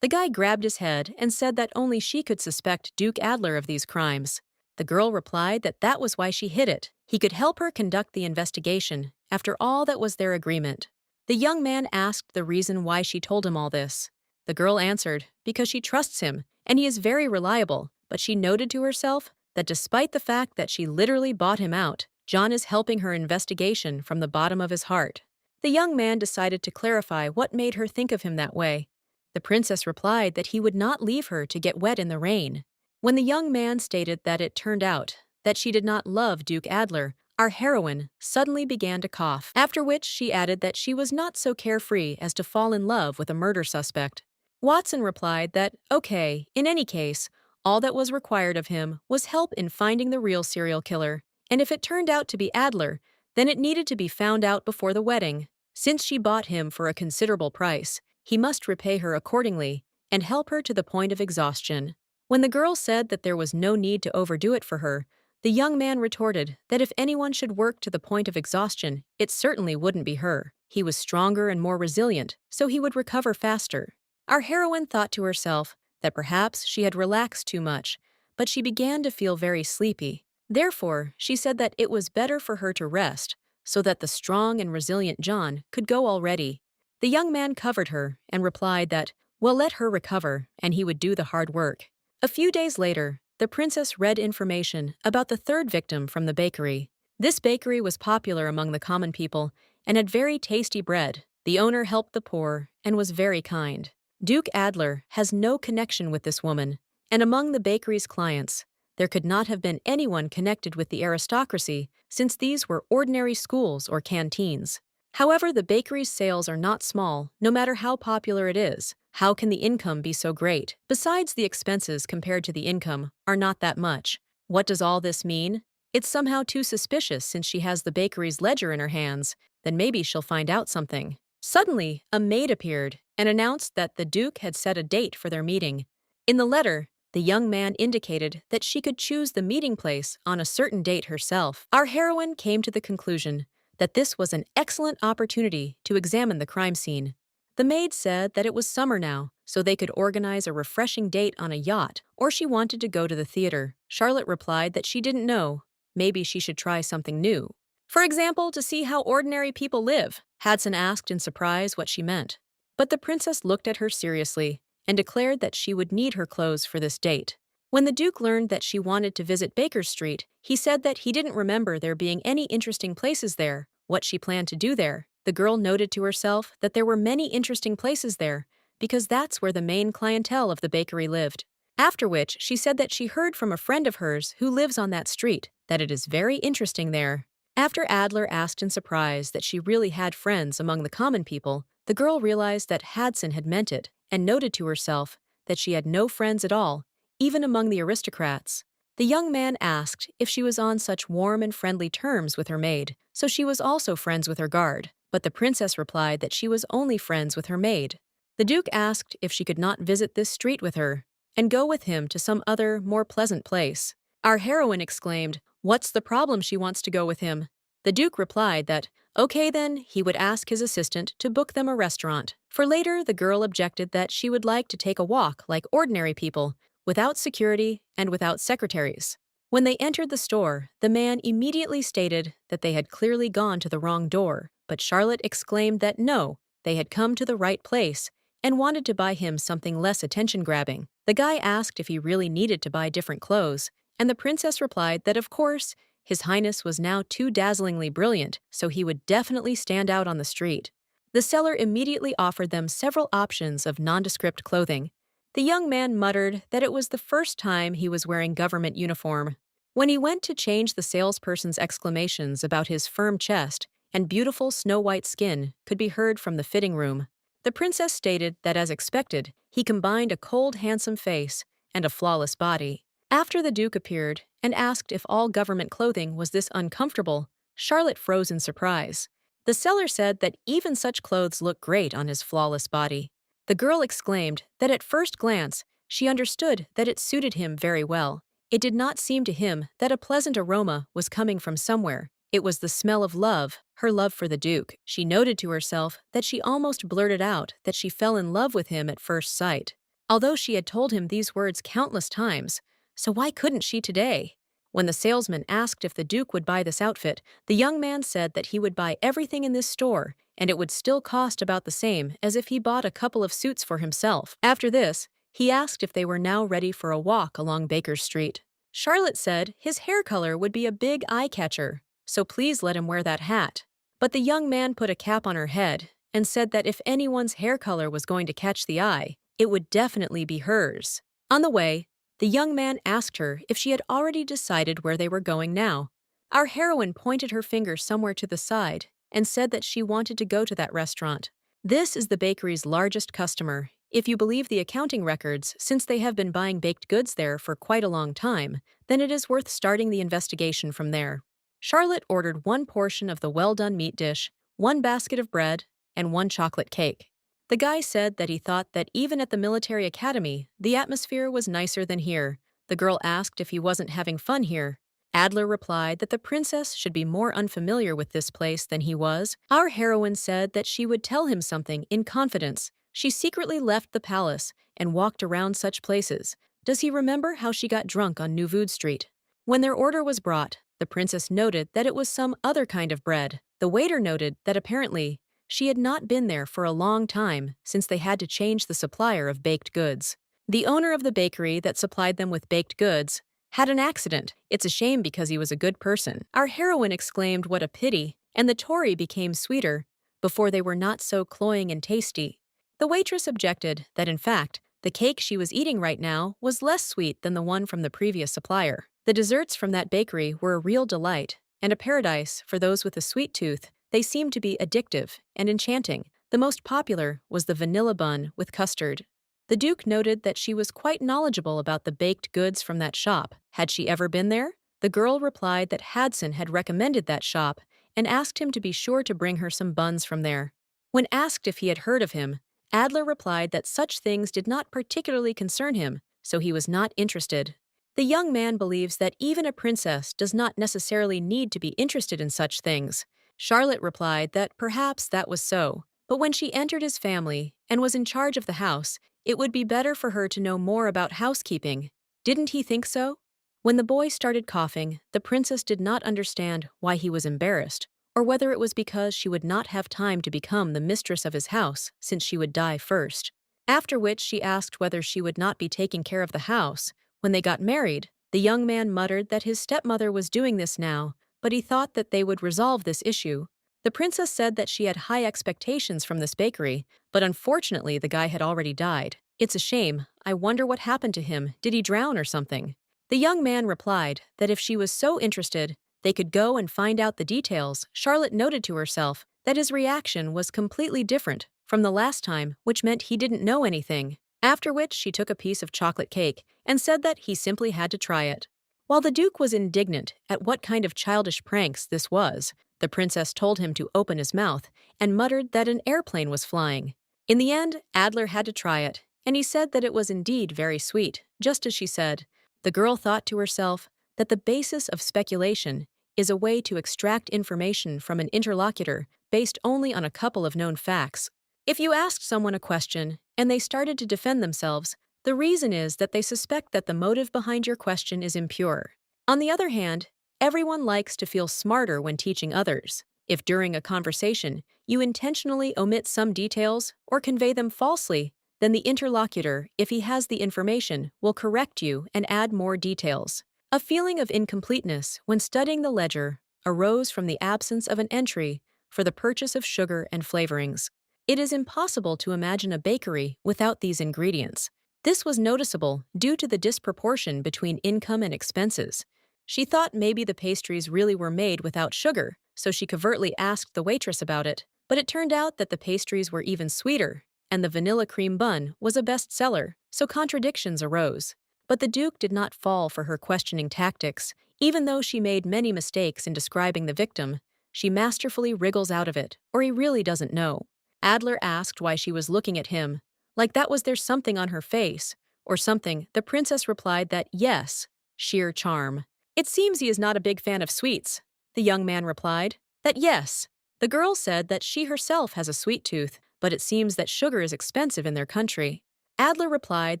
The guy grabbed his head and said that only she could suspect Duke Adler of these crimes. The girl replied that that was why she hid it. He could help her conduct the investigation. After all, that was their agreement. The young man asked the reason why she told him all this. The girl answered, because she trusts him, and he is very reliable, but she noted to herself that despite the fact that she literally bought him out, John is helping her investigation from the bottom of his heart. The young man decided to clarify what made her think of him that way. The princess replied that he would not leave her to get wet in the rain. When the young man stated that it turned out that she did not love Duke Adler, our heroine suddenly began to cough, after which she added that she was not so carefree as to fall in love with a murder suspect. Watson replied that, okay, in any case, all that was required of him was help in finding the real serial killer, and if it turned out to be Adler, then it needed to be found out before the wedding. Since she bought him for a considerable price, he must repay her accordingly and help her to the point of exhaustion. When the girl said that there was no need to overdo it for her, the young man retorted that if anyone should work to the point of exhaustion, it certainly wouldn't be her. He was stronger and more resilient, so he would recover faster. Our heroine thought to herself that perhaps she had relaxed too much, but she began to feel very sleepy. Therefore, she said that it was better for her to rest, so that the strong and resilient John could go already. The young man covered her and replied that, well, let her recover, and he would do the hard work. A few days later, the princess read information about the third victim from the bakery. This bakery was popular among the common people and had very tasty bread. The owner helped the poor and was very kind. Duke Adler has no connection with this woman, and among the bakery's clients, There could not have been anyone connected with the aristocracy, since these were ordinary schools or canteens. However, the bakery's sales are not small, no matter how popular it is. How can the income be so great? Besides, the expenses compared to the income are not that much. What does all this mean? It's somehow too suspicious since she has the bakery's ledger in her hands. Then maybe she'll find out something. Suddenly, a maid appeared and announced that the Duke had set a date for their meeting. In the letter, the young man indicated that she could choose the meeting place on a certain date herself. Our heroine came to the conclusion that this was an excellent opportunity to examine the crime scene. The maid said that it was summer now, so they could organize a refreshing date on a yacht, or she wanted to go to the theater. Charlotte replied that she didn't know. Maybe she should try something new. For example, to see how ordinary people live. Hudson asked in surprise what she meant. But the princess looked at her seriously and declared that she would need her clothes for this date. When the Duke learned that she wanted to visit Baker Street, he said that he didn't remember there being any interesting places there. What she planned to do there. The girl noted to herself that there were many interesting places there, because that's where the main clientele of the bakery lived. After which, she said that she heard from a friend of hers who lives on that street that it is very interesting there. After Adler asked in surprise that she really had friends among the common people, the girl realized that Hudson had meant it and noted to herself that she had no friends at all, even among the aristocrats. The young man asked if she was on such warm and friendly terms with her maid, so she was also friends with her guard, but the princess replied that she was only friends with her maid. The Duke asked if she could not visit this street with her and go with him to some other, more pleasant place. Our heroine exclaimed, "What's the problem she wants to go with him?" The Duke replied that, okay then, he would ask his assistant to book them a restaurant. For later, the girl objected that she would like to take a walk like ordinary people, without security and without secretaries. When they entered the store, the man immediately stated that they had clearly gone to the wrong door, but Charlotte exclaimed that no, they had come to the right place and wanted to buy him something less attention-grabbing. The guy asked if he really needed to buy different clothes, and the princess replied that of course, His Highness was now too dazzlingly brilliant, so he would definitely stand out on the street. The seller immediately offered them several options of nondescript clothing. The young man muttered that it was the first time he was wearing government uniform. When he went to change, the salesperson's exclamations about his firm chest and beautiful snow-white skin could be heard from the fitting room. The princess stated that, as expected, he combined a cold, handsome face and a flawless body. After the Duke appeared and asked if all government clothing was this uncomfortable, Charlotte froze in surprise. The seller said that even such clothes look great on his flawless body. The girl exclaimed that at first glance, she understood that it suited him very well. It did not seem to him that a pleasant aroma was coming from somewhere. It was the smell of love, her love for the Duke. She noted to herself that she almost blurted out that she fell in love with him at first sight. Although she had told him these words countless times, so why couldn't she today? When the salesman asked if the Duke would buy this outfit, the young man said that he would buy everything in this store, and it would still cost about the same as if he bought a couple of suits for himself. After this, he asked if they were now ready for a walk along Baker Street. Charlotte said his hair color would be a big eye-catcher, so please let him wear that hat. But the young man put a cap on her head and said that if anyone's hair color was going to catch the eye, it would definitely be hers. On the way, the young man asked her if she had already decided where they were going now. Our heroine pointed her finger somewhere to the side and said that she wanted to go to that restaurant. This is the bakery's largest customer, if you believe the accounting records, since they have been buying baked goods there for quite a long time, then it is worth starting the investigation from there. Charlotte ordered one portion of the well-done meat dish, one basket of bread, and one chocolate cake. The guy said that he thought that even at the military academy, the atmosphere was nicer than here. The girl asked if he wasn't having fun here. Adler replied that the princess should be more unfamiliar with this place than he was. Our heroine said that she would tell him something in confidence. She secretly left the palace and walked around such places. Does he remember how she got drunk on New Vood Street? When their order was brought, the princess noted that it was some other kind of bread. The waiter noted that apparently she had not been there for a long time since they had to change the supplier of baked goods. The owner of the bakery that supplied them with baked goods had an accident. It's a shame because he was a good person. Our heroine exclaimed what a pity, and the Tory became sweeter before they were not so cloying and tasty. The waitress objected that in fact, The cake she was eating right now was less sweet than the one from the previous supplier. The desserts from that bakery were a real delight, and a paradise for those with a sweet tooth. They seemed to be addictive and enchanting. The most popular was the vanilla bun with custard. The Duke noted that she was quite knowledgeable about the baked goods from that shop. Had she ever been there? The girl replied that Hadson had recommended that shop and asked him to be sure to bring her some buns from there. When asked if he had heard of him, Adler replied that such things did not particularly concern him, so he was not interested. The young man believes that even a princess does not necessarily need to be interested in such things. Charlotte replied that perhaps that was so, but when she entered his family and was in charge of the house, it would be better for her to know more about housekeeping. Didn't he think so? When the boy started coughing, the princess did not understand why he was embarrassed, or whether it was because she would not have time to become the mistress of his house since she would die first. After which she asked whether she would not be taking care of the house. When they got married, the young man muttered that his stepmother was doing this now, but he thought that they would resolve this issue. The princess said that she had high expectations from this bakery, but unfortunately the guy had already died. It's a shame. I wonder what happened to him. Did he drown or something? The young man replied that if she was so interested, they could go and find out the details. Charlotte noted to herself that his reaction was completely different from the last time, which meant he didn't know anything. After which she took a piece of chocolate cake and said that he simply had to try it. While the Duke was indignant at what kind of childish pranks this was, the princess told him to open his mouth and muttered that an airplane was flying. In the end, Adler had to try it, and he said that it was indeed very sweet, just as she said. The girl thought to herself that the basis of speculation is a way to extract information from an interlocutor based only on a couple of known facts. If you asked someone a question and they started to defend themselves, the reason is that they suspect that the motive behind your question is impure. On the other hand, everyone likes to feel smarter when teaching others. If during a conversation you intentionally omit some details or convey them falsely, then the interlocutor, if he has the information, will correct you and add more details. A feeling of incompleteness when studying the ledger arose from the absence of an entry for the purchase of sugar and flavorings. It is impossible to imagine a bakery without these ingredients. This was noticeable due to the disproportion between income and expenses. She thought maybe the pastries really were made without sugar, so she covertly asked the waitress about it, but it turned out that the pastries were even sweeter, and the vanilla cream bun was a bestseller, so contradictions arose. But the Duke did not fall for her questioning tactics. Even though she made many mistakes in describing the victim, she masterfully wriggles out of it, or he really doesn't know. Adler asked why she was looking at him, like that was there something on her face, or something. The princess replied that yes, sheer charm. It seems he is not a big fan of sweets. The young man replied that yes. The girl said that she herself has a sweet tooth, but it seems that sugar is expensive in their country. Adler replied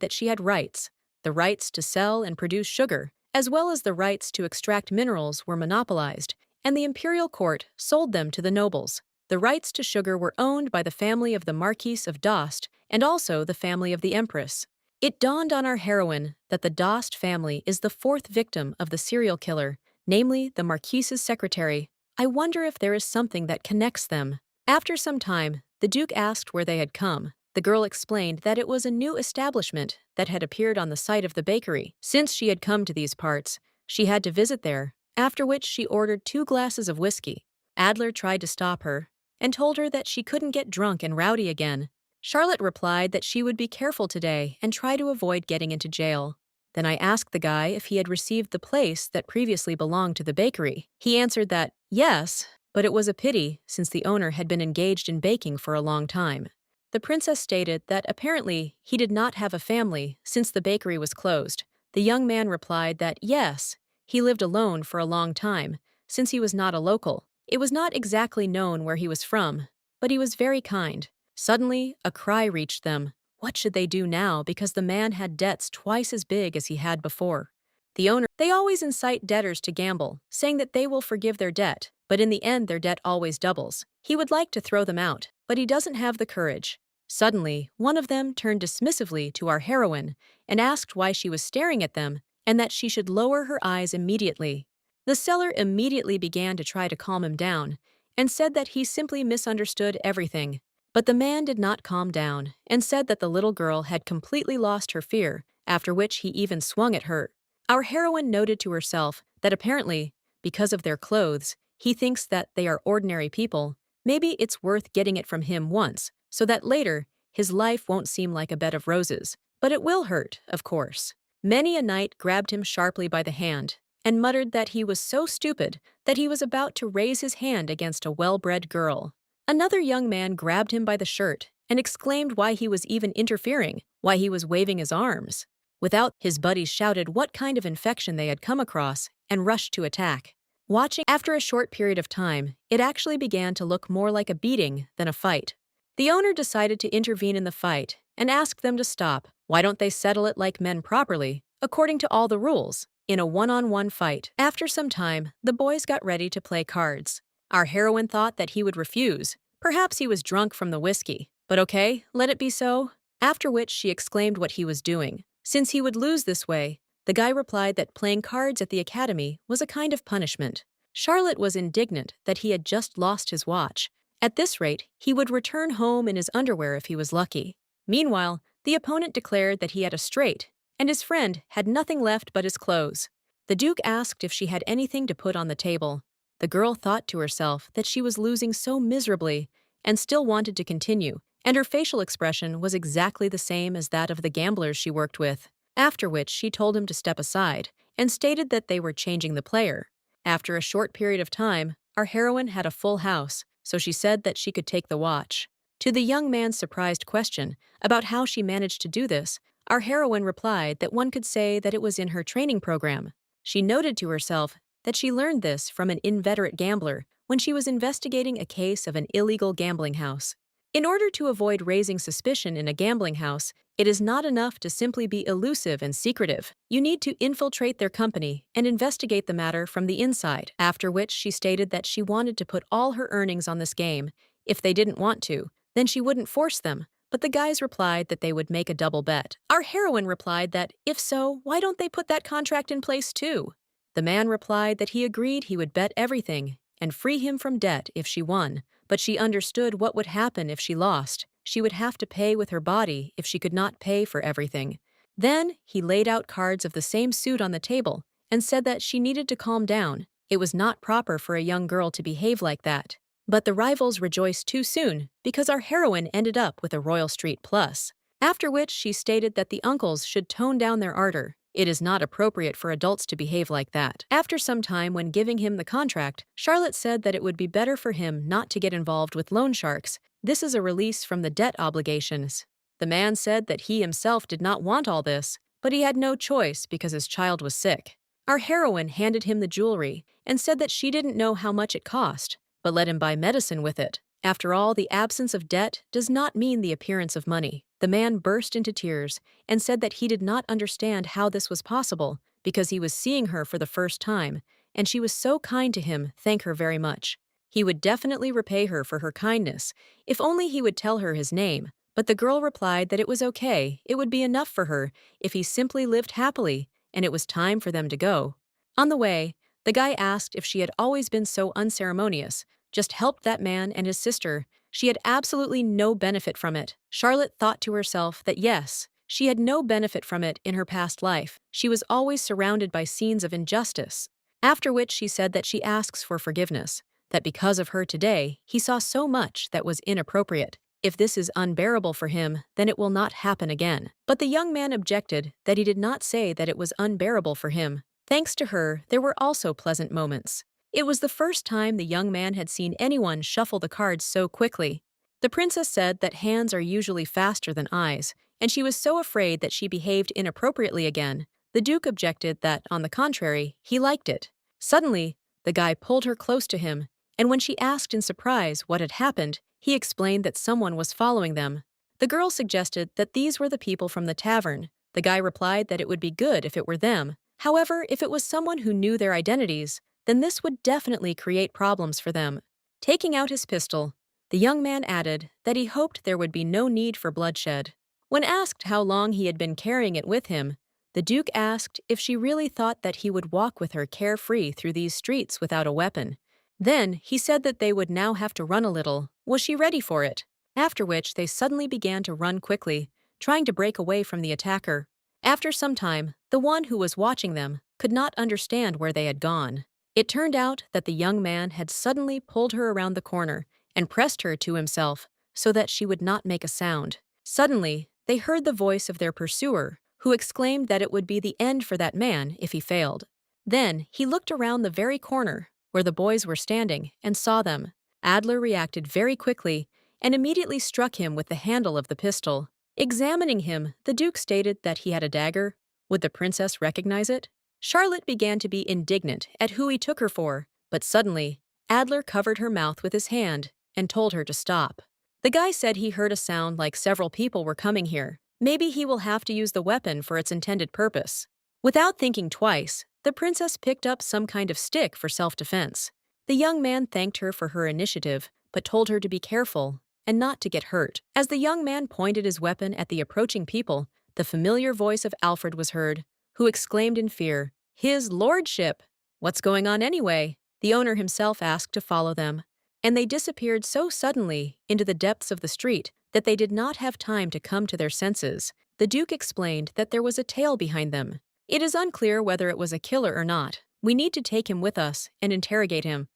that she had rights. The rights to sell and produce sugar, as well as the rights to extract minerals, were monopolized, and the imperial court sold them to the nobles. The rights to sugar were owned by the family of the Marquis of Dost and also the family of the Empress. It dawned on our heroine that the Dost family is the fourth victim of the serial killer, namely the Marquis's secretary. I wonder if there is something that connects them. After some time, the Duke asked where they had come. The girl explained that it was a new establishment that had appeared on the site of the bakery. Since she had come to these parts, she had to visit there, after which she ordered 2 glasses of whiskey. Adler tried to stop her and told her that she couldn't get drunk and rowdy again. Charlotte replied that she would be careful today and try to avoid getting into jail. Then I asked the guy if he had received the place that previously belonged to the bakery. He answered that, yes, but it was a pity since the owner had been engaged in baking for a long time. The princess stated that apparently he did not have a family since the bakery was closed. The young man replied that yes, he lived alone for a long time, since he was not a local. It was not exactly known where he was from, but he was very kind. Suddenly, a cry reached them. What should they do now because the man had debts twice as big as he had before? The owner, they always incite debtors to gamble, saying that they will forgive their debt, but in the end their debt always doubles. He would like to throw them out, but he doesn't have the courage. Suddenly, one of them turned dismissively to our heroine and asked why she was staring at them and that she should lower her eyes immediately. The seller immediately began to try to calm him down and said that he simply misunderstood everything. But the man did not calm down and said that the little girl had completely lost her fear, after which he even swung at her. Our heroine noted to herself that apparently, because of their clothes, he thinks that they are ordinary people. Maybe it's worth getting it from him once, so that later, his life won't seem like a bed of roses. But it will hurt, of course. Many a knight grabbed him sharply by the hand and muttered that he was so stupid that he was about to raise his hand against a well-bred girl. Another young man grabbed him by the shirt and exclaimed why he was even interfering, why he was waving his arms. Without, his buddies shouted what kind of infection they had come across and rushed to attack. Watching, after a short period of time, it actually began to look more like a beating than a fight. The owner decided to intervene in the fight and asked them to stop. Why don't they settle it like men properly, according to all the rules, in a one-on-one fight? After some time, the boys got ready to play cards. Our heroine thought that he would refuse. Perhaps he was drunk from the whiskey. But okay, let it be so. After which she exclaimed what he was doing. Since he would lose this way, the guy replied that playing cards at the academy was a kind of punishment. Charlotte was indignant that he had just lost his watch. At this rate, he would return home in his underwear if he was lucky. Meanwhile, the opponent declared that he had a straight, and his friend had nothing left but his clothes. The Duke asked if she had anything to put on the table. The girl thought to herself that she was losing so miserably and still wanted to continue, and her facial expression was exactly the same as that of the gamblers she worked with. After which she told him to step aside and stated that they were changing the player. After a short period of time, our heroine had a full house, so she said that she could take the watch. To the young man's surprised question about how she managed to do this, our heroine replied that one could say that it was in her training program. She noted to herself that she learned this from an inveterate gambler when she was investigating a case of an illegal gambling house. In order to avoid raising suspicion in a gambling house, it is not enough to simply be elusive and secretive. You need to infiltrate their company and investigate the matter from the inside. After which she stated that she wanted to put all her earnings on this game. If they didn't want to, then she wouldn't force them. But the guys replied that they would make a double bet. Our heroine replied that, if so, why don't they put that contract in place too? The man replied that he agreed he would bet everything and free him from debt if she won, but she understood what would happen if she lost. She would have to pay with her body if she could not pay for everything. Then he laid out cards of the same suit on the table and said that she needed to calm down. It was not proper for a young girl to behave like that. But the rivals rejoiced too soon because our heroine ended up with a Royal Street Plus. After which she stated that the uncles should tone down their ardor. It is not appropriate for adults to behave like that. After some time, when giving him the contract, Charlotte said that it would be better for him not to get involved with loan sharks. This is a release from the debt obligations. The man said that he himself did not want all this, but he had no choice because his child was sick. Our heroine handed him the jewelry and said that she didn't know how much it cost, but let him buy medicine with it. After all, the absence of debt does not mean the appearance of money. The man burst into tears and said that he did not understand how this was possible because he was seeing her for the first time, and she was so kind to him, thank her very much. He would definitely repay her for her kindness, if only he would tell her his name. But the girl replied that it was okay, it would be enough for her if he simply lived happily, and it was time for them to go. On the way, the guy asked if she had always been so unceremonious, just helped that man and his sister. She had absolutely no benefit from it. Charlotte thought to herself that yes, she had no benefit from it in her past life. She was always surrounded by scenes of injustice. After which she said that she asks for forgiveness, that because of her today, he saw so much that was inappropriate. If this is unbearable for him, then it will not happen again. But the young man objected that he did not say that it was unbearable for him. Thanks to her, there were also pleasant moments. It was the first time the young man had seen anyone shuffle the cards so quickly. The princess said that hands are usually faster than eyes, and she was so afraid that she behaved inappropriately again. The Duke objected that, on the contrary, he liked it. Suddenly, the guy pulled her close to him, and when she asked in surprise what had happened, he explained that someone was following them. The girl suggested that these were the people from the tavern. The guy replied that it would be good if it were them. However, if it was someone who knew their identities, then this would definitely create problems for them. Taking out his pistol, the young man added that he hoped there would be no need for bloodshed. When asked how long he had been carrying it with him, the Duke asked if she really thought that he would walk with her carefree through these streets without a weapon. Then he said that they would now have to run a little. Was she ready for it? after which they suddenly began to run quickly, trying to break away from the attacker. After some time, the one who was watching them could not understand where they had gone. It turned out that the young man had suddenly pulled her around the corner and pressed her to himself so that she would not make a sound. Suddenly, they heard the voice of their pursuer, who exclaimed that it would be the end for that man if he failed. Then he looked around the very corner where the boys were standing and saw them. Adler reacted very quickly and immediately struck him with the handle of the pistol. Examining him, the Duke stated that he had a dagger. Would the princess recognize it? Charlotte began to be indignant at who he took her for, but suddenly, Adler covered her mouth with his hand and told her to stop. The guy said he heard a sound like several people were coming here. Maybe he will have to use the weapon for its intended purpose. Without thinking twice, the princess picked up some kind of stick for self-defense. The young man thanked her for her initiative, but told her to be careful and not to get hurt. As the young man pointed his weapon at the approaching people, the familiar voice of Alfred was heard, who exclaimed in fear, "His lordship!" "What's going on anyway?" the owner himself asked to follow them. And they disappeared so suddenly into the depths of the street that they did not have time to come to their senses. The Duke explained that there was a tail behind them. "It is unclear whether it was a killer or not. We need to take him with us and interrogate him."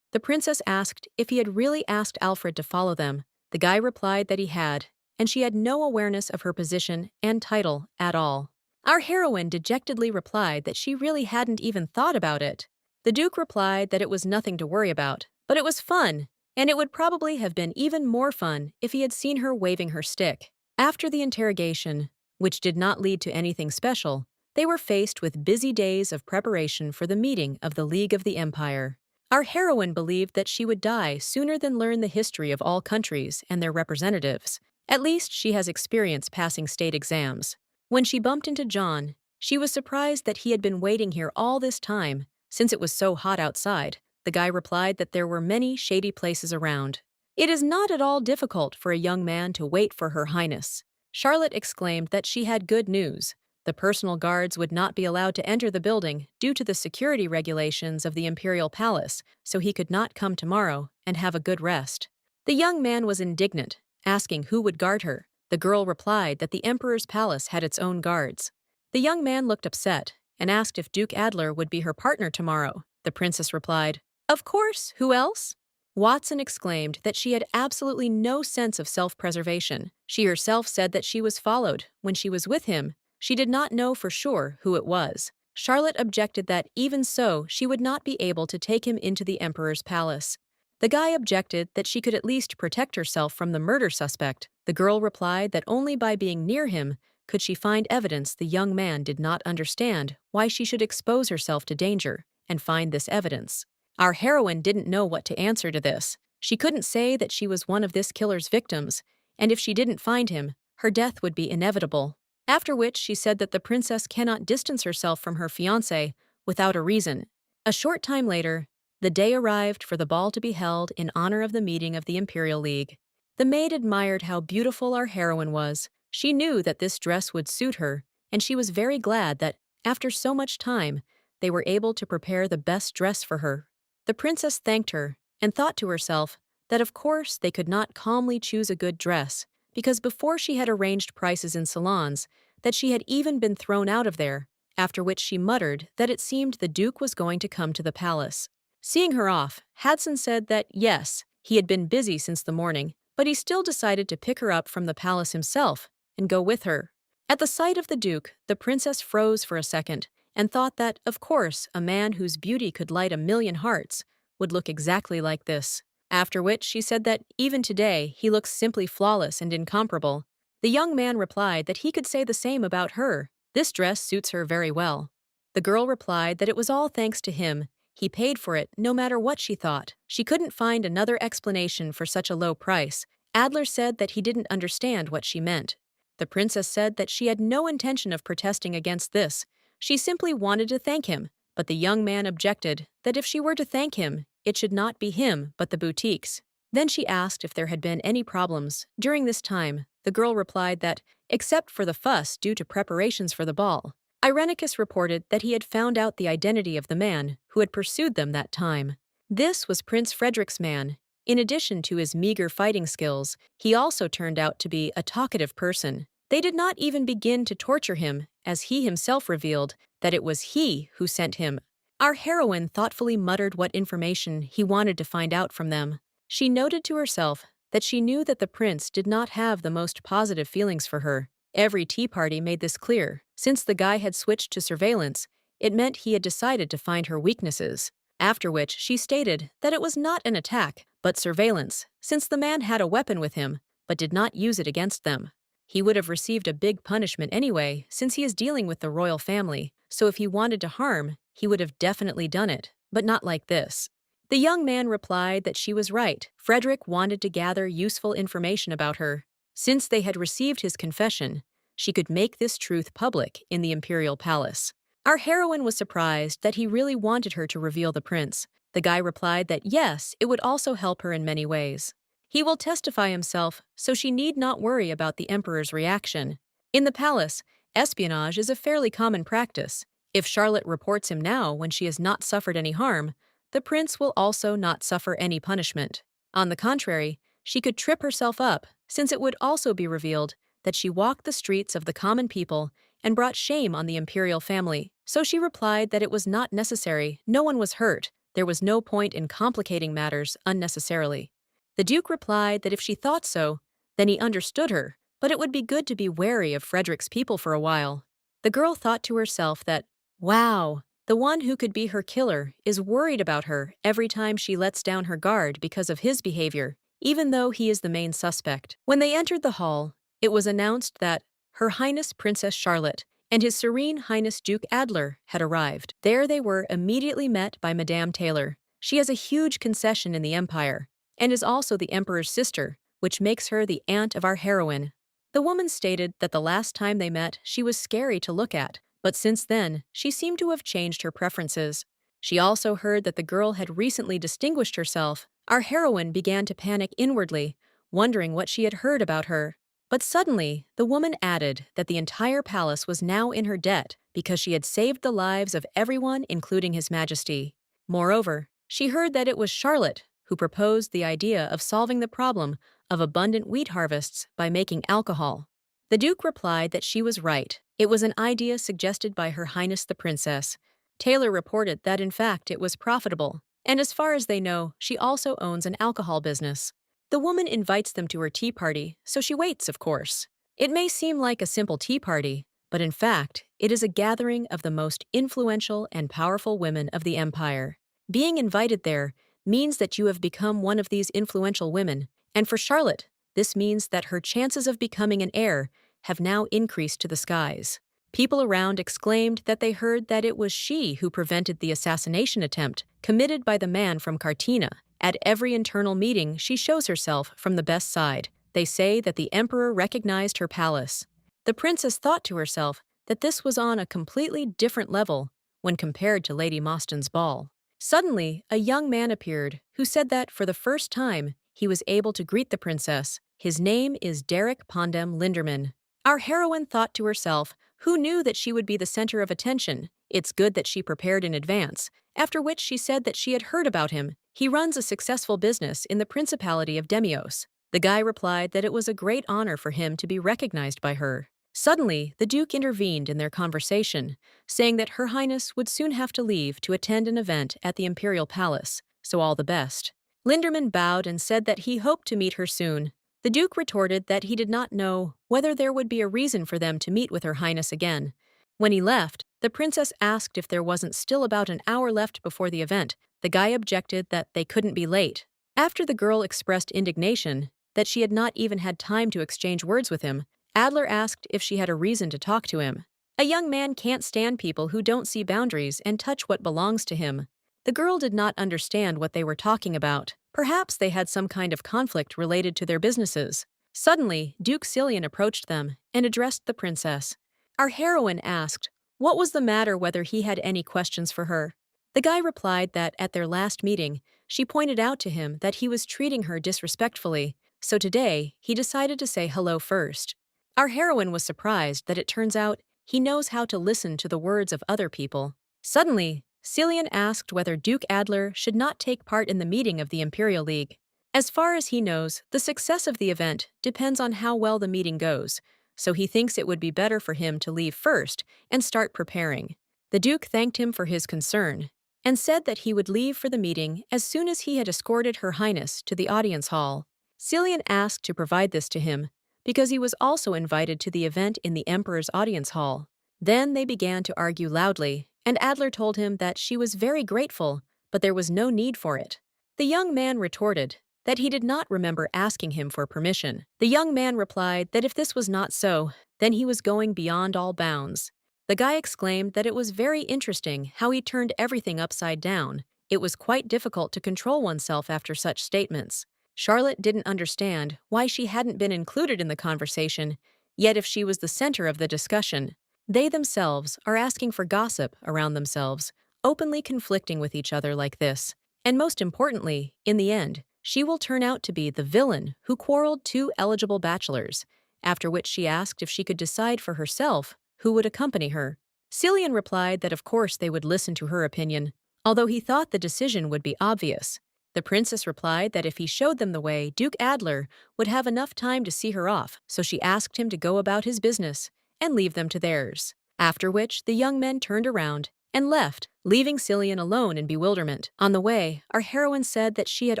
The princess asked if he had really asked Alfred to follow them. The guy replied that he had, and she had no awareness of her position and title at all. Our heroine dejectedly replied that she really hadn't even thought about it. The Duke replied that it was nothing to worry about, but it was fun, and it would probably have been even more fun if he had seen her waving her stick. After the interrogation, which did not lead to anything special, they were faced with busy days of preparation for the meeting of the League of the Empire. Our heroine believed that she would die sooner than learn the history of all countries and their representatives. At least she has experience passing state exams. When she bumped into John, she was surprised that he had been waiting here all this time, since it was so hot outside. The guy replied that there were many shady places around. "It is not at all difficult for a young man to wait for Her Highness." Charlotte exclaimed that she had good news. The personal guards would not be allowed to enter the building due to the security regulations of the Imperial Palace, so he could not come tomorrow and have a good rest. The young man was indignant, asking who would guard her. The girl replied that the Emperor's palace had its own guards. The young man looked upset and asked if Duke Adler would be her partner tomorrow. The princess replied, "Of course, who else?" Watson exclaimed that she had absolutely no sense of self-preservation. She herself said that she was followed when she was with him. She did not know for sure who it was. Charlotte objected that even so, she would not be able to take him into the Emperor's palace. The guy objected that she could at least protect herself from the murder suspect. The girl replied that only by being near him could she find evidence the young man did not understand why she should expose herself to danger and find this evidence. Our heroine didn't know what to answer to this. She couldn't say that she was one of this killer's victims, and if she didn't find him, her death would be inevitable. After which she said that the princess cannot distance herself from her fiancé without a reason. A short time later, the day arrived for the ball to be held in honor of the meeting of the Imperial League. The maid admired how beautiful our heroine was. She knew that this dress would suit her, and she was very glad that, after so much time, they were able to prepare the best dress for her. The princess thanked her and thought to herself that of course they could not calmly choose a good dress, because before she had arranged prices in salons, that she had even been thrown out of there, after which she muttered that it seemed the Duke was going to come to the palace. Seeing her off, Hadson said that yes, he had been busy since the morning, but he still decided to pick her up from the palace himself and go with her. At the sight of the Duke, the princess froze for a second and thought that, of course, a man whose beauty could light 1,000,000 hearts would look exactly like this. After which she said that even today he looks simply flawless and incomparable. The young man replied that he could say the same about her. This dress suits her very well. The girl replied that it was all thanks to him. He paid for it no matter what she thought. She couldn't find another explanation for such a low price. Adler said that he didn't understand what she meant. The princess said that she had no intention of protesting against this. She simply wanted to thank him, but the young man objected that if she were to thank him, it should not be him but the boutiques. Then she asked if there had been any problems. During this time, the girl replied that, except for the fuss due to preparations for the ball, Irenicus reported that he had found out the identity of the man who had pursued them that time. This was Prince Frederick's man. In addition to his meager fighting skills, he also turned out to be a talkative person. They did not even begin to torture him, as he himself revealed that it was he who sent him. Our heroine thoughtfully muttered what information he wanted to find out from them. She noted to herself that she knew that the prince did not have the most positive feelings for her. Every tea party made this clear. Since the guy had switched to surveillance, it meant he had decided to find her weaknesses. After which she stated that it was not an attack, but surveillance, since the man had a weapon with him, but did not use it against them. He would have received a big punishment anyway, since he is dealing with the royal family, so if he wanted to harm, he would have definitely done it, but not like this. The young man replied that she was right. Frederick wanted to gather useful information about her. Since they had received his confession, she could make this truth public in the imperial palace. Our heroine was surprised that he really wanted her to reveal the prince. The guy replied that yes, it would also help her in many ways. He will testify himself, so she need not worry about the emperor's reaction. In the palace, espionage is a fairly common practice. If Charlotte reports him now when she has not suffered any harm, the prince will also not suffer any punishment. On the contrary, she could trip herself up, since it would also be revealed that she walked the streets of the common people and brought shame on the imperial family. So she replied that it was not necessary, no one was hurt, there was no point in complicating matters unnecessarily. The Duke replied that if she thought so, then he understood her, but it would be good to be wary of Frederick's people for a while. The girl thought to herself that, wow, the one who could be her killer is worried about her every time she lets down her guard because of his behavior, even though he is the main suspect. When they entered the hall, it was announced that Her Highness Princess Charlotte and His Serene Highness Duke Adler had arrived. There they were immediately met by Madame Taylor. She has a huge concession in the empire, and is also the emperor's sister, which makes her the aunt of our heroine. The woman stated that the last time they met she was scary to look at, but since then she seemed to have changed her preferences. She also heard that the girl had recently distinguished herself. Our heroine began to panic inwardly, wondering what she had heard about her. But suddenly, the woman added that the entire palace was now in her debt because she had saved the lives of everyone, including His Majesty. Moreover, she heard that it was Charlotte who proposed the idea of solving the problem of abundant wheat harvests by making alcohol. The Duke replied that she was right. It was an idea suggested by Her Highness the Princess. Taylor reported that in fact it was profitable, and as far as they know, she also owns an alcohol business. The woman invites them to her tea party, so she waits, of course. It may seem like a simple tea party, but in fact, it is a gathering of the most influential and powerful women of the empire. Being invited there means that you have become one of these influential women, and for Charlotte, this means that her chances of becoming an heir have now increased to the skies. People around exclaimed that they heard that it was she who prevented the assassination attempt committed by the man from Cartina. At every internal meeting, she shows herself from the best side. They say that the emperor recognized her palace. The princess thought to herself that this was on a completely different level when compared to Lady Mostyn's ball. Suddenly, a young man appeared who said that for the first time, he was able to greet the princess. His name is Derek Pondem Linderman. Our heroine thought to herself, who knew that she would be the center of attention? It's good that she prepared in advance, after which she said that she had heard about him. He runs a successful business in the Principality of Demios. The guy replied that it was a great honor for him to be recognized by her. Suddenly, the Duke intervened in their conversation, saying that Her Highness would soon have to leave to attend an event at the Imperial Palace, so all the best. Linderman bowed and said that he hoped to meet her soon. The Duke retorted that he did not know whether there would be a reason for them to meet with Her Highness again. When he left, the princess asked if there wasn't still about an hour left before the event. The guy objected that they couldn't be late. After the girl expressed indignation that she had not even had time to exchange words with him, Adler asked if she had a reason to talk to him. A young man can't stand people who don't see boundaries and touch what belongs to him. The girl did not understand what they were talking about. Perhaps they had some kind of conflict related to their businesses. Suddenly, Duke Cillian approached them and addressed the princess. Our heroine asked what was the matter, whether he had any questions for her. The guy replied that at their last meeting, she pointed out to him that he was treating her disrespectfully, so today he decided to say hello first. Our heroine was surprised that it turns out he knows how to listen to the words of other people. Suddenly, Cillian asked whether Duke Adler should not take part in the meeting of the Imperial League. As far as he knows, the success of the event depends on how well the meeting goes, so he thinks it would be better for him to leave first and start preparing. The Duke thanked him for his concern and said that he would leave for the meeting as soon as he had escorted Her Highness to the audience hall. Cillian asked to provide this to him because he was also invited to the event in the Emperor's audience hall. Then they began to argue loudly, and Adler told him that she was very grateful, but there was no need for it. The young man retorted that he did not remember asking him for permission. The young man replied that if this was not so, then he was going beyond all bounds. The guy exclaimed that it was very interesting how he turned everything upside down. It was quite difficult to control oneself after such statements. Charlotte didn't understand why she hadn't been included in the conversation, yet if she was the center of the discussion, they themselves are asking for gossip around themselves, openly conflicting with each other like this. And most importantly, in the end, she will turn out to be the villain who quarreled two eligible bachelors, after which she asked if she could decide for herself who would accompany her. Cillian replied that of course they would listen to her opinion, although he thought the decision would be obvious. The princess replied that if he showed them the way, Duke Adler would have enough time to see her off, so she asked him to go about his business and leave them to theirs. After which, the young men turned around and left, leaving Cillian alone in bewilderment. On the way, our heroine said that she had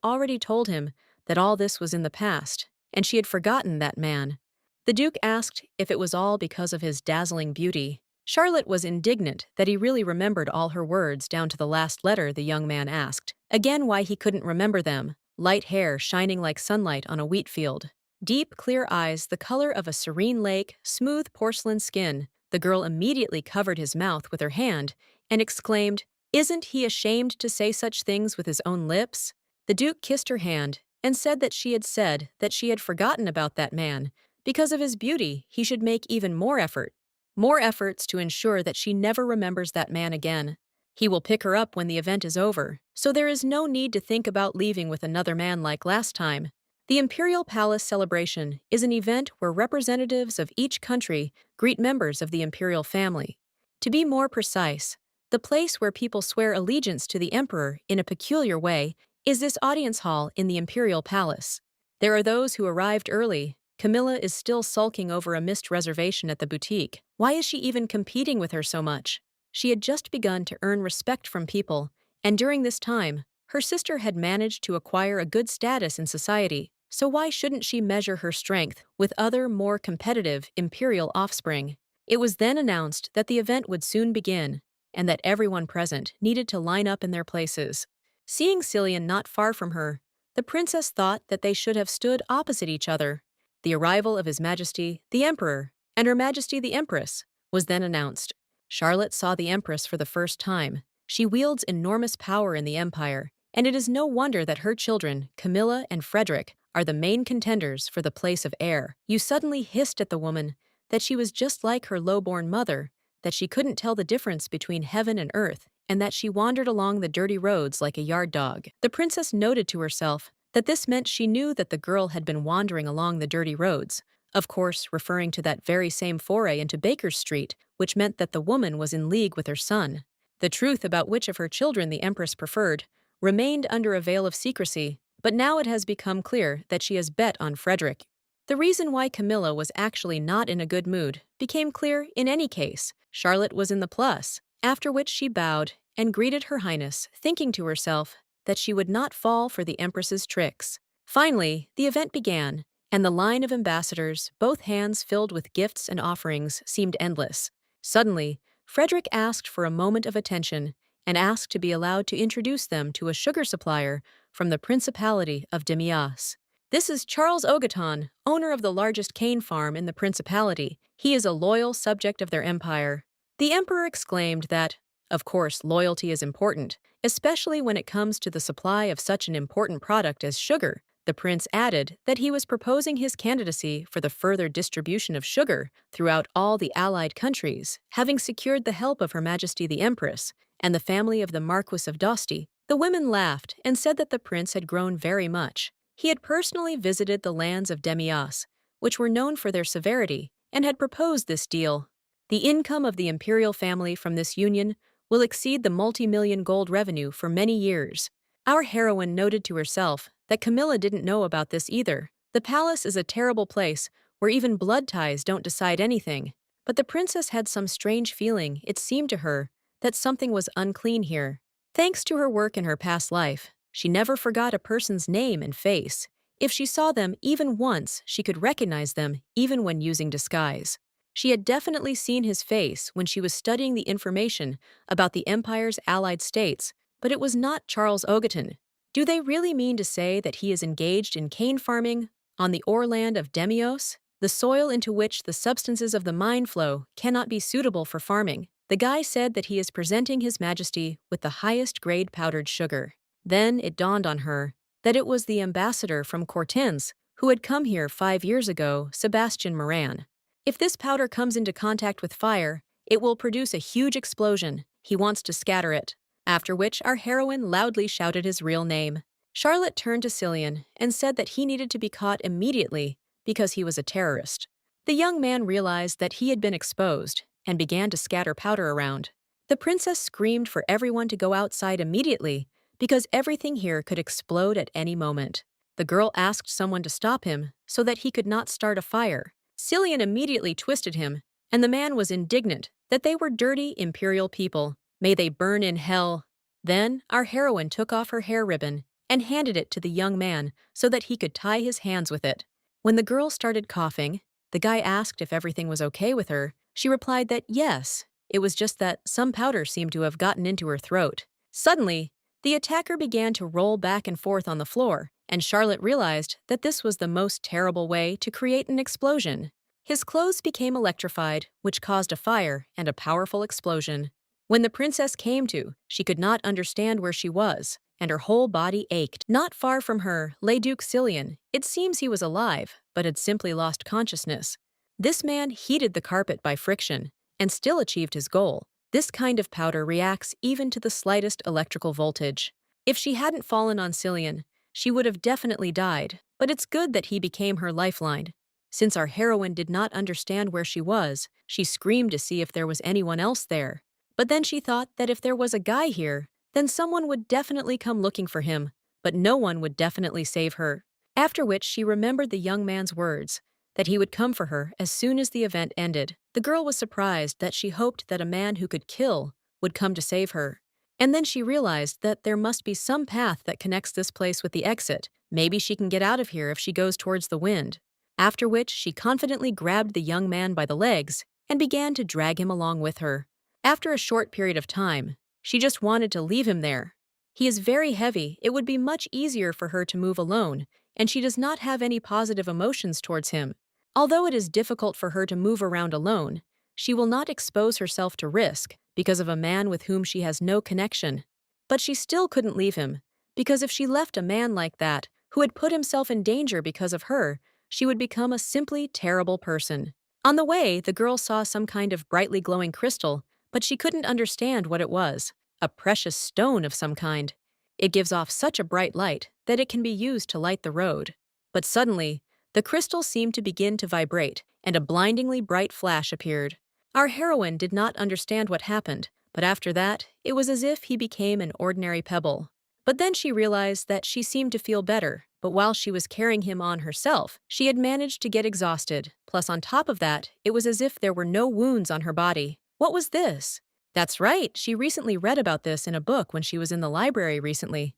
already told him that all this was in the past, and she had forgotten that man. The Duke asked if it was all because of his dazzling beauty. Charlotte was indignant that he really remembered all her words down to the last letter. The young man asked again why he couldn't remember them. Light hair shining like sunlight on a wheat field. Deep, clear eyes, the color of a serene lake, smooth porcelain skin. The girl immediately covered his mouth with her hand and exclaimed, "Isn't he ashamed to say such things with his own lips?" The Duke kissed her hand and said that she had forgotten about that man. Because of his beauty, he should make even more efforts to ensure that she never remembers that man again. He will pick her up when the event is over, so there is no need to think about leaving with another man like last time. The Imperial Palace celebration is an event where representatives of each country greet members of the imperial family. To be more precise, the place where people swear allegiance to the emperor in a peculiar way is this audience hall in the Imperial Palace. There are those who arrived early. Camilla is still sulking over a missed reservation at the boutique. Why is she even competing with her so much? She had just begun to earn respect from people, and during this time, her sister had managed to acquire a good status in society. So why shouldn't she measure her strength with other, more competitive imperial offspring? It was then announced that the event would soon begin, and that everyone present needed to line up in their places. Seeing Cillian not far from her, the princess thought that they should have stood opposite each other. The arrival of His Majesty, the Emperor, and Her Majesty the Empress was then announced. Charlotte saw the Empress for the first time. She wields enormous power in the Empire, and it is no wonder that her children, Camilla and Frederick, are the main contenders for the place of heir. You suddenly hissed at the woman that she was just like her low-born mother, that she couldn't tell the difference between heaven and earth, and that she wandered along the dirty roads like a yard dog. The princess noted to herself that this meant she knew that the girl had been wandering along the dirty roads, of course referring to that very same foray into Baker Street, which meant that the woman was in league with her son. The truth about which of her children the Empress preferred remained under a veil of secrecy, but now it has become clear that she has bet on Frederick. The reason why Camilla was actually not in a good mood became clear in any case. Charlotte was in the plus, after which she bowed and greeted Her Highness, thinking to herself that she would not fall for the Empress's tricks. Finally, the event began, and the line of ambassadors, both hands filled with gifts and offerings, seemed endless. Suddenly, Frederick asked for a moment of attention and asked to be allowed to introduce them to a sugar supplier from the Principality of Demias. "This is Charles Ogaton, owner of the largest cane farm in the Principality. He is a loyal subject of their empire." The emperor exclaimed that, of course, loyalty is important, especially when it comes to the supply of such an important product as sugar. The prince added that he was proposing his candidacy for the further distribution of sugar throughout all the allied countries, having secured the help of Her Majesty the Empress and the family of the Marquis of Dosti. The women laughed and said that the prince had grown very much. He had personally visited the lands of Demias, which were known for their severity, and had proposed this deal. The income of the imperial family from this union will exceed the multi-million gold revenue for many years. Our heroine noted to herself that Camilla didn't know about this either. The palace is a terrible place where even blood ties don't decide anything. But the princess had some strange feeling, it seemed to her, that something was unclean here. Thanks to her work in her past life, she never forgot a person's name and face. If she saw them even once, she could recognize them even when using disguise. She had definitely seen his face when she was studying the information about the Empire's allied states, but it was not Charles Ogeton. Do they really mean to say that he is engaged in cane farming on the Orland of Demios, the soil into which the substances of the mine flow cannot be suitable for farming? The guy said that he is presenting His Majesty with the highest grade powdered sugar. Then it dawned on her that it was the ambassador from Cortens who had come here 5 years ago, Sebastian Moran. If this powder comes into contact with fire, it will produce a huge explosion. He wants to scatter it. After which our heroine loudly shouted his real name. Charlotte turned to Cillian and said that he needed to be caught immediately because he was a terrorist. The young man realized that he had been exposed and began to scatter powder around. The princess screamed for everyone to go outside immediately because everything here could explode at any moment. The girl asked someone to stop him so that he could not start a fire. Cillian immediately twisted him, and the man was indignant that they were dirty imperial people. May they burn in hell. Then our heroine took off her hair ribbon and handed it to the young man so that he could tie his hands with it. When the girl started coughing, the guy asked if everything was okay with her. She replied that yes, it was just that some powder seemed to have gotten into her throat. Suddenly, the attacker began to roll back and forth on the floor, and Charlotte realized that this was the most terrible way to create an explosion. His clothes became electrified, which caused a fire and a powerful explosion. When the princess came to, she could not understand where she was, and her whole body ached. Not far from her lay Duke Cillian. It seems he was alive, but had simply lost consciousness. This man heated the carpet by friction, and still achieved his goal. This kind of powder reacts even to the slightest electrical voltage. If she hadn't fallen on Cillian, she would have definitely died, but it's good that he became her lifeline. Since our heroine did not understand where she was, she screamed to see if there was anyone else there. But then she thought that if there was a guy here, then someone would definitely come looking for him, but no one would definitely save her. After which she remembered the young man's words, that he would come for her as soon as the event ended. The girl was surprised that she hoped that a man who could kill would come to save her. And then she realized that there must be some path that connects this place with the exit. Maybe she can get out of here if she goes towards the wind. After which she confidently grabbed the young man by the legs and began to drag him along with her. After a short period of time, she just wanted to leave him there. He is very heavy, it would be much easier for her to move alone, and she does not have any positive emotions towards him. Although it is difficult for her to move around alone, she will not expose herself to risk because of a man with whom she has no connection. But she still couldn't leave him, because if she left a man like that, who had put himself in danger because of her, she would become a simply terrible person. On the way, the girl saw some kind of brightly glowing crystal, but she couldn't understand what it was. A precious stone of some kind. It gives off such a bright light that it can be used to light the road. But suddenly, the crystal seemed to begin to vibrate, and a blindingly bright flash appeared. Our heroine did not understand what happened, but after that, it was as if he became an ordinary pebble. But then she realized that she seemed to feel better, but while she was carrying him on herself, she had managed to get exhausted. Plus on top of that, it was as if there were no wounds on her body. What was this? That's right, she recently read about this in a book when she was in the library recently.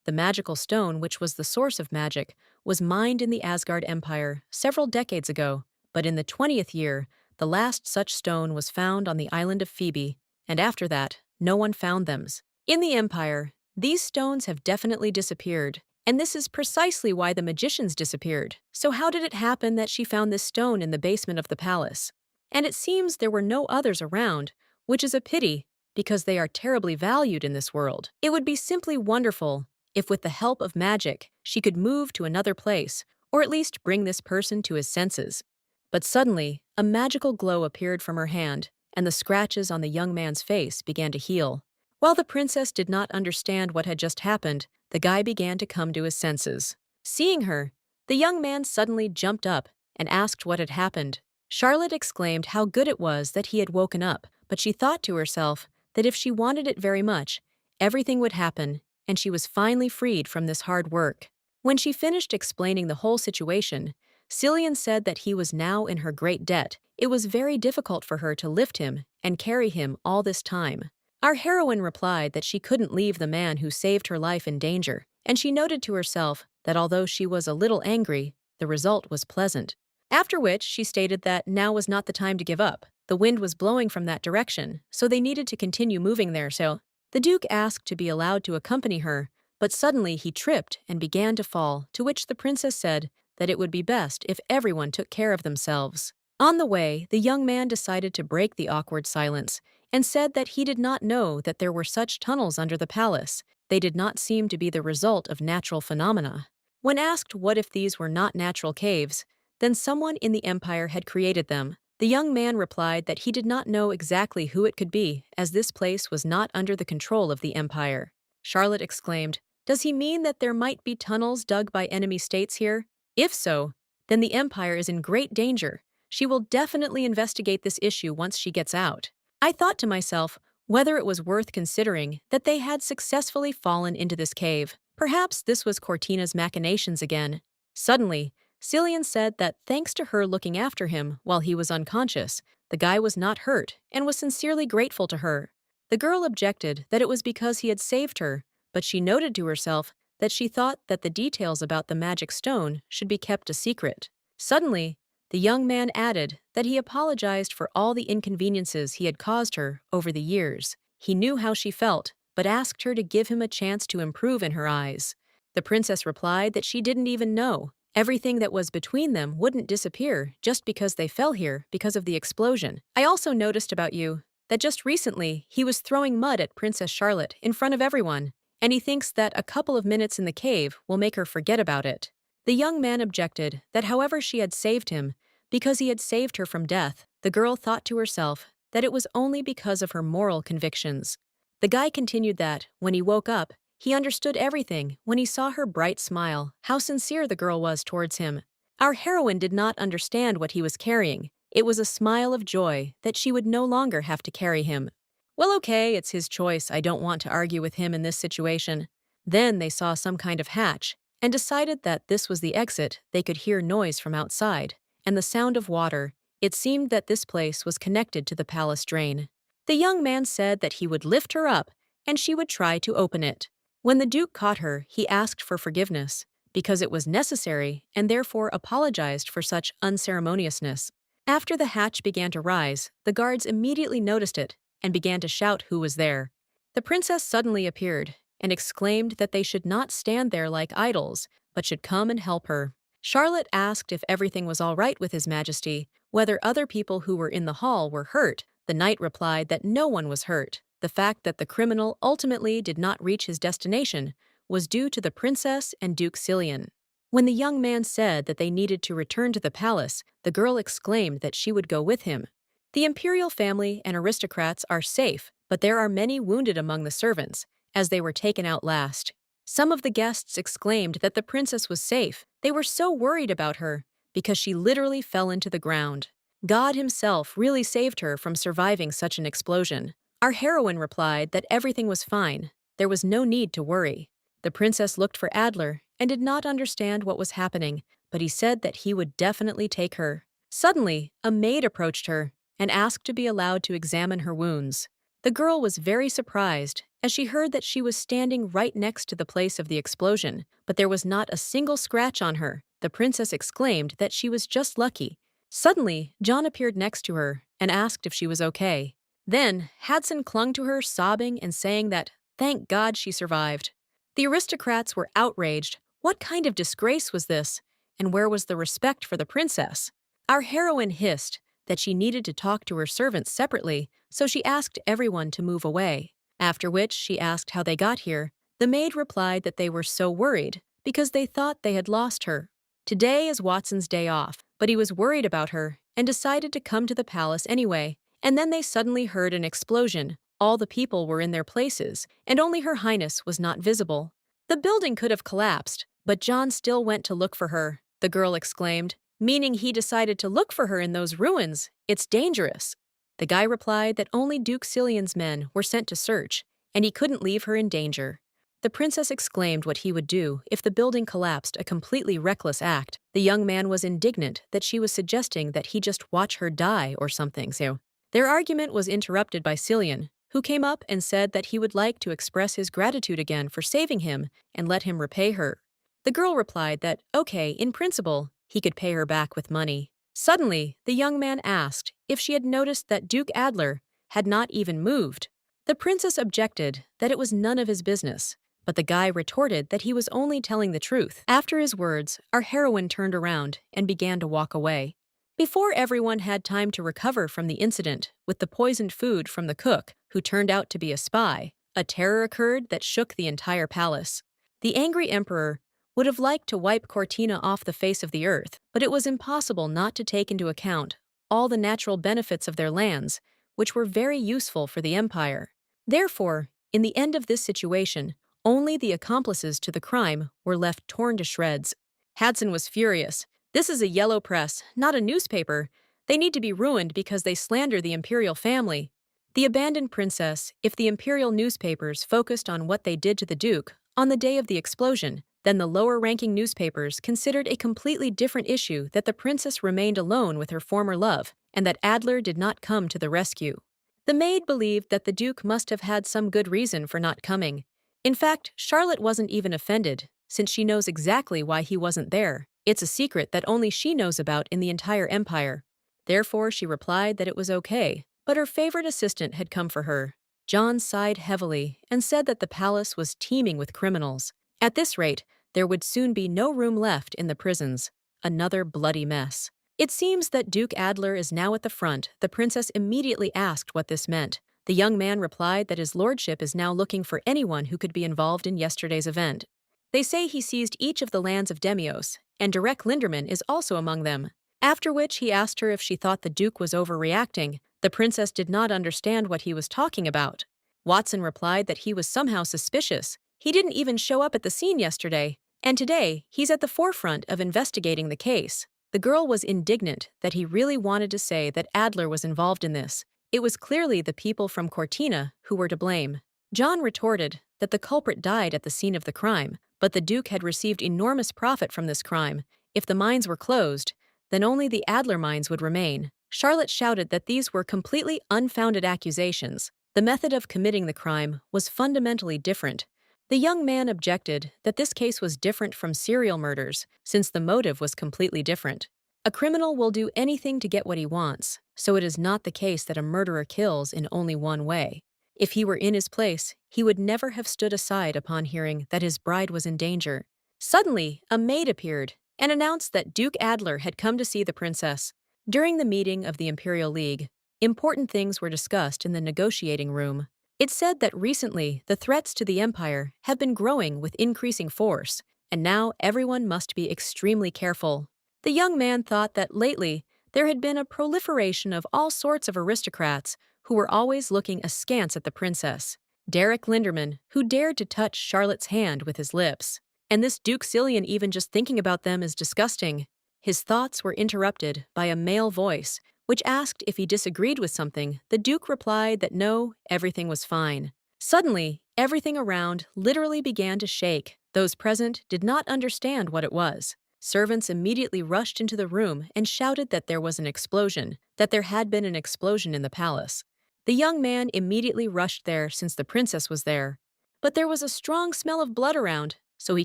The magical stone, which was the source of magic, was mined in the Asgard Empire several decades ago, but in the 20th year, the last such stone was found on the island of Phoebe, and after that, no one found them. In the Empire, these stones have definitely disappeared, and this is precisely why the magicians disappeared. So how did it happen that she found this stone in the basement of the palace? And it seems there were no others around, which is a pity, because they are terribly valued in this world. It would be simply wonderful if with the help of magic, she could move to another place, or at least bring this person to his senses. But suddenly, a magical glow appeared from her hand, and the scratches on the young man's face began to heal. While the princess did not understand what had just happened, the guy began to come to his senses. Seeing her, the young man suddenly jumped up and asked what had happened. Charlotte exclaimed how good it was that he had woken up, but she thought to herself that if she wanted it very much, everything would happen, and she was finally freed from this hard work. When she finished explaining the whole situation, Cillian said that he was now in her great debt. It was very difficult for her to lift him and carry him all this time. Our heroine replied that she couldn't leave the man who saved her life in danger, and she noted to herself that although she was a little angry, the result was pleasant. After which, she stated that now was not the time to give up. The wind was blowing from that direction, so they needed to continue moving there. So the Duke asked to be allowed to accompany her, but suddenly he tripped and began to fall, to which the princess said that it would be best if everyone took care of themselves. On the way, the young man decided to break the awkward silence and said that he did not know that there were such tunnels under the palace. They did not seem to be the result of natural phenomena. When asked what if these were not natural caves, then someone in the empire had created them, the young man replied that he did not know exactly who it could be, as this place was not under the control of the empire. Charlotte exclaimed, "Does he mean that there might be tunnels dug by enemy states here? If so, then the empire is in great danger. She will definitely investigate this issue once she gets out." I thought to myself whether it was worth considering that they had successfully fallen into this cave. Perhaps this was Cortina's machinations again. Suddenly, Cillian said that thanks to her looking after him while he was unconscious, the guy was not hurt and was sincerely grateful to her. The girl objected that it was because he had saved her, but she noted to herself that she thought that the details about the magic stone should be kept a secret. Suddenly, the young man added that he apologized for all the inconveniences he had caused her over the years. He knew how she felt, but asked her to give him a chance to improve in her eyes. The princess replied that she didn't even know. Everything that was between them wouldn't disappear just because they fell here because of the explosion. I also noticed about you that just recently he was throwing mud at Princess Charlotte in front of everyone, and he thinks that a couple of minutes in the cave will make her forget about it. The young man objected that however she had saved him, because he had saved her from death, the girl thought to herself that it was only because of her moral convictions. The guy continued that, when he woke up, he understood everything when he saw her bright smile, how sincere the girl was towards him. Our heroine did not understand what he was carrying. It was a smile of joy that she would no longer have to carry him. Well, okay, it's his choice. I don't want to argue with him in this situation. Then they saw some kind of hatch and decided that this was the exit. They could hear noise from outside and the sound of water. It seemed that this place was connected to the palace drain. The young man said that he would lift her up and she would try to open it. When the Duke caught her, he asked for forgiveness, because it was necessary, and therefore apologized for such unceremoniousness. After the hatch began to rise, the guards immediately noticed it and began to shout who was there. The princess suddenly appeared and exclaimed that they should not stand there like idols, but should come and help her. Charlotte asked if everything was all right with His Majesty, whether other people who were in the hall were hurt. The knight replied that no one was hurt. The fact that the criminal ultimately did not reach his destination was due to the princess and Duke Cillian. When the young man said that they needed to return to the palace, the girl exclaimed that she would go with him. The imperial family and aristocrats are safe, but there are many wounded among the servants, as they were taken out last. Some of the guests exclaimed that the princess was safe. They were so worried about her, because she literally fell into the ground. God himself really saved her from surviving such an explosion. Our heroine replied that everything was fine. There was no need to worry. The princess looked for Adler and did not understand what was happening, but he said that he would definitely take her. Suddenly, a maid approached her and asked to be allowed to examine her wounds. The girl was very surprised as she heard that she was standing right next to the place of the explosion, but there was not a single scratch on her. The princess exclaimed that she was just lucky. Suddenly, John appeared next to her and asked if she was okay. Then, Hadson clung to her, sobbing and saying that, thank God she survived. The aristocrats were outraged. What kind of disgrace was this? And where was the respect for the princess? Our heroine hissed that she needed to talk to her servants separately, so she asked everyone to move away. After which, she asked how they got here. The maid replied that they were so worried because they thought they had lost her. Today is Watson's day off, but he was worried about her and decided to come to the palace anyway. And then they suddenly heard an explosion. All the people were in their places, and only Her Highness was not visible. The building could have collapsed, but John still went to look for her, the girl exclaimed, meaning he decided to look for her in those ruins. It's dangerous. The guy replied that only Duke Cillian's men were sent to search, and he couldn't leave her in danger. The princess exclaimed what he would do if the building collapsed, a completely reckless act. The young man was indignant that she was suggesting that he just watch her die or something. So, their argument was interrupted by Cillian, who came up and said that he would like to express his gratitude again for saving him and let him repay her. The girl replied that, okay, in principle, he could pay her back with money. Suddenly, the young man asked if she had noticed that Duke Adler had not even moved. The princess objected that it was none of his business, but the guy retorted that he was only telling the truth. After his words, our heroine turned around and began to walk away. Before everyone had time to recover from the incident with the poisoned food from the cook, who turned out to be a spy, a terror occurred that shook the entire palace. The angry emperor would have liked to wipe Cortina off the face of the earth, but it was impossible not to take into account all the natural benefits of their lands, which were very useful for the empire. Therefore, in the end of this situation, only the accomplices to the crime were left torn to shreds. Hadson was furious. This is a yellow press, not a newspaper. They need to be ruined because they slander the imperial family. The abandoned princess, if the imperial newspapers focused on what they did to the duke on the day of the explosion, then the lower-ranking newspapers considered a completely different issue, that the princess remained alone with her former love, and that Adler did not come to the rescue. The maid believed that the duke must have had some good reason for not coming. In fact, Charlotte wasn't even offended, since she knows exactly why he wasn't there. It's a secret that only she knows about in the entire empire. Therefore, she replied that it was okay, but her favorite assistant had come for her. John sighed heavily and said that the palace was teeming with criminals. At this rate, there would soon be no room left in the prisons. Another bloody mess. It seems that Duke Adler is now at the front. The princess immediately asked what this meant. The young man replied that his lordship is now looking for anyone who could be involved in yesterday's event. They say he seized each of the lands of Demios, and Direk Linderman is also among them. After which he asked her if she thought the duke was overreacting. The princess did not understand what he was talking about. Watson replied that he was somehow suspicious. He didn't even show up at the scene yesterday, and today he's at the forefront of investigating the case. The girl was indignant that he really wanted to say that Adler was involved in this. It was clearly the people from Cortina who were to blame. John retorted that the culprit died at the scene of the crime, but the duke had received enormous profit from this crime. If the mines were closed, then only the Adler mines would remain. Charlotte shouted that these were completely unfounded accusations. The method of committing the crime was fundamentally different. The young man objected that this case was different from serial murders, since the motive was completely different. A criminal will do anything to get what he wants, so it is not the case that a murderer kills in only one way. If he were in his place, he would never have stood aside upon hearing that his bride was in danger. Suddenly, a maid appeared and announced that Duke Adler had come to see the princess. During the meeting of the Imperial League, important things were discussed in the negotiating room. It said that recently the threats to the empire have been growing with increasing force, and now everyone must be extremely careful. The young man thought that lately there had been a proliferation of all sorts of aristocrats who were always looking askance at the princess. Direk Linderman, who dared to touch Charlotte's hand with his lips. And this Duke Cillian, even just thinking about them is disgusting. His thoughts were interrupted by a male voice, which asked if he disagreed with something. The Duke replied that no, everything was fine. Suddenly, everything around literally began to shake. Those present did not understand what it was. Servants immediately rushed into the room and shouted that there was an explosion, that there had been an explosion in the palace. The young man immediately rushed there since the princess was there. But there was a strong smell of blood around, so he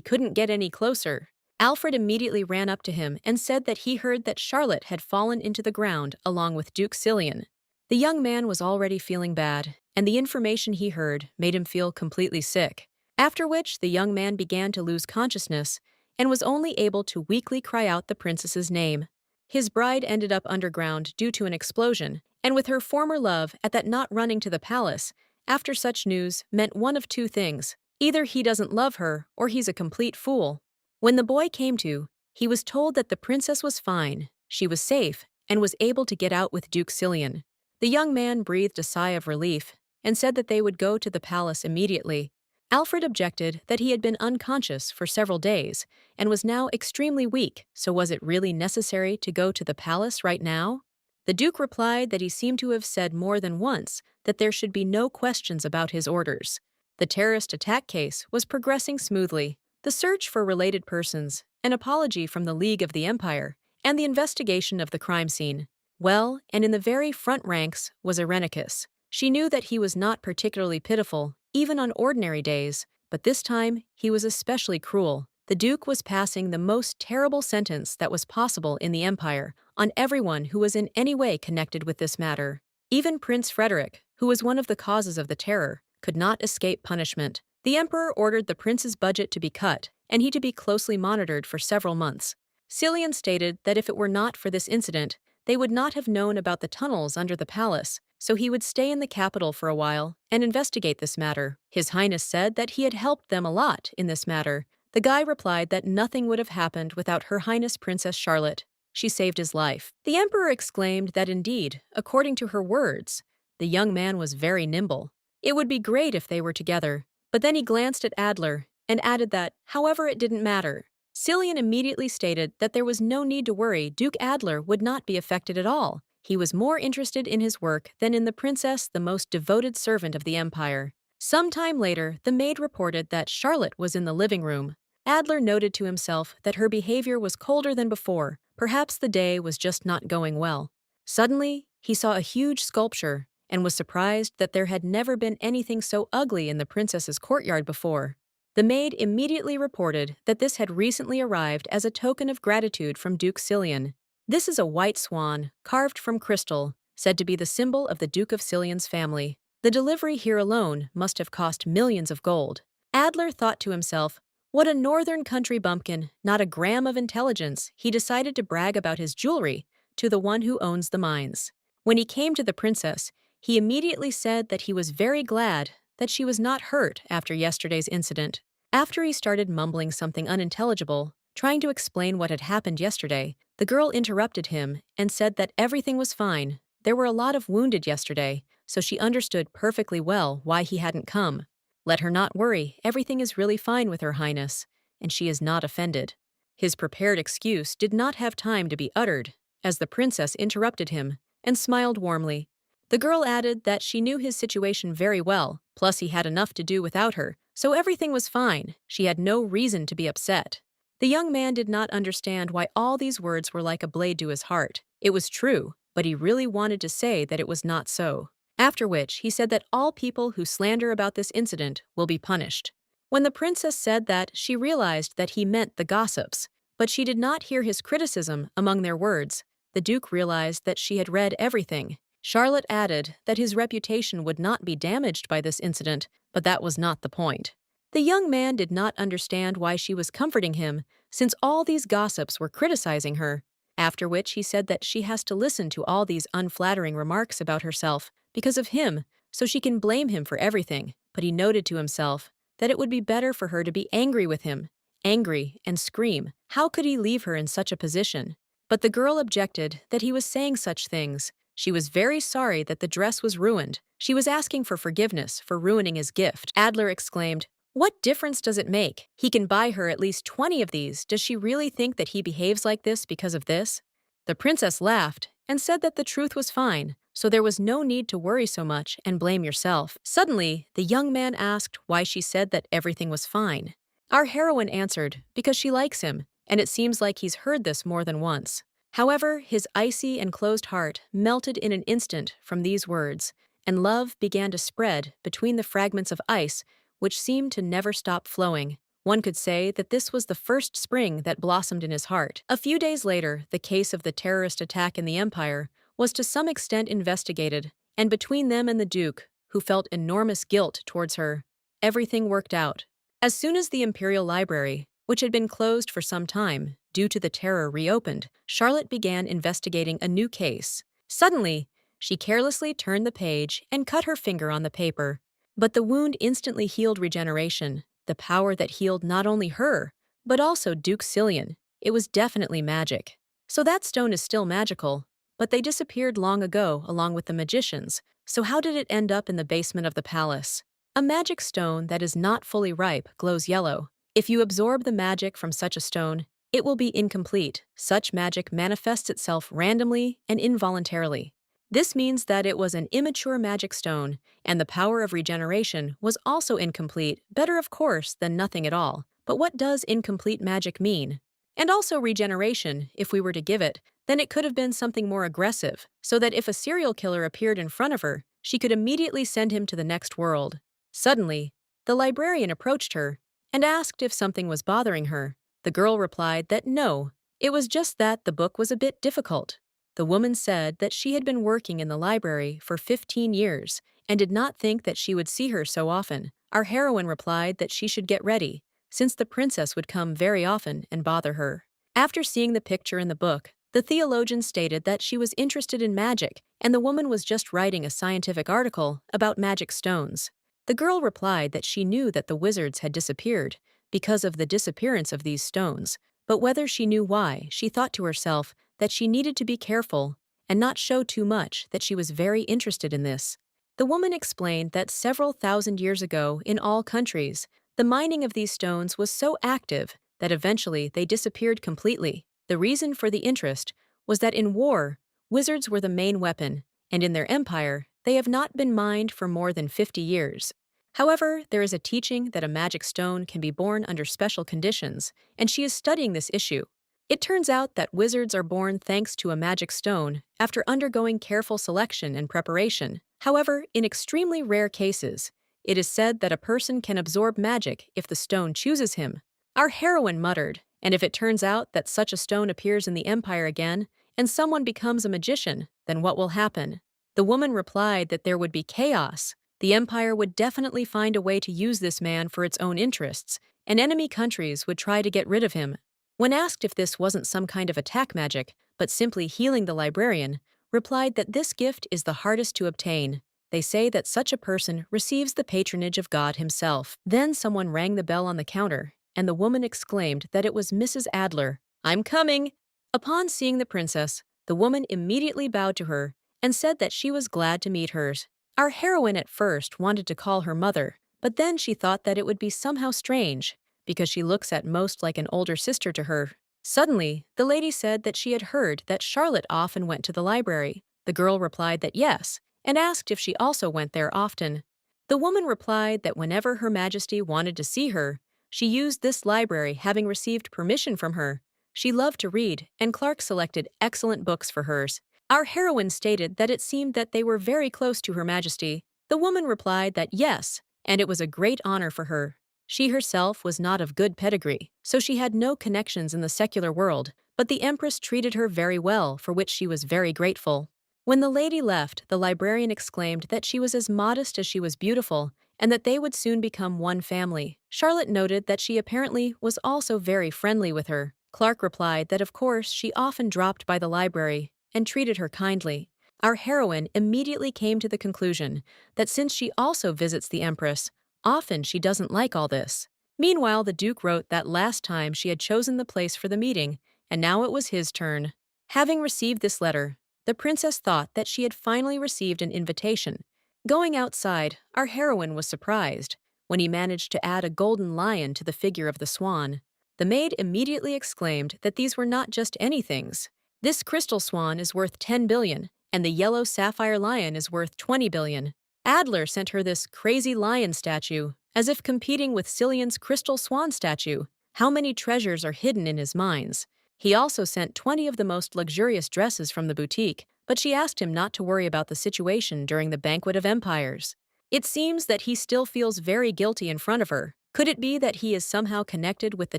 couldn't get any closer. Alfred immediately ran up to him and said that he heard that Charlotte had fallen into the ground along with Duke Cillian. The young man was already feeling bad, and the information he heard made him feel completely sick. After which, the young man began to lose consciousness and was only able to weakly cry out the princess's name. His bride ended up underground due to an explosion, and with her former love at that not running to the palace after such news meant one of two things. Either he doesn't love her or he's a complete fool. When the boy came to, he was told that the princess was fine, she was safe, and was able to get out with Duke Cillian. The young man breathed a sigh of relief and said that they would go to the palace immediately. Alfred objected that he had been unconscious for several days and was now extremely weak, so was it really necessary to go to the palace right now? The Duke replied that he seemed to have said more than once that there should be no questions about his orders. The terrorist attack case was progressing smoothly. The search for related persons, an apology from the League of the Empire, and the investigation of the crime scene. Well, and in the very front ranks was Irenicus. She knew that he was not particularly pitiful, even on ordinary days, but this time he was especially cruel. The Duke was passing the most terrible sentence that was possible in the Empire on everyone who was in any way connected with this matter. Even Prince Frederick, who was one of the causes of the terror, could not escape punishment. The Emperor ordered the prince's budget to be cut, and he to be closely monitored for several months. Cillian stated that if it were not for this incident, they would not have known about the tunnels under the palace, so he would stay in the capital for a while and investigate this matter. His Highness said that he had helped them a lot in this matter. The guy replied that nothing would have happened without Her Highness Princess Charlotte. She saved his life. The Emperor exclaimed that indeed, according to her words, the young man was very nimble. It would be great if they were together, but then he glanced at Adler and added that, however, it didn't matter. Cillian immediately stated that there was no need to worry. Duke Adler would not be affected at all. He was more interested in his work than in the princess, the most devoted servant of the Empire. Some time later, the maid reported that Charlotte was in the living room. Adler noted to himself that her behavior was colder than before. Perhaps the day was just not going well. Suddenly, he saw a huge sculpture and was surprised that there had never been anything so ugly in the princess's courtyard before. The maid immediately reported that this had recently arrived as a token of gratitude from Duke Cillian. This is a white swan, carved from crystal, said to be the symbol of the Duke of Cillian's family. The delivery here alone must have cost millions of gold. Adler thought to himself, what a northern country bumpkin, not a gram of intelligence. He decided to brag about his jewelry to the one who owns the mines. When he came to the princess, he immediately said that he was very glad that she was not hurt after yesterday's incident. After he started mumbling something unintelligible, trying to explain what had happened yesterday, the girl interrupted him and said that everything was fine. There were a lot of wounded yesterday, so she understood perfectly well why he hadn't come. Let her not worry, everything is really fine with Her Highness, and she is not offended. His prepared excuse did not have time to be uttered, as the princess interrupted him and smiled warmly. The girl added that she knew his situation very well, plus he had enough to do without her, so everything was fine. She had no reason to be upset. The young man did not understand why all these words were like a blade to his heart. It was true, but he really wanted to say that it was not so. After which, he said that all people who slander about this incident will be punished. When the princess said that, she realized that he meant the gossips, but she did not hear his criticism among their words. The Duke realized that she had read everything. Charlotte added that his reputation would not be damaged by this incident, but that was not the point. The young man did not understand why she was comforting him, since all these gossips were criticizing her. After which he said that she has to listen to all these unflattering remarks about herself because of him, so she can blame him for everything. But he noted to himself that it would be better for her to be angry with him, angry and scream. How could he leave her in such a position? But the girl objected that he was saying such things. She was very sorry that the dress was ruined. She was asking for forgiveness for ruining his gift. Adler exclaimed, "What difference does it make? He can buy her at least 20 of these. Does she really think that he behaves like this because of this?" The princess laughed and said that the truth was fine, so there was no need to worry so much and blame yourself. Suddenly, the young man asked why she said that everything was fine. Our heroine answered, because she likes him, and it seems like he's heard this more than once. However, his icy and closed heart melted in an instant from these words, and love began to spread between the fragments of ice which seemed to never stop flowing. One could say that this was the first spring that blossomed in his heart. A few days later, the case of the terrorist attack in the Empire was to some extent investigated, and between them and the Duke, who felt enormous guilt towards her, everything worked out. As soon as the Imperial Library, which had been closed for some time due to the terror, reopened, Charlotte began investigating a new case. Suddenly, she carelessly turned the page and cut her finger on the paper. But the wound instantly healed regeneration, the power that healed not only her, but also Duke Cillian. It was definitely magic. So that stone is still magical, but they disappeared long ago along with the magicians, so how did it end up in the basement of the palace? A magic stone that is not fully ripe glows yellow. If you absorb the magic from such a stone, it will be incomplete. Such magic manifests itself randomly and involuntarily. This means that it was an immature magic stone, and the power of regeneration was also incomplete, better of course than nothing at all. But what does incomplete magic mean? And also regeneration, if we were to give it, then it could have been something more aggressive, so that if a serial killer appeared in front of her, she could immediately send him to the next world. Suddenly, the librarian approached her and asked if something was bothering her. The girl replied that no, it was just that the book was a bit difficult. The woman said that she had been working in the library for 15 years and did not think that she would see her so often. Our heroine replied that she should get ready, since the princess would come very often and bother her. After seeing the picture in the book, the theologian stated that she was interested in magic and the woman was just writing a scientific article about magic stones. The girl replied that she knew that the wizards had disappeared because of the disappearance of these stones, but whether she knew why, she thought to herself that she needed to be careful and not show too much that she was very interested in this. The woman explained that several thousand years ago in all countries, the mining of these stones was so active that eventually they disappeared completely. The reason for the interest was that in war, wizards were the main weapon, and in their empire, they have not been mined for more than 50 years. However, there is a teaching that a magic stone can be born under special conditions, and she is studying this issue. It turns out that wizards are born thanks to a magic stone after undergoing careful selection and preparation. However, in extremely rare cases, it is said that a person can absorb magic if the stone chooses him. Our heroine muttered, and if it turns out that such a stone appears in the empire again, and someone becomes a magician, then what will happen? The woman replied that there would be chaos. The empire would definitely find a way to use this man for its own interests, and enemy countries would try to get rid of him. When asked if this wasn't some kind of attack magic, but simply healing, the librarian replied that this gift is the hardest to obtain. They say that such a person receives the patronage of God himself. Then someone rang the bell on the counter, and the woman exclaimed that it was Mrs. Adler. "I'm coming!" Upon seeing the princess, the woman immediately bowed to her and said that she was glad to meet her. Our heroine at first wanted to call her mother, but then she thought that it would be somehow strange, because she looks at most like an older sister to her. Suddenly, the lady said that she had heard that Charlotte often went to the library. The girl replied that yes, and asked if she also went there often. The woman replied that whenever Her Majesty wanted to see her, she used this library, having received permission from her. She loved to read, and Clark selected excellent books for hers. Our heroine stated that it seemed that they were very close to Her Majesty. The woman replied that yes, and it was a great honor for her. She herself was not of good pedigree, so she had no connections in the secular world, but the Empress treated her very well, for which she was very grateful. When the lady left, the librarian exclaimed that she was as modest as she was beautiful, and that they would soon become one family. Charlotte noted that she apparently was also very friendly with her. Clark replied that of course she often dropped by the library and treated her kindly. Our heroine immediately came to the conclusion that since she also visits the Empress, often she doesn't like all this. Meanwhile, the Duke wrote that last time she had chosen the place for the meeting, and now it was his turn. Having received this letter, the princess thought that she had finally received an invitation. Going outside, our heroine was surprised when he managed to add a golden lion to the figure of the swan. The maid immediately exclaimed that these were not just any things. This crystal swan is worth 10 billion, and the yellow sapphire lion is worth 20 billion. Adler sent her this crazy lion statue, as if competing with Cillian's crystal swan statue. How many treasures are hidden in his mines? He also sent 20 of the most luxurious dresses from the boutique, but she asked him not to worry about the situation during the Banquet of Empires. It seems that he still feels very guilty in front of her. Could it be that he is somehow connected with the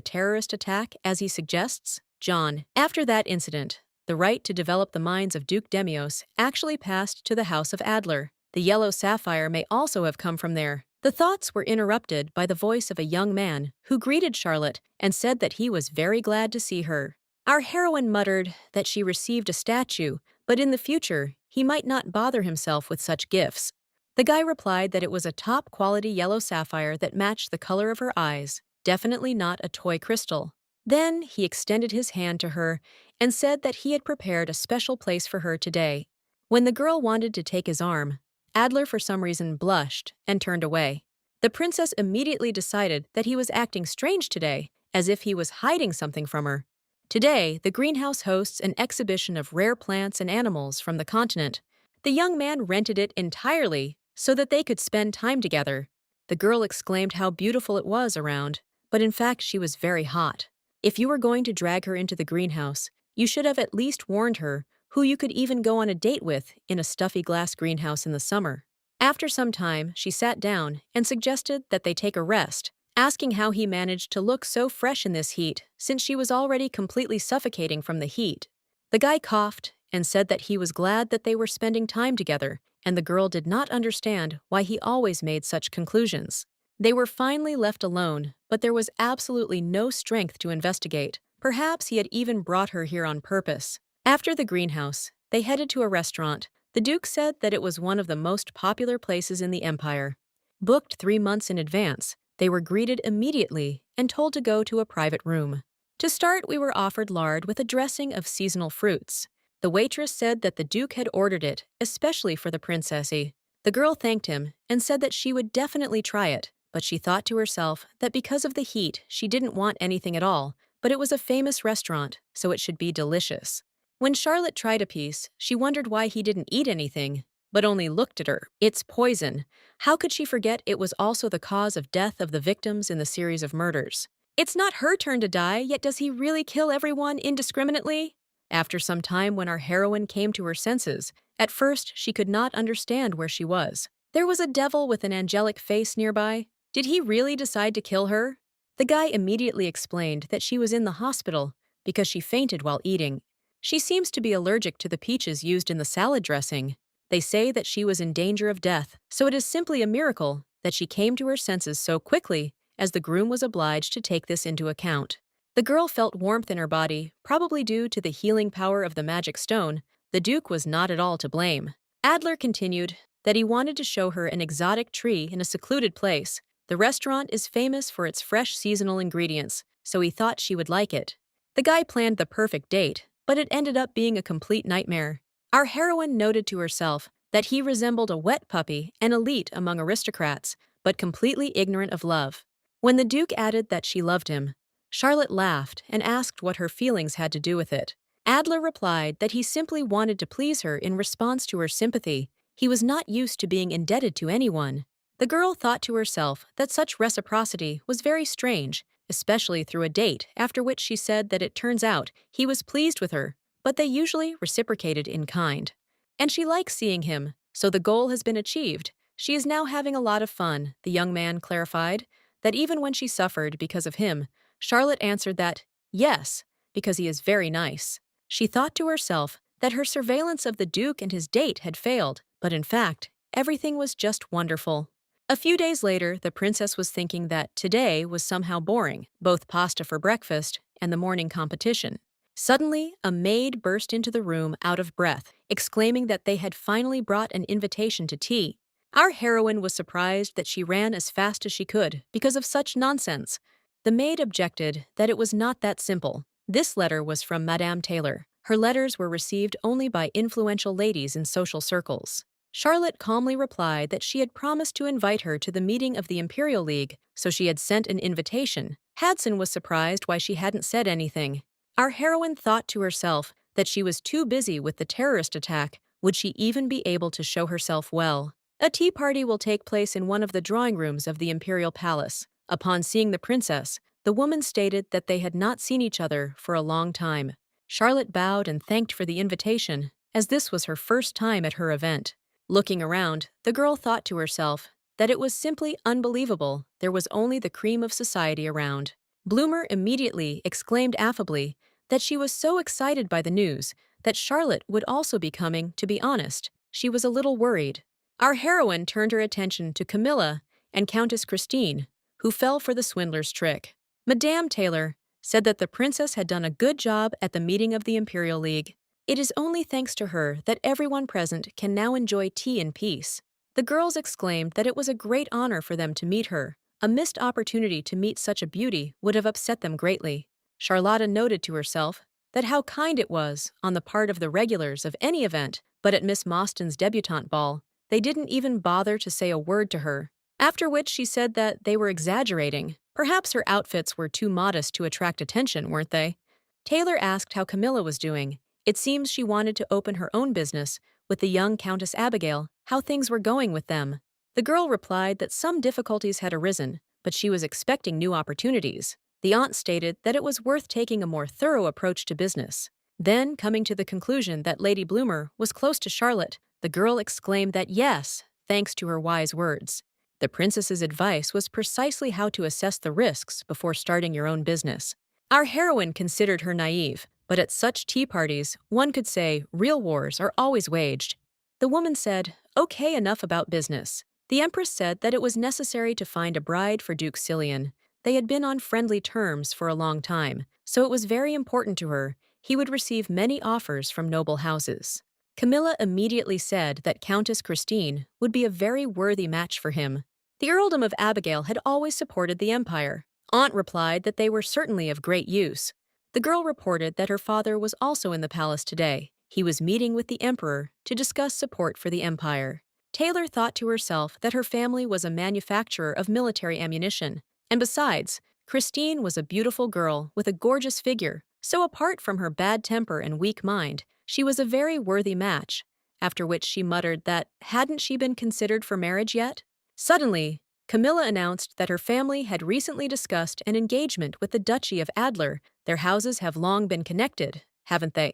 terrorist attack, as he suggests? John. After that incident, the right to develop the mines of Duke Demios actually passed to the House of Adler. The yellow sapphire may also have come from there. The thoughts were interrupted by the voice of a young man who greeted Charlotte and said that he was very glad to see her. Our heroine muttered that she received a statue, but in the future, he might not bother himself with such gifts. The guy replied that it was a top-quality yellow sapphire that matched the color of her eyes, definitely not a toy crystal. Then he extended his hand to her and said that he had prepared a special place for her today. When the girl wanted to take his arm, Adler for some reason blushed and turned away. The princess immediately decided that he was acting strange today, as if he was hiding something from her. Today, the greenhouse hosts an exhibition of rare plants and animals from the continent. The young man rented it entirely so that they could spend time together. The girl exclaimed how beautiful it was around, but in fact she was very hot. If you were going to drag her into the greenhouse, you should have at least warned her who you could even go on a date with in a stuffy glass greenhouse in the summer. After some time, she sat down and suggested that they take a rest, asking how he managed to look so fresh in this heat since she was already completely suffocating from the heat. The guy coughed and said that he was glad that they were spending time together, and the girl did not understand why he always made such conclusions. They were finally left alone, but there was absolutely no strength to investigate. Perhaps he had even brought her here on purpose. After the greenhouse, they headed to a restaurant. The Duke said that it was one of the most popular places in the empire. Booked 3 months in advance, they were greeted immediately and told to go to a private room. To start, we were offered lard with a dressing of seasonal fruits. The waitress said that the Duke had ordered it, especially for the princessy. The girl thanked him and said that she would definitely try it, but she thought to herself that because of the heat, she didn't want anything at all, but it was a famous restaurant, so it should be delicious. When Charlotte tried a piece, she wondered why he didn't eat anything, but only looked at her. It's poison. How could she forget it was also the cause of death of the victims in the series of murders? It's not her turn to die, yet does he really kill everyone indiscriminately? After some time, when our heroine came to her senses, at first she could not understand where she was. There was a devil with an angelic face nearby. Did he really decide to kill her? The guy immediately explained that she was in the hospital because she fainted while eating. She seems to be allergic to the peaches used in the salad dressing. They say that she was in danger of death, so it is simply a miracle that she came to her senses so quickly, as the groom was obliged to take this into account. The girl felt warmth in her body, probably due to the healing power of the magic stone. The Duke was not at all to blame. Adler continued that he wanted to show her an exotic tree in a secluded place. The restaurant is famous for its fresh seasonal ingredients, so he thought she would like it. The guy planned the perfect date, but it ended up being a complete nightmare. Our heroine noted to herself that he resembled a wet puppy, an elite among aristocrats, but completely ignorant of love. When the Duke added that she loved him, Charlotte laughed and asked what her feelings had to do with it. Adler replied that he simply wanted to please her in response to her sympathy. He was not used to being indebted to anyone. The girl thought to herself that such reciprocity was very strange, especially through a date, after which she said that it turns out he was pleased with her, but they usually reciprocated in kind. And she likes seeing him, so the goal has been achieved. She is now having a lot of fun, the young man clarified, that even when she suffered because of him, Charlotte answered that, yes, because he is very nice. She thought to herself that her surveillance of the Duke and his date had failed, but in fact, everything was just wonderful. A few days later, the princess was thinking that today was somehow boring, both pasta for breakfast and the morning competition. Suddenly, a maid burst into the room out of breath, exclaiming that they had finally brought an invitation to tea. Our heroine was surprised that she ran as fast as she could because of such nonsense. The maid objected that it was not that simple. This letter was from Madame Taylor. Her letters were received only by influential ladies in social circles. Charlotte calmly replied that she had promised to invite her to the meeting of the Imperial League, so she had sent an invitation. Hudson was surprised why she hadn't said anything. Our heroine thought to herself that she was too busy with the terrorist attack. Would she even be able to show herself well? A tea party will take place in one of the drawing rooms of the Imperial Palace. Upon seeing the princess, the woman stated that they had not seen each other for a long time. Charlotte bowed and thanked for the invitation, as this was her first time at her event. Looking around, the girl thought to herself that it was simply unbelievable there was only the cream of society around. Bloomer immediately exclaimed affably that she was so excited by the news that Charlotte would also be coming. To be honest, she was a little worried. Our heroine turned her attention to Camilla and Countess Christine, who fell for the swindler's trick. Madame Taylor said that the princess had done a good job at the meeting of the Imperial League. It is only thanks to her that everyone present can now enjoy tea in peace. The girls exclaimed that it was a great honor for them to meet her. A missed opportunity to meet such a beauty would have upset them greatly. Charlotta noted to herself that how kind it was on the part of the regulars of any event, but at Miss Mostyn's debutante ball, they didn't even bother to say a word to her. After which she said that they were exaggerating. Perhaps her outfits were too modest to attract attention, weren't they? Taylor asked how Camilla was doing. It seems she wanted to open her own business, with the young Countess Abigail how things were going with them. The girl replied that some difficulties had arisen, but she was expecting new opportunities. The aunt stated that it was worth taking a more thorough approach to business. Then, coming to the conclusion that Lady Bloomer was close to Charlotte, the girl exclaimed that yes, thanks to her wise words. The princess's advice was precisely how to assess the risks before starting your own business. Our heroine considered her naive, but at such tea parties, one could say real wars are always waged. The woman said, "Okay, enough about business." The empress said that it was necessary to find a bride for Duke Silian. They had been on friendly terms for a long time, so it was very important to her. He would receive many offers from noble houses. Camilla immediately said that Countess Christine would be a very worthy match for him. The earldom of Abigail had always supported the empire. Aunt replied that they were certainly of great use. The girl reported that her father was also in the palace today. He was meeting with the emperor to discuss support for the empire. Taylor thought to herself that her family was a manufacturer of military ammunition. And besides, Christine was a beautiful girl with a gorgeous figure, so apart from her bad temper and weak mind, she was a very worthy match, after which she muttered that hadn't she been considered for marriage yet? Suddenly, Camilla announced that her family had recently discussed an engagement with the Duchy of Adler. Their houses have long been connected, haven't they?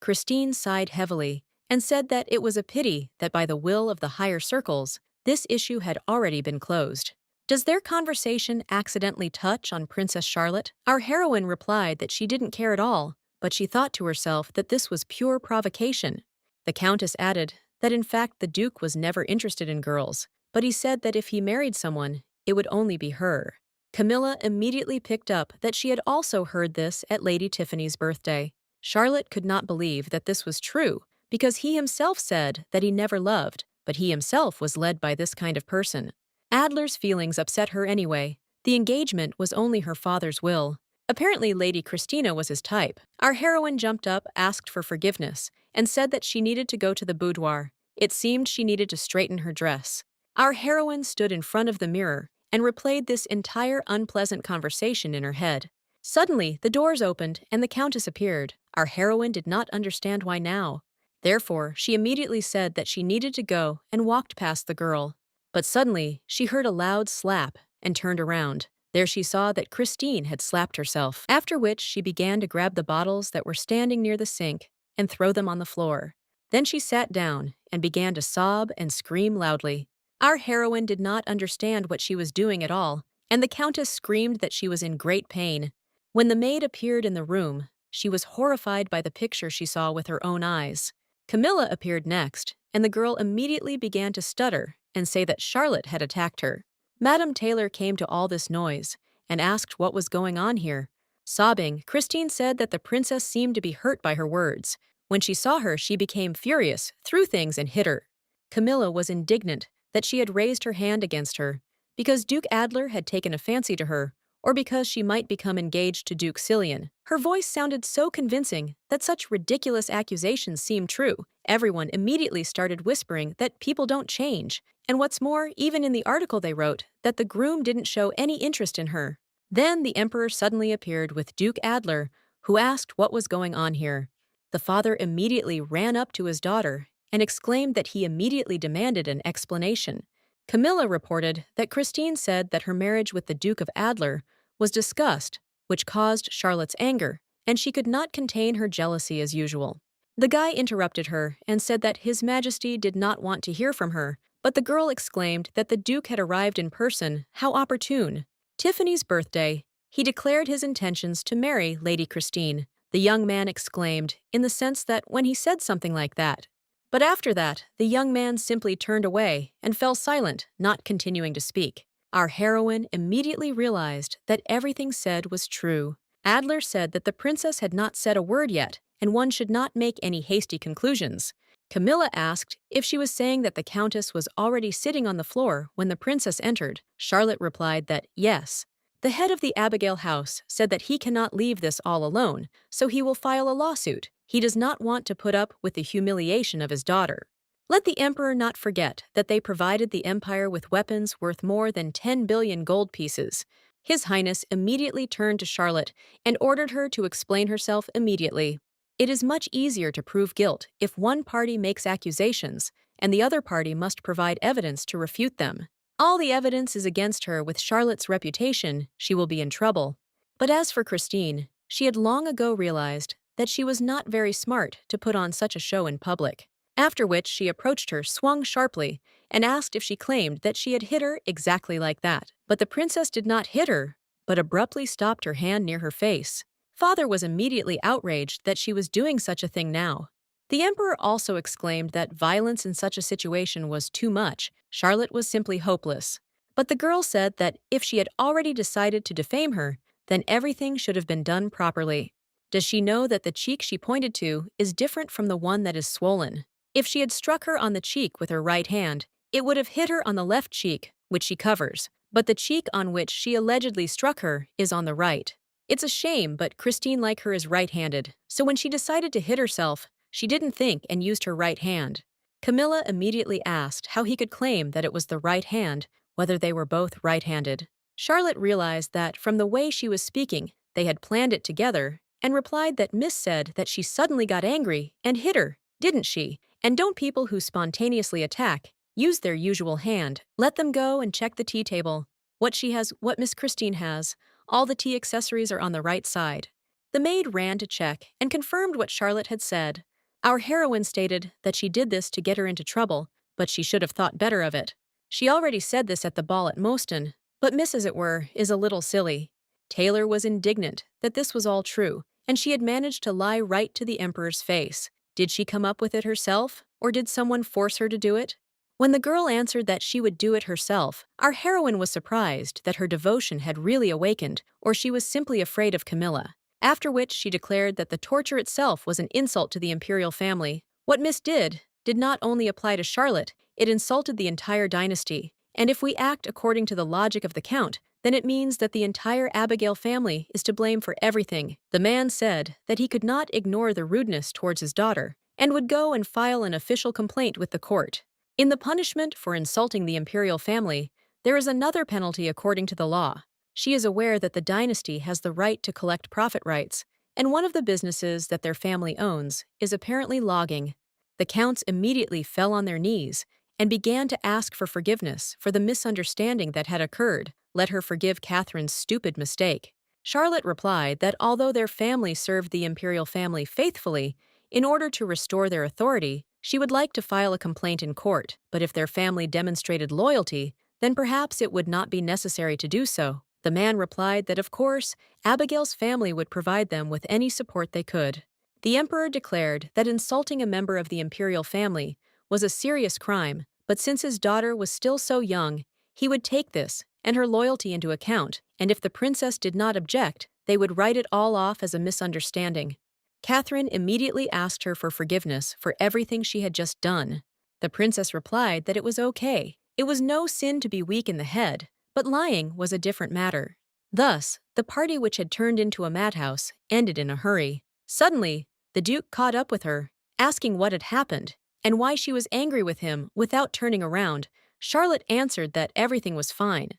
Christine sighed heavily and said that it was a pity that by the will of the higher circles, this issue had already been closed. Does their conversation accidentally touch on Princess Charlotte? Our heroine replied that she didn't care at all, but she thought to herself that this was pure provocation. The Countess added that in fact the Duke was never interested in girls, but he said that if he married someone, it would only be her. Camilla immediately picked up that she had also heard this at Lady Tiffany's birthday. Charlotte could not believe that this was true, because he himself said that he never loved, but he himself was led by this kind of person. Adler's feelings upset her anyway. The engagement was only her father's will. Apparently Lady Christina was his type. Our heroine jumped up, asked for forgiveness, and said that she needed to go to the boudoir. It seemed she needed to straighten her dress. Our heroine stood in front of the mirror and replayed this entire unpleasant conversation in her head. Suddenly, the doors opened and the Countess appeared. Our heroine did not understand why now. Therefore, she immediately said that she needed to go and walked past the girl. But suddenly, she heard a loud slap and turned around. There she saw that Christine had slapped herself, after which she began to grab the bottles that were standing near the sink and throw them on the floor. Then she sat down and began to sob and scream loudly. Our heroine did not understand what she was doing at all, and the Countess screamed that she was in great pain. When the maid appeared in the room, she was horrified by the picture she saw with her own eyes. Camilla appeared next, and the girl immediately began to stutter and say that Charlotte had attacked her. Madame Taylor came to all this noise and asked what was going on here. Sobbing, Christine said that the princess seemed to be hurt by her words. When she saw her, she became furious, threw things and hit her. Camilla was indignant that she had raised her hand against her, because Duke Adler had taken a fancy to her, or because she might become engaged to Duke Silian. Her voice sounded so convincing that such ridiculous accusations seemed true. Everyone immediately started whispering that people don't change, and what's more, even in the article they wrote, that the groom didn't show any interest in her. Then the emperor suddenly appeared with Duke Adler, who asked what was going on here. The father immediately ran up to his daughter and exclaimed that he immediately demanded an explanation. Camilla reported that Christine said that her marriage with the Duke of Adler was discussed, which caused Charlotte's anger, and she could not contain her jealousy as usual. The guy interrupted her and said that His Majesty did not want to hear from her, but the girl exclaimed that the Duke had arrived in person. How opportune! Tiffany's birthday. He declared his intentions to marry Lady Christine. The young man exclaimed, in the sense that when he said something like that. But after that, the young man simply turned away and fell silent, not continuing to speak. Our heroine immediately realized that everything said was true. Adler said that the princess had not said a word yet, and one should not make any hasty conclusions. Camilla asked if she was saying that the Countess was already sitting on the floor when the princess entered. Charlotte replied that yes. The head of the Abigail house said that he cannot leave this all alone, so he will file a lawsuit. He does not want to put up with the humiliation of his daughter. Let the emperor not forget that they provided the empire with weapons worth more than 10 billion gold pieces. His Highness immediately turned to Charlotte and ordered her to explain herself immediately. It is much easier to prove guilt if one party makes accusations and the other party must provide evidence to refute them. All the evidence is against her. With Charlotte's reputation, she will be in trouble. But as for Christine, she had long ago realized that she was not very smart to put on such a show in public. After which she approached her, swung sharply, and asked if she claimed that she had hit her exactly like that. But the princess did not hit her, but abruptly stopped her hand near her face. Father was immediately outraged that she was doing such a thing now. The emperor also exclaimed that violence in such a situation was too much. Charlotte was simply hopeless. But the girl said that if she had already decided to defame her, then everything should have been done properly. Does she know that the cheek she pointed to is different from the one that is swollen? If she had struck her on the cheek with her right hand, it would have hit her on the left cheek, which she covers. But the cheek on which she allegedly struck her is on the right. It's a shame, but Christine, like her, is right-handed. So when she decided to hit herself, she didn't think and used her right hand. Camilla immediately asked how he could claim that it was the right hand, whether they were both right-handed. Charlotte realized that from the way she was speaking, they had planned it together, and replied that Miss said that she suddenly got angry and hit her, didn't she? And don't people who spontaneously attack use their usual hand? Let them go and check the tea table. What she has, what Miss Christine has, all the tea accessories are on the right side. The maid ran to check and confirmed what Charlotte had said. Our heroine stated that she did this to get her into trouble, but she should have thought better of it. She already said this at the ball at Moston, but Miss, as it were, is a little silly. Taylor was indignant that this was all true, and she had managed to lie right to the emperor's face. Did she come up with it herself, or did someone force her to do it? When the girl answered that she would do it herself, our heroine was surprised that her devotion had really awakened, or she was simply afraid of Camilla. After which she declared that the torture itself was an insult to the imperial family. What Miss did not only apply to Charlotte, it insulted the entire dynasty. And if we act according to the logic of the Count, then it means that the entire Abigail family is to blame for everything. The man said that he could not ignore the rudeness towards his daughter, and would go and file an official complaint with the court. In the punishment for insulting the imperial family, there is another penalty according to the law. She is aware that the dynasty has the right to collect profit rights, and one of the businesses that their family owns is apparently logging. The counts immediately fell on their knees and began to ask for forgiveness for the misunderstanding that had occurred. Let her forgive Catherine's stupid mistake. Charlotte replied that although their family served the imperial family faithfully, in order to restore their authority, she would like to file a complaint in court, but if their family demonstrated loyalty, then perhaps it would not be necessary to do so. The man replied that of course, Abigail's family would provide them with any support they could. The emperor declared that insulting a member of the imperial family was a serious crime, but since his daughter was still so young, he would take this and her loyalty into account, and if the princess did not object, they would write it all off as a misunderstanding. Catherine immediately asked her for forgiveness for everything she had just done. The princess replied that it was okay. It was no sin to be weak in the head, but lying was a different matter. Thus, the party, which had turned into a madhouse, ended in a hurry. Suddenly, the Duke caught up with her, asking what had happened and why she was angry with him. Without turning around, Charlotte answered that everything was fine.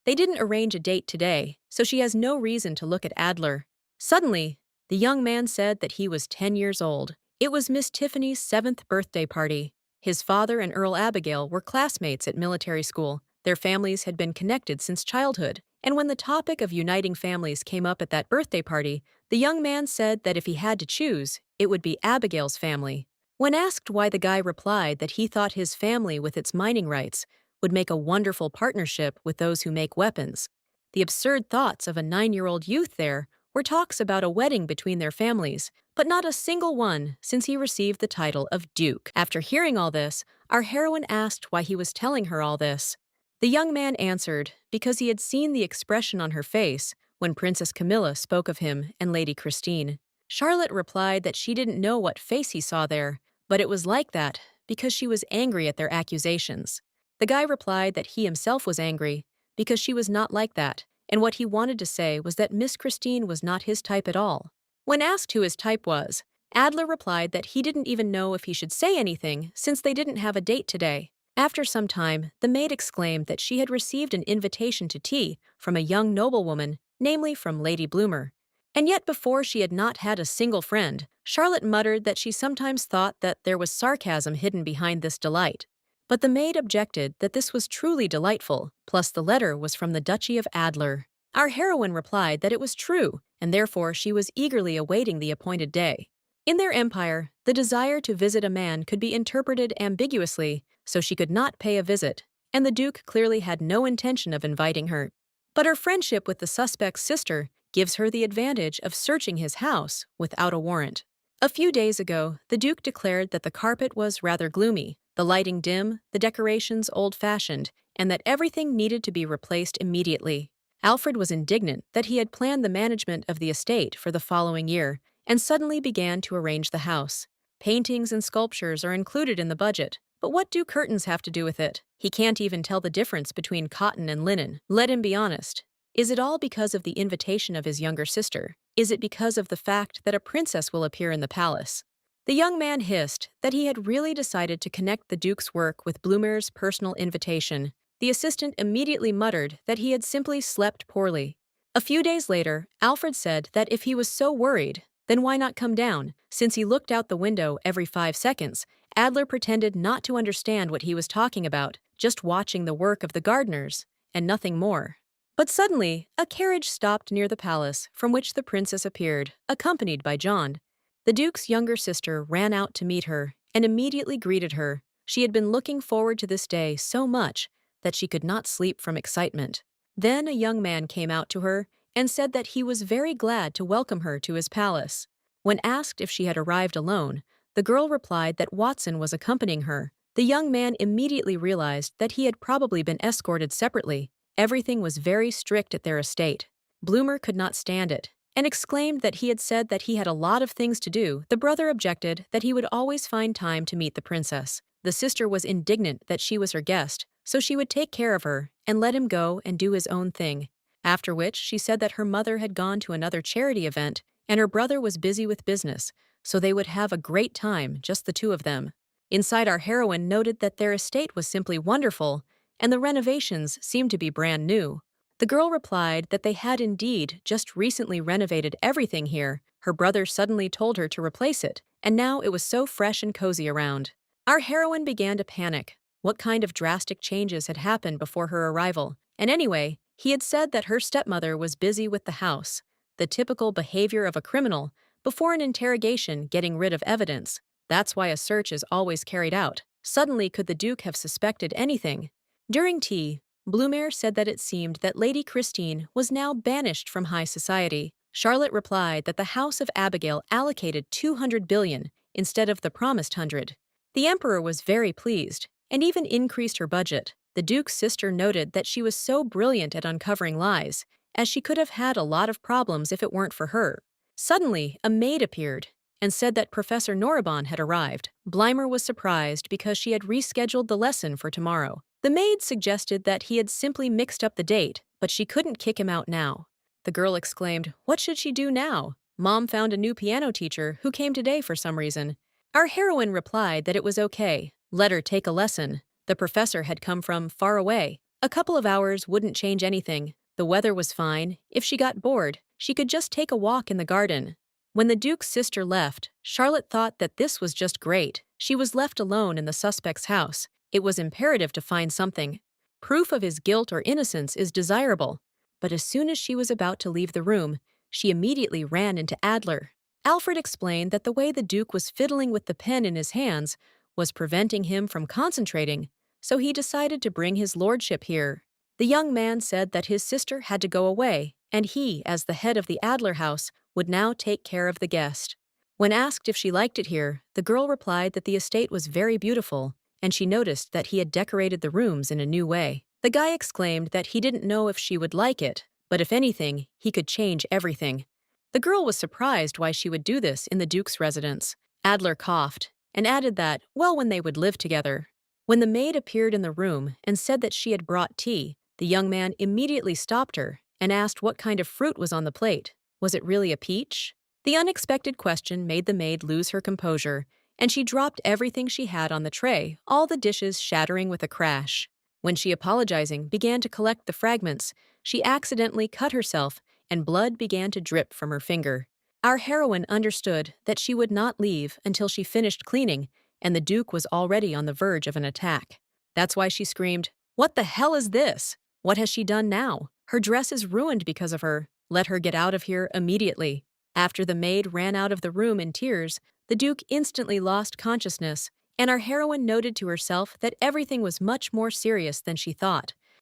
They didn't arrange a date today, so she has no reason to look at Adler. Suddenly, the young man said that he was 10 years old. It was Miss Tiffany's 7th birthday party. His father and Earl Abigail were classmates at military school. Their families had been connected since childhood, and when the topic of uniting families came up at that birthday party, the young man said that if he had to choose, it would be Abigail's family. When asked why, the guy replied that he thought his family, with its mining rights, would make a wonderful partnership with those who make weapons. The absurd thoughts of a 9-year-old youth there were talks about a wedding between their families, but not a single one since he received the title of Duke. After hearing all this, our heroine asked why he was telling her all this. The young man answered because he had seen the expression on her face when Princess Camilla spoke of him and Lady Christine. Charlotte replied that she didn't know what face he saw there, but it was like that because she was angry at their accusations. The guy replied that he himself was angry because she was not like that, and what he wanted to say was that Miss Christine was not his type at all. When asked who his type was, Adler replied that he didn't even know if he should say anything since they didn't have a date today. After some time, the maid exclaimed that she had received an invitation to tea from a young noblewoman, namely from Lady Bloomer. And yet before she had not had a single friend, Charlotte muttered that she sometimes thought that there was sarcasm hidden behind this delight. But the maid objected that this was truly delightful, plus the letter was from the Duchy of Adler. Our heroine replied that it was true, and therefore she was eagerly awaiting the appointed day. In their empire, the desire to visit a man could be interpreted ambiguously, so she could not pay a visit, and the Duke clearly had no intention of inviting her. But her friendship with the suspect's sister gives her the advantage of searching his house without a warrant. A few days ago, the Duke declared that the carpet was rather gloomy, the lighting dim, the decorations old-fashioned, and that everything needed to be replaced immediately. Alfred was indignant that he had planned the management of the estate for the following year and suddenly began to arrange the house. Paintings and sculptures are included in the budget, but what do curtains have to do with it? He can't even tell the difference between cotton and linen. Let him be honest. Is it all because of the invitation of his younger sister? Is it because of the fact that a princess will appear in the palace? The young man hissed that he had really decided to connect the Duke's work with Blumer's personal invitation. The assistant immediately muttered that he had simply slept poorly. A few days later, Alfred said that if he was so worried, then why not come down? Since he looked out the window every 5 seconds, Adler pretended not to understand what he was talking about, just watching the work of the gardeners, and nothing more. But suddenly, a carriage stopped near the palace, from which the princess appeared, accompanied by John. The Duke's younger sister ran out to meet her and immediately greeted her. She had been looking forward to this day so much that she could not sleep from excitement. Then a young man came out to her and said that he was very glad to welcome her to his palace. When asked if she had arrived alone, the girl replied that Watson was accompanying her. The young man immediately realized that he had probably been escorted separately. Everything was very strict at their estate. Blumer could not stand it and exclaimed that he had said that he had a lot of things to do. The brother objected that he would always find time to meet the princess. The sister was indignant that she was her guest, so she would take care of her and let him go and do his own thing. After which, she said that her mother had gone to another charity event and her brother was busy with business, so they would have a great time, just the two of them. Inside, our heroine noted that their estate was simply wonderful, and the renovations seemed to be brand new. The girl replied that they had indeed just recently renovated everything here. Her brother suddenly told her to replace it, and now it was so fresh and cozy around. Our heroine began to panic. What kind of drastic changes had happened before her arrival? And anyway, he had said that her stepmother was busy with the house, the typical behavior of a criminal, before an interrogation getting rid of evidence. That's why a search is always carried out. Suddenly, could the Duke have suspected anything? During tea, Blumer said that it seemed that Lady Christine was now banished from high society. Charlotte replied that the House of Abigail allocated 200 billion instead of the promised 100. The emperor was very pleased and even increased her budget. The Duke's sister noted that she was so brilliant at uncovering lies, as she could have had a lot of problems if it weren't for her. Suddenly, a maid appeared and said that Professor Noribon had arrived. Blymer was surprised because she had rescheduled the lesson for tomorrow. The maid suggested that he had simply mixed up the date, but she couldn't kick him out now. The girl exclaimed, "What should she do now? Mom found a new piano teacher who came today for some reason." Our heroine replied that it was okay. Let her take a lesson. The professor had come from far away. A couple of hours wouldn't change anything. The weather was fine. If she got bored, she could just take a walk in the garden. When the Duke's sister left, Charlotte thought that this was just great. She was left alone in the suspect's house. It was imperative to find something. Proof of his guilt or innocence is desirable. But as soon as she was about to leave the room, she immediately ran into Adler. Alfred explained that the way the Duke was fiddling with the pen in his hands was preventing him from concentrating, so he decided to bring his lordship here. The young man said that his sister had to go away, and he, as the head of the Adler house, would now take care of the guest. When asked if she liked it here, the girl replied that the estate was very beautiful, and she noticed that he had decorated the rooms in a new way. The guy exclaimed that he didn't know if she would like it, but if anything, he could change everything. The girl was surprised why she would do this in the Duke's residence. Adler coughed and added that, well, when they would live together. When the maid appeared in the room and said that she had brought tea, the young man immediately stopped her and asked what kind of fruit was on the plate. Was it really a peach? The unexpected question made the maid lose her composure, and she dropped everything she had on the tray, all the dishes shattering with a crash. When she, apologizing, began to collect the fragments, she accidentally cut herself and blood began to drip from her finger. Our heroine understood that she would not leave until she finished cleaning, and the Duke was already on the verge of an attack. That's why she screamed, "What the hell is this? What has she done now? Her dress is ruined because of her. Let her get out of here immediately." After the maid ran out of the room in tears, the Duke instantly lost consciousness, and our heroine noted to herself that everything was much more serious than she thought.